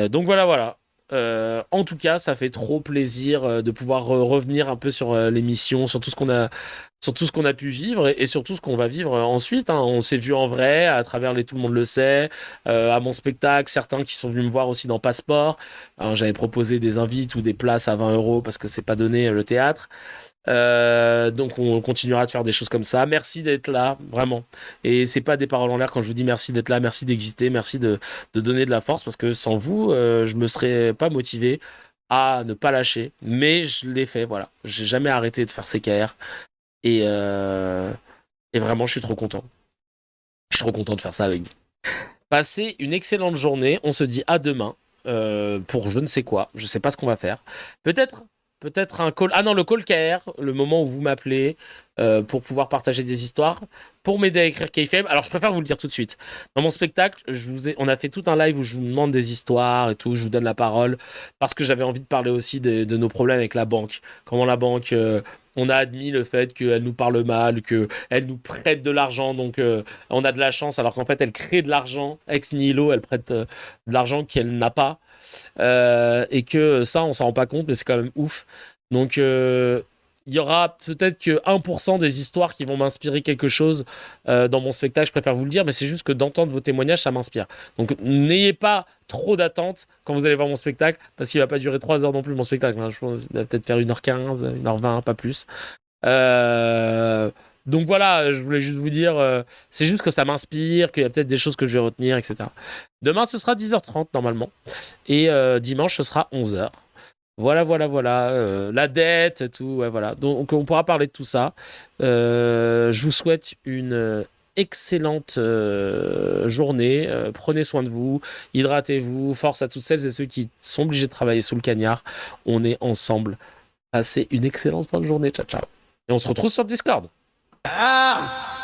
Donc voilà. En tout cas, ça fait trop plaisir de pouvoir revenir un peu sur l'émission, sur tout ce qu'on a pu vivre et sur tout ce qu'on va vivre ensuite. On s'est vu en vrai à travers les Tout le monde le sait, à mon spectacle, certains qui sont venus me voir aussi dans Passeport. J'avais proposé des invites ou des places à 20 € parce que c'est pas donné le théâtre. Donc on continuera de faire des choses comme ça. Merci d'être là, vraiment. Et c'est pas des paroles en l'air quand je vous dis merci d'être là, merci d'exister, merci de donner de la force, parce que sans vous, je me serais pas motivé à ne pas lâcher. Mais je l'ai fait, voilà. J'ai jamais arrêté de faire CKR. Et vraiment, je suis trop content. Je suis trop content de faire ça avec vous. Passez une excellente journée. On se dit à demain pour je ne sais quoi. Je sais pas ce qu'on va faire. Peut-être un call. Ah non, le call KR, le moment où vous m'appelez pour pouvoir partager des histoires, pour m'aider à écrire KFM. Alors, je préfère vous le dire tout de suite. Dans mon spectacle, on a fait tout un live où je vous demande des histoires et tout, je vous donne la parole, parce que j'avais envie de parler aussi de nos problèmes avec la banque. Comment la banque, on a admis le fait qu'elle nous parle mal, qu'elle nous prête de l'argent, donc on a de la chance, alors qu'en fait, elle crée de l'argent ex nihilo, elle prête de l'argent qu'elle n'a pas. Et que ça, on s'en rend pas compte, mais c'est quand même ouf. Donc, il y aura peut-être que 1% des histoires qui vont m'inspirer quelque chose dans mon spectacle, je préfère vous le dire, mais c'est juste que d'entendre vos témoignages, ça m'inspire. Donc, n'ayez pas trop d'attente quand vous allez voir mon spectacle, parce qu'il va pas durer 3 heures non plus, mon spectacle. Je pense qu'il va peut-être faire 1h15, 1h20, pas plus. Donc voilà, je voulais juste vous dire, c'est juste que ça m'inspire, qu'il y a peut-être des choses que je vais retenir, etc. Demain, ce sera 10h30 normalement. Et dimanche, ce sera 11h. Voilà. La dette, tout, ouais, voilà. Donc on pourra parler de tout ça. Je vous souhaite une excellente journée. Prenez soin de vous, hydratez-vous. Force à toutes celles et ceux qui sont obligés de travailler sous le cagnard. On est ensemble. Passez une excellente fin de journée. Ciao, ciao. Et on se retrouve sur Discord. Ah